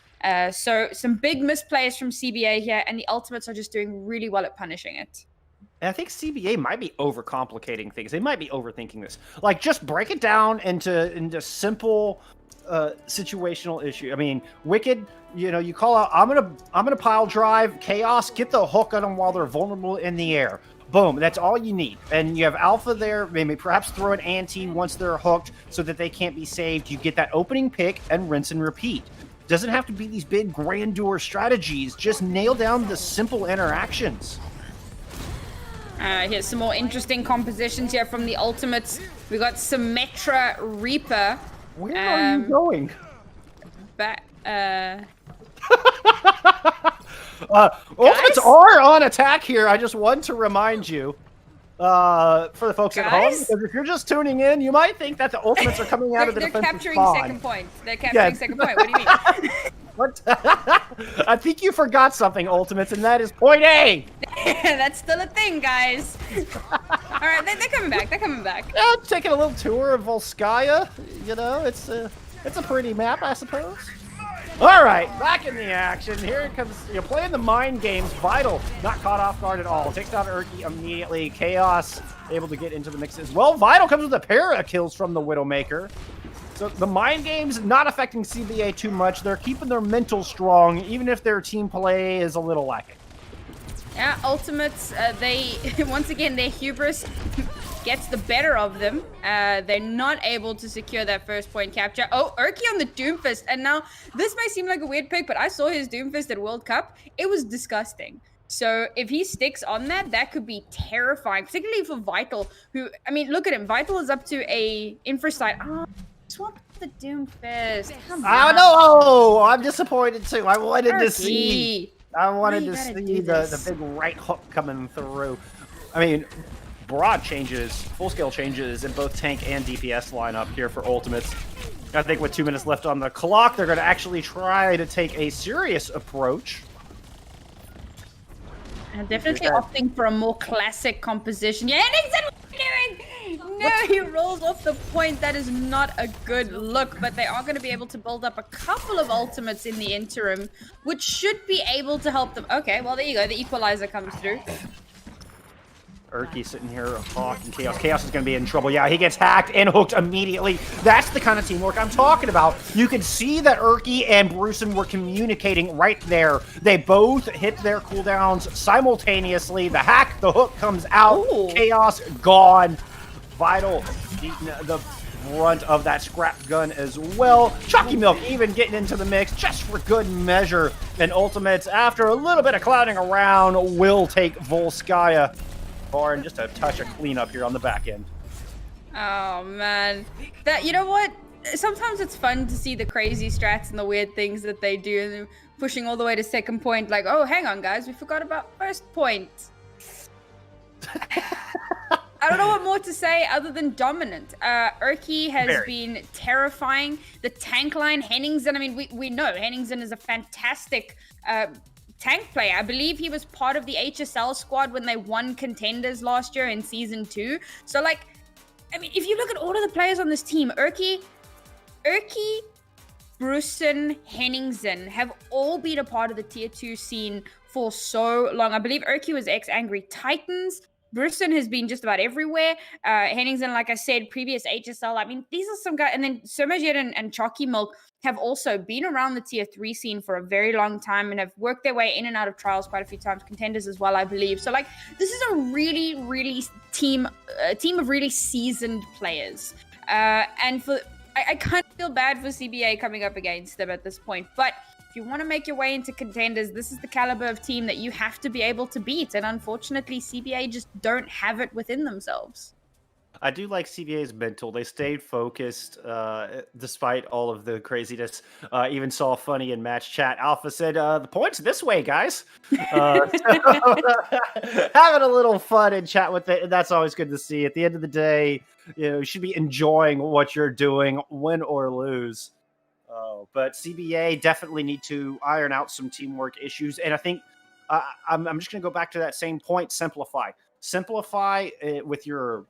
So some big misplays from CBA here, and the Ultimates are just doing really well at punishing it. And I think CBA might be overcomplicating things. They might be overthinking this. Like, just break it down into simple situational issue. I mean, Wicked, you know, you call out, I'm gonna pile drive, Chaos, get the hook on them while they're vulnerable in the air. Boom, that's all you need. And you have Alpha there, maybe perhaps throw an ante once they're hooked so that they can't be saved. You get that opening pick and rinse and repeat. Doesn't have to be these big grandeur strategies. Just nail down the simple interactions. Here's some more interesting compositions here from the Ultimates. We got Symmetra Reaper. Where are you going? Ultimates are on attack here. I just want to remind you, for the folks at home, because if you're just tuning in, you might think that the Ultimates are coming out of the defensive spawn. They're capturing second point. They're capturing second point. What do you mean? What? I think you forgot something, Ultimates, and that is point A. That's still a thing, guys. All right, they're coming back. They're coming back. Yeah, taking a little tour of Volskaya. You know, it's a pretty map, I suppose. All right, back in the action. Here it comes. You're playing the mind games. Vital, not caught off guard at all. Takes down Urki immediately. Chaos able to get into the mix as well. Vital comes with a pair of kills from the Widowmaker. So the mind games not affecting CBA too much. They're keeping their mental strong, even if their team play is a little lacking. Yeah, Ultimates, they, once again, their hubris gets the better of them. They're not able to secure that first point capture. Oh, Urki on the Doomfist. And now, this may seem like a weird pick, but I saw his Doomfist at World Cup. It was disgusting. So if he sticks on that, that could be terrifying, particularly for Vital, who, I mean, look at him. Vital is up to a infrasite. Oh, swap the Doomfist. I know. I'm disappointed too. I wanted Urki. to see. I wanted to see the big right hook coming through. I mean, broad changes, full-scale changes in both tank and DPS lineup here for Ultimates. I think with 2 minutes left on the clock, they're going to actually try to take a serious approach. Definitely opting for a more classic composition. Yeah, Nixon, what are you doing? No, he rolls off the point. That is not a good look, but they are going to be able to build up a couple of Ultimates in the interim, which should be able to help them. Okay, well, there you go. The equalizer comes through. Urki sitting here hawking Chaos. Chaos is going to be in trouble. Yeah, he gets hacked and hooked immediately. That's the kind of teamwork I'm talking about. You can see that Urki and Brusen were communicating right there. They both hit their cooldowns simultaneously. The hack, the hook comes out. Ooh. Chaos gone. Vital the brunt of that scrap gun as well. Chalky Milk even getting into the mix just for good measure. And Ultimates, after a little bit of clouding around, will take Volskaya. And just a touch of cleanup here on the back end. Oh man, you know what? Sometimes it's fun to see the crazy strats and the weird things that they do, and they're pushing all the way to second point. Like, oh, hang on, guys, we forgot about first point. I don't know what more to say other than dominant. Urki has been terrifying. The tank line, Henningsen. I mean, we know Henningsen is a fantastic. Tank player. I believe he was part of the HSL squad when they won Contenders last year in Season 2. So, like, I mean, if you look at all of the players on this team, Urki, Brusen, Henningsen have all been a part of the Tier 2 scene for so long. I believe Urki was ex-Angry Titans. Bruson has been just about everywhere. Henningsen, like I said, previous HSL. I mean, these are some guys. And then Somajet and Chalky Milk have also been around the tier 3 scene for a very long time and have worked their way in and out of trials quite a few times. Contenders as well, I believe. So, like, this is a really, really team of really seasoned players. And I kind of feel bad for CBA coming up against them at this point. But if you want to make your way into Contenders, this is the caliber of team that you have to be able to beat. And unfortunately, CBA just don't have it within themselves. I do like CBA's mental. They stayed focused despite all of the craziness. Even saw funny in match chat. Alpha said, the point's this way, guys. So, having a little fun and chat with it. And that's always good to see. At the end of the day, you should be enjoying what you're doing, win or lose. But CBA definitely need to iron out some teamwork issues. And I think I'm just going to go back to that same point. Simplify it with your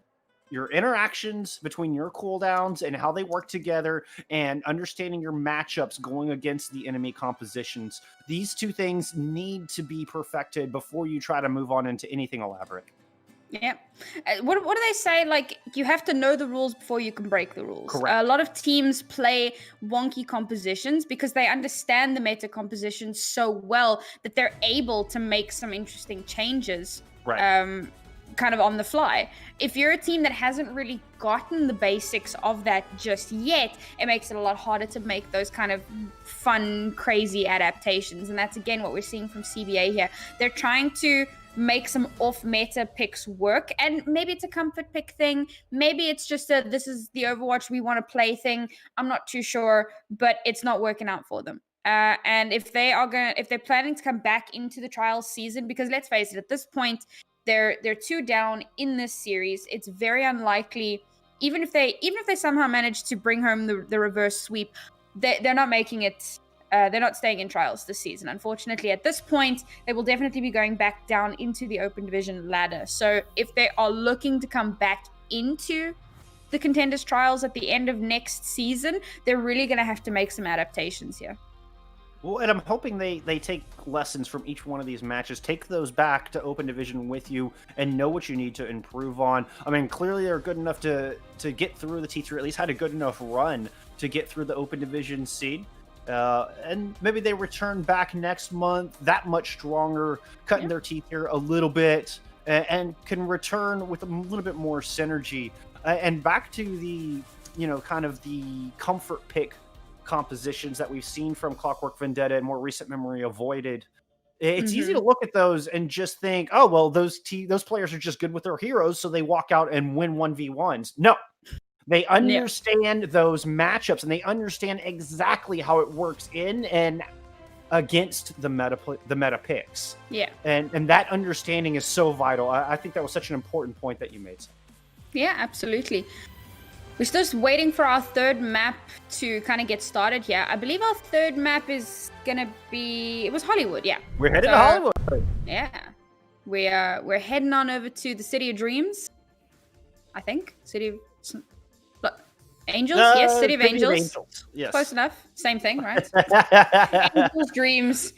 interactions between your cooldowns and how they work together, and understanding your matchups going against the enemy compositions. These two things need to be perfected before you try to move on into anything elaborate. Yeah. What do they say? Like, you have to know the rules before you can break the rules. Correct. A lot of teams play wonky compositions because they understand the meta compositions so well that they're able to make some interesting changes. Right. Kind of on the fly. If you're a team that hasn't really gotten the basics of that just yet, it makes it a lot harder to make those kind of fun, crazy adaptations. And that's, again, what we're seeing from CBA here. They're trying to make some off-meta picks work, and maybe it's a comfort pick thing. Maybe it's just this is the Overwatch we want to play thing. I'm not too sure, but it's not working out for them. And if they're planning to come back into the trials season, because let's face it, at this point, they're 2 down in this series. It's very unlikely, even if they somehow manage to bring home the reverse sweep, they're not making it. They're not staying in trials this season. Unfortunately, at this point, they will definitely be going back down into the open division ladder. So if they are looking to come back into the Contenders trials at the end of next season, they're really going to have to make some adaptations here. Well, and I'm hoping they take lessons from each one of these matches, take those back to Open Division with you, and know what you need to improve on. I mean, clearly they're good enough to get through the T3, at least had a good enough run to get through the Open Division seed. And maybe they return back next month that much stronger, cutting their teeth here a little bit, and can return with a little bit more synergy. And back to the, kind of the comfort pick compositions that we've seen from Clockwork Vendetta and more recent memory Avoided. It's easy to look at those and just think, oh, well, those players are just good with their heroes, so they walk out and win 1v1s. No. They understand those matchups, and they understand exactly how it works in and against the meta picks. Yeah. And that understanding is so vital. I think that was such an important point that you made. Yeah, absolutely. We're just waiting for our third map to kind of get started here. I believe our third map is gonna be... It was Hollywood, yeah. We're headed to Hollywood. Yeah. We're heading on over to the City of Dreams, I think. City of... Angels? Yes, City of Angels. Yes. Close enough. Same thing, right? Angels, Dreams.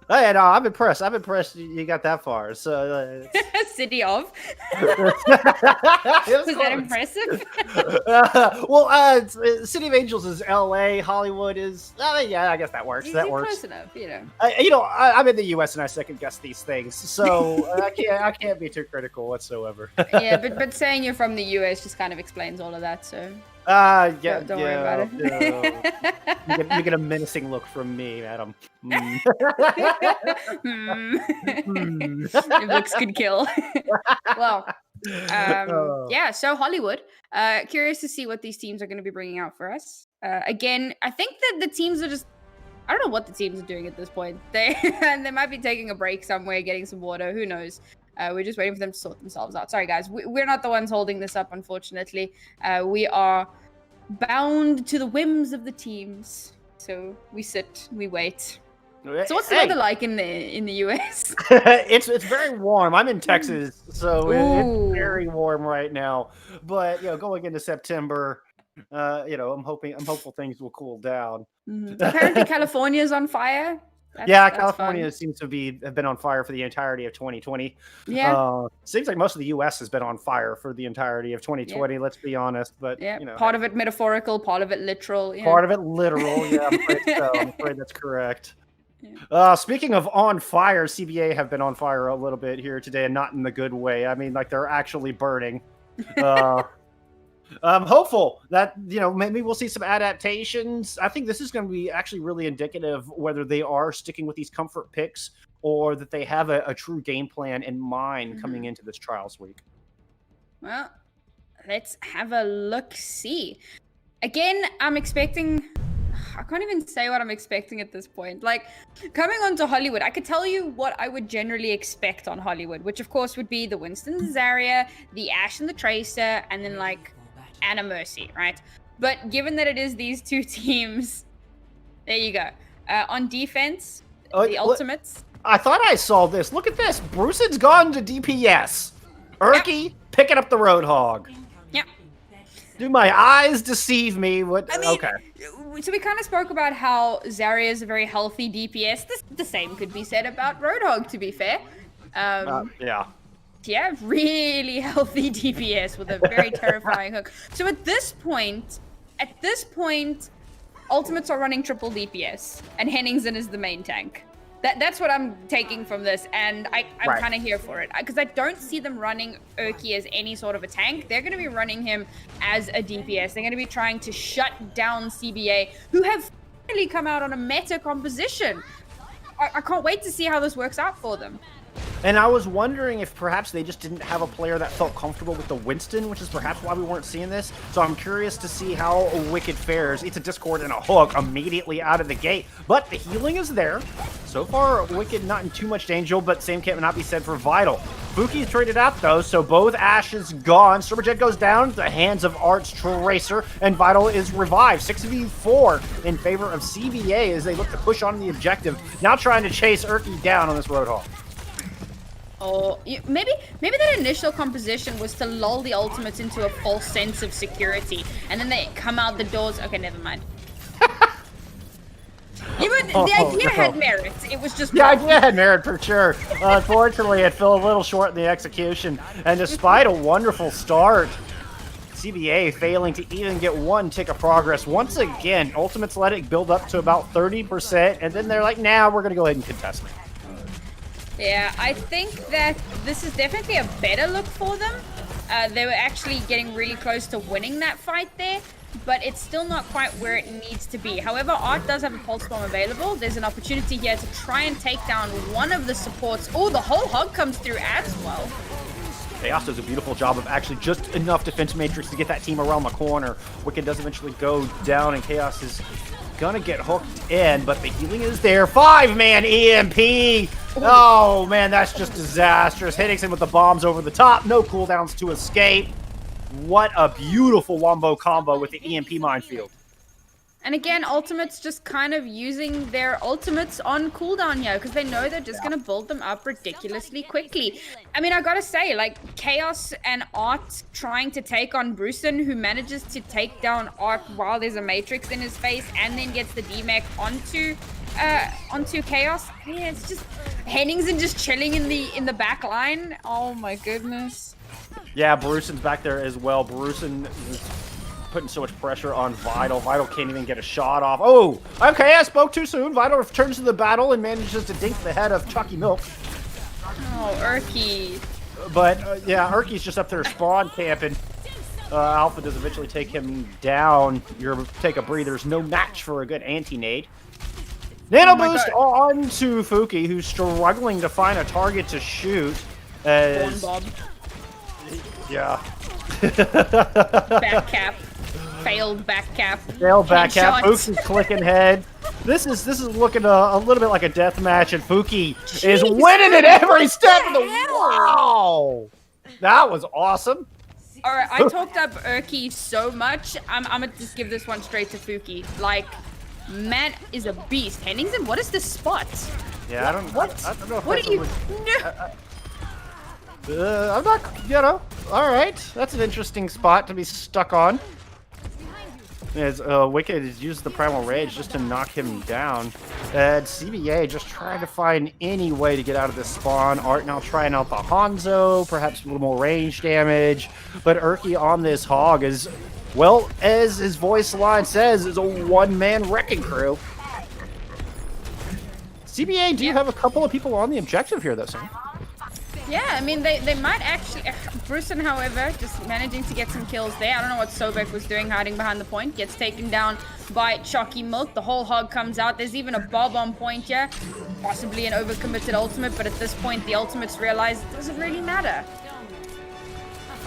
Hey, no, I'm impressed. You got that far. So City of. Was that impressive? City of Angels is L.A. Hollywood is. Yeah, I guess that works. That works. Close enough, I'm in the U.S. and I second guess these things, so I can't be too critical whatsoever. Yeah, but saying you're from the U.S. just kind of explains all of that. So. Don't worry about it. You get a menacing look from me, Adam. Your looks could kill. Well, yeah, so Hollywood. Curious to see what these teams are going to be bringing out for us. Again, I think that the teams are just... I don't know what the teams are doing at this point. They might be taking a break somewhere, getting some water. Who knows? We're just waiting for them to sort themselves out. Sorry, guys. We're not the ones holding this up, unfortunately. We are bound to the whims of the teams. So we sit, we wait. So what's the weather like in the US? It's very warm. I'm in Texas, so it's very warm right now. But going into September, I'm hopeful things will cool down. Apparently, California's on fire. That's California fun. seems to have been on fire for the entirety of 2020. Yeah. Seems like most of the U.S. has been on fire for the entirety of 2020. Let's be honest, but Yeah. you know, Part of it metaphorical, part of it literal. Yeah. part of it literal. Yeah, I'm afraid so. I'm afraid that's correct. Yeah. Speaking of on fire, CBA have been on fire a little bit here today, and not in the good way. I mean, like they're actually burning. I'm hopeful that, you know, maybe we'll see some adaptations. I think this is going to be actually really indicative whether they are sticking with these comfort picks or that they have a true game plan in mind coming into this trials week. Well, let's have a look. See. Again, I'm expecting. I can't even say what I'm expecting at this point. Like, coming on to Hollywood, I could tell you what I would generally expect on Hollywood, which of course would be the Winston and Zarya, the Ashe and the Tracer, and then like Anna Mercy, right? But given that it is these two teams, there you go. On defense, the ultimates. I thought I saw this. Look at this. Bruson's gone to DPS. Erky picking up the Roadhog. Yep. Do my eyes deceive me? What? I mean, okay. So we kind of spoke about how Zarya is a very healthy DPS. The same could be said about Roadhog, to be fair. Yeah. Yeah, really healthy DPS with a very terrifying hook. So at this point, ultimates are running triple DPS, and Henningsen is the main tank. That's what I'm taking from this, and I'm kind of here for it. Because I don't see them running Erky as any sort of a tank. They're going to be running him as a DPS. They're going to be trying to shut down CBA, who have finally come out on a meta composition. I can't wait to see how this works out for them. And I was wondering if perhaps they just didn't have a player that felt comfortable with the Winston, which is perhaps why we weren't seeing this. So I'm curious to see how Wicked fares. It's a Discord and a hook immediately out of the gate, but the healing is there. So far, Wicked not in too much danger, but same cannot be said for Vital. Fuki traded out though, so both Ashes gone. Superjet goes down at the hands of Art's Tracer, and Vital is revived. 6v4 in favor of CBA as they look to push on the objective. Now trying to chase Erky down on this Roadhog. Or maybe that initial composition was to lull the ultimates into a false sense of security, and then they come out the doors. Okay, never mind. The idea had merit. It was just the idea had merit for sure. Unfortunately, it fell a little short in the execution, and despite a wonderful start, CBA failing to even get one tick of progress. Once again, ultimates let it build up to about 30%, and then they're like, nah, we're gonna go ahead and contest it. Yeah, I think that this is definitely a better look for them. They were actually getting really close to winning that fight there, but it's still not quite where it needs to be. However, Art does have a Pulse Bomb available. There's an opportunity here to try and take down one of the supports. Oh, the whole hog comes through as well. Chaos does a beautiful job of actually just enough defense matrix to get that team around the corner. Wicked does eventually go down, and Chaos is gonna get hooked in, but the healing is there. 5-man EMP! Oh man, that's just disastrous. Henningsen with the bombs over the top, no cooldowns to escape. What a beautiful wombo combo with the EMP minefield. And again, ultimates just kind of using their ultimates on cooldown here because they know they're just going to build them up ridiculously quickly. I mean, I gotta say, like, Chaos and Art trying to take on Bruson, who manages to take down Art while there's a Matrix in his face and then gets the DMAC onto Chaos. Yeah, it's just Henningsen just chilling in the back line. Oh my goodness. Yeah, Bruson's back there as well. Bruson is putting so much pressure on Vital. Vital can't even get a shot off. Oh, okay, I spoke too soon. Vital returns to the battle and manages to dink the head of Chucky Milk. Oh, Erky. But, yeah, Erky's just up there spawn camping. Alpha does eventually take him down. Take a breather. There's no match for a good anti-nade. Nano boost onto Fuki, who's struggling to find a target to shoot. Bob. Yeah. Back cap. Failed back cap. Failed back cap. Fuki's clicking head. This is looking a little bit like a death match, and Fuki is winning at every step of the way. Wow, that was awesome. All right, I talked up Erky so much. I'm gonna just give this one straight to Fuki. Like, man is a beast. Henningsen, what is this spot? Yeah, I don't know. What are you? I'm not, you know. All right, that's an interesting spot to be stuck on. As Wicked has used the Primal Rage just to knock him down. And CBA just trying to find any way to get out of this spawn. Art now trying out the Hanzo, perhaps a little more range damage. But Urki on this hog is, well, as his voice line says, is a one-man wrecking crew. CBA do have a couple of people on the objective here, though, Sam. Yeah, I mean, they might actually... Brusen, however, just managing to get some kills there. I don't know what Sobek was doing hiding behind the point. Gets taken down by Chalky Milk. The whole hog comes out. There's even a Bob on point here. Possibly an overcommitted ultimate, but at this point, the ultimates realize it doesn't really matter.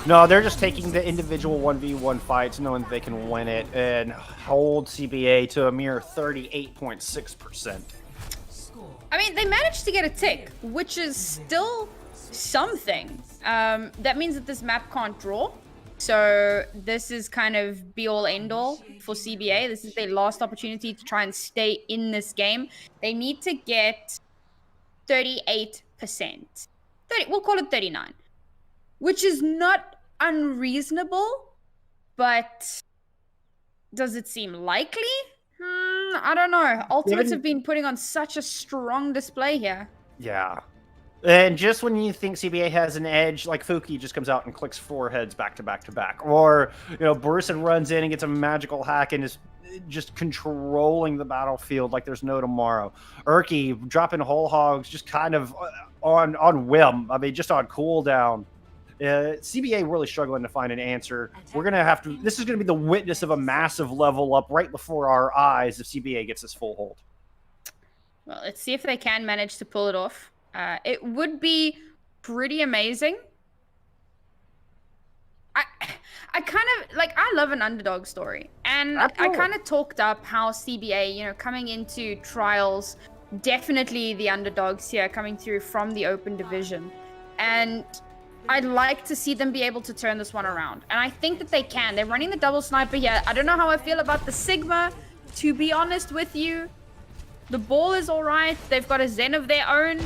No, they're just taking the individual 1v1 fights, knowing that they can win it, and hold CBA to a mere 38.6%. I mean, they managed to get a tick, which is still something. That means that this map can't draw. So this is kind of be-all, end-all for CBA. This is their last opportunity to try and stay in this game. They need to get 38%. We'll call it 39. Which is not unreasonable, but does it seem likely? I don't know. Ultimates have been putting on such a strong display here. Yeah. And just when you think CBA has an edge, like Fuki just comes out and clicks 4 heads back to back to back. Or, Brusen runs in and gets a magical hack and is just controlling the battlefield like there's no tomorrow. Urki dropping whole hogs just kind of on whim. I mean, just on cooldown. CBA really struggling to find an answer. We're going to have to... This is going to be the witness of a massive level up right before our eyes if CBA gets this full hold. Well, let's see if they can manage to pull it off. It would be pretty amazing. I kind of... Like, I love an underdog story. And Absolutely. I kind of talked up how CBA, coming into trials, definitely the underdogs here coming through from the open division. And... I'd like to see them be able to turn this one around. And I think that they can. They're running the double sniper here. I don't know how I feel about the Sigma, to be honest with you. The ball is all right. They've got a Zen of their own.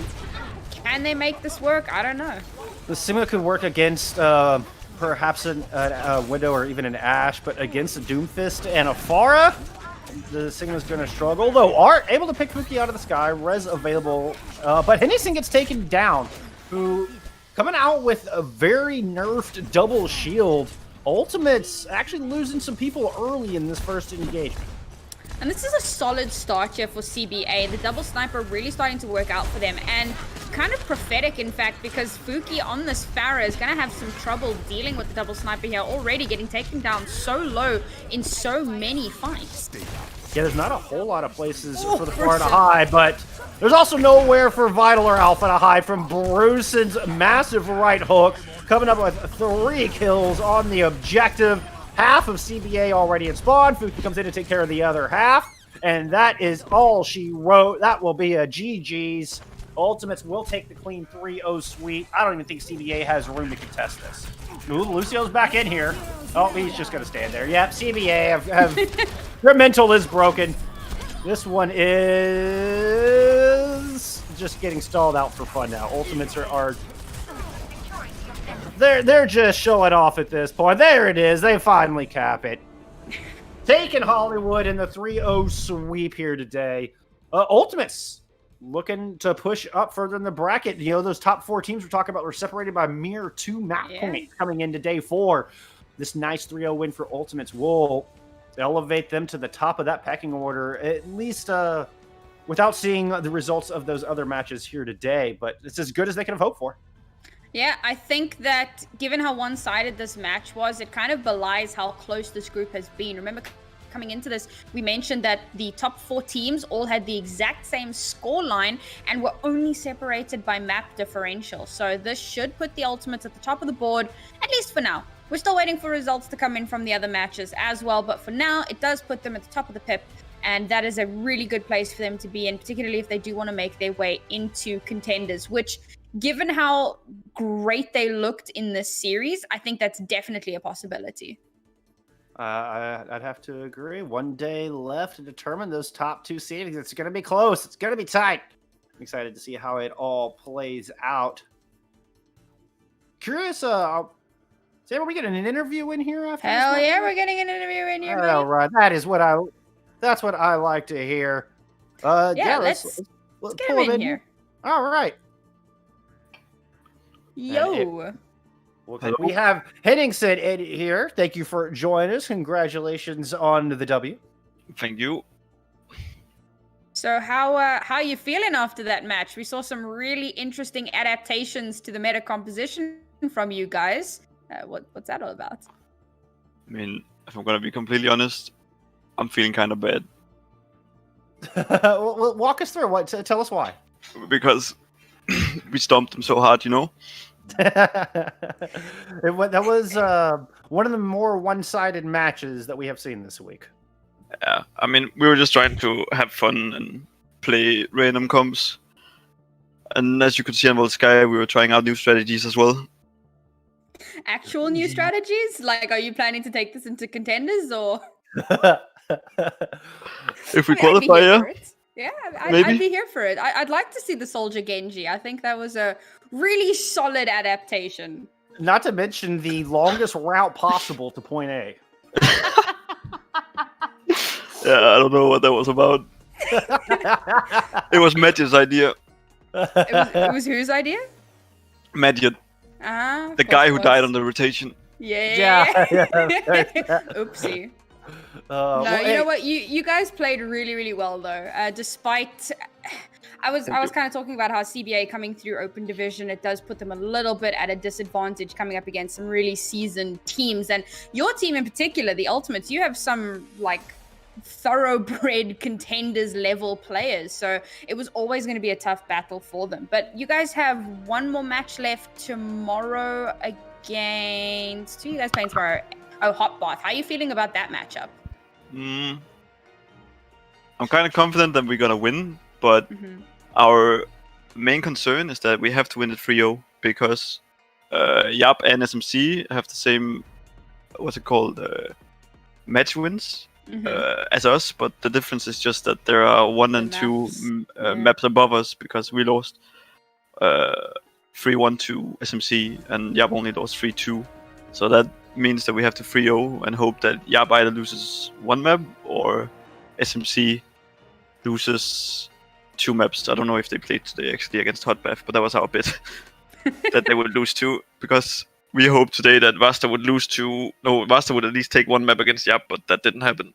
Can they make this work? I don't know. The Sigma could work against perhaps a Window or even an Ash, but against a Doomfist and a Pharah, the Sigma's going to struggle. Though Art able to pick Fuki out of the sky, res available, but Henderson gets taken down, who... Coming out with a very nerfed double shield. Ultimates actually losing some people early in this first engagement. And this is a solid start here for CBA. The double sniper really starting to work out for them. And kind of prophetic, in fact, because Fuki on this Pharah is going to have some trouble dealing with the double sniper here. Already getting taken down so low in so many fights. Yeah, there's not a whole lot of places for the Pharah to hide, but there's also nowhere for Vital or Alpha to hide from Brusen's massive right hook, coming up with 3 kills on the objective. Half of CBA already in spawn. Fuki comes in to take care of the other half, and that is all she wrote. That will be a GG's. Ultimates will take the clean 3-0 sweep. I don't even think CBA has room to contest this. Ooh, Lucio's back in here. Oh, he's just going to stand there. Yep, CBA have their mental is broken. This one is just getting stalled out for fun now. Ultimates are they're just showing off at this point. There it is. They finally cap it. Taking Hollywood in the 3-0 sweep here today. Ultimates looking to push up further in the bracket. Those top 4 teams we're talking about were separated by mere 2 map points coming into day 4. This nice 3-0 win for Ultimates will elevate them to the top of that pecking order, at least without seeing the results of those other matches here today. But it's as good as they could have hoped for. Yeah, I think that given how one-sided this match was, it kind of belies how close this group has been. Remember, coming into this, we mentioned that the top 4 teams all had the exact same score line and were only separated by map differential. So this should put the Ultimates at the top of the board, at least for now. We're still waiting for results to come in from the other matches as well, but for now, it does put them at the top of the pip, and that is a really good place for them to be in, particularly if they do want to make their way into Contenders, which, given how great they looked in this series, I think that's definitely a possibility. I'd have to agree. 1 day left to determine those top 2 seedings. It's going to be close. It's going to be tight. I'm excited to see how it all plays out. Curious, Sam, are we getting an interview in here after Hell this? yeah, we're getting an interview in here. All right, that's what I like to hear. Yeah, let's get pull him in here. All right. Yo. Okay, we have Henningsen in here. Thank you for joining us. Congratulations on the W. Thank you. So how are you feeling after that match? We saw some really interesting adaptations to the meta composition from you guys. What's that all about? I mean, if I'm gonna be completely honest, I'm feeling kind of bad Walk us through. Tell us why. because we stomped them so hard, you know. That was one of the more one-sided matches that we have seen this week. Yeah, I mean, we were just trying to have fun and play random comps. And as you could see on Volskaya, we were trying out new strategies as well. Actual new strategies? Like, are you planning to take this into contenders or? If we I mean, I'd be qualify, here yeah. for it. Yeah, Maybe. I'd be here for it. I'd like to see the Soldier Genji. I think that was a really solid adaptation. Not to mention the longest route possible to point A. Yeah, I don't know what that was about. It was Madjid's idea. It was whose idea? Madjid, Ah, the guy who died on the rotation. Yeah. Yeah. Oopsie. Well, No, you hey, know what? You guys played really, really well though. Despite, I was kind of talking about how CBA coming through Open Division, it does put them a little bit at a disadvantage coming up against some really seasoned teams. And your team in particular, the Ultimates, you have some like thoroughbred contenders level players. So it was always going to be a tough battle for them. But you guys have one more match left tomorrow against. Who are you guys playing tomorrow? Oh, Hot Bath. How are you feeling about that matchup? I'm kind of confident that we're gonna win, but our main concern is that we have to win it 3-0 because Yap and SMC have the same, what's it called, match wins as us, but the difference is just that there are 1 and 2 maps above us because we lost 3-1 to SMC and Yap only lost 3-2. So that means that we have to 3-0 and hope that Yap either loses 1 map or SMC loses 2 maps. I don't know if they played today actually against Hot Bath, but that was our bet that they would lose 2 because we hoped today that Vasta would lose 2. No, Vasta would at least take 1 map against Yap, but that didn't happen.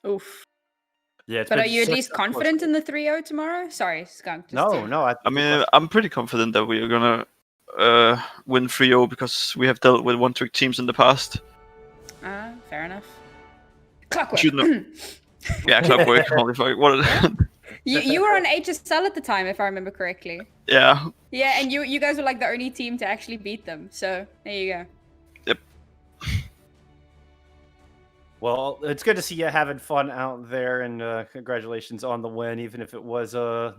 oof. yeah, But are you at least confident in the 3-0 tomorrow? Sorry, Skunk. No. I mean, I'm pretty confident that we are gonna win 3-0 because we have dealt with one-trick teams in the past. Fair enough. Clockwork. Should know. Yeah, Clockwork. Holy fuck! What? You were on HSL at the time, if I remember correctly. Yeah. Yeah, and you guys were like the only team to actually beat them. So there you go. Yep. Well, it's good to see you having fun out there, and congratulations on the win, even if it was a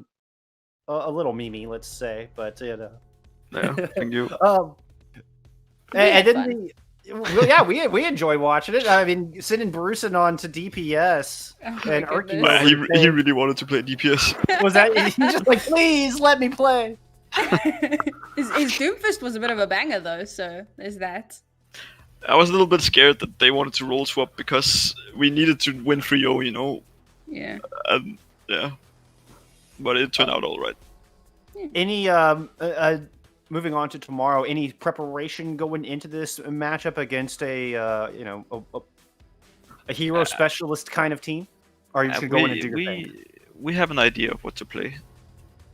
little memey, let's say. But you know. Yeah. Thank you. And then we enjoy watching it. I mean, sending Brucein on to DPS and Urky. Well, he really wanted to play DPS. Was that he's just like, please let me play. His Doomfist was a bit of a banger though, so there's that. I was a little bit scared that they wanted to roll swap because we needed to win 3-0, you know. Yeah. Yeah. But it turned out all right. Any moving on to tomorrow, any preparation going into this matchup against a hero specialist kind of team? Or are you just going to do your thing? We have an idea of what to play.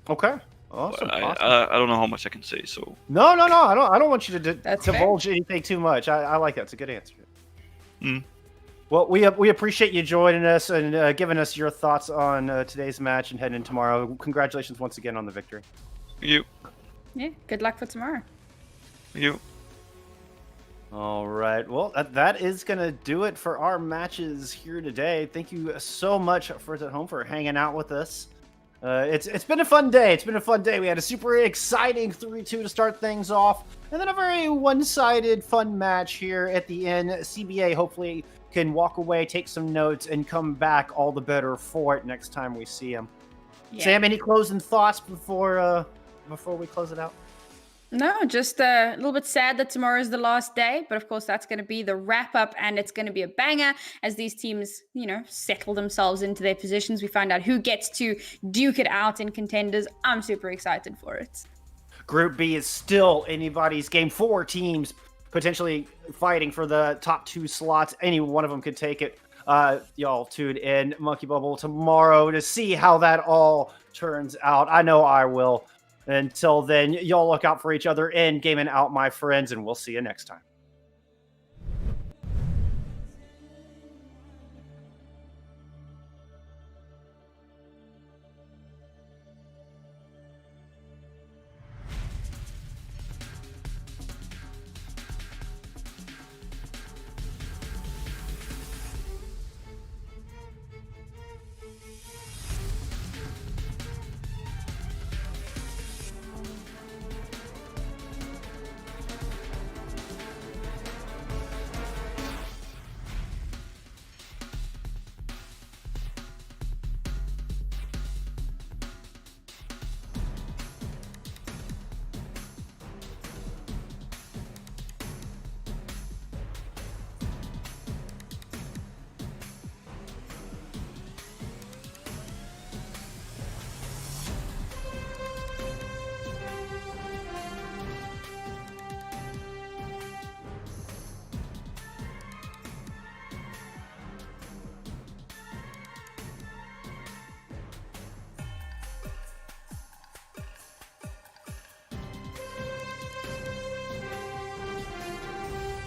Okay. Awesome. I don't know how much I can say, so. No. I don't want you to divulge fair. anything too much. I like that. It's a good answer. Mm. Well, we appreciate you joining us and giving us your thoughts on today's match and heading in tomorrow. Congratulations once again on the victory. Thank you. Yeah, good luck for tomorrow. Thank you. All right. Well, that is going to do it for our matches here today. Thank you so much, Friends at Home, for hanging out with us. It's been a fun day. We had a super exciting 3-2 to start things off, and then a very one-sided fun match here at the end. CBA hopefully can walk away, take some notes, and come back all the better for it next time we see him. Yeah. Sam, any closing thoughts before we close it out? No, just a little bit sad that tomorrow is the last day, but of course that's going to be the wrap up, and it's going to be a banger as these teams, settle themselves into their positions. We find out who gets to duke it out in Contenders. I'm super excited for it. Group B is still anybody's game. 4 teams potentially fighting for the top 2 slots. Any one of them could take it. Y'all tune in Monkey Bubble tomorrow to see how that all turns out. I know I will. Until then, y'all look out for each other in Game and Out, my friends, and we'll see you next time.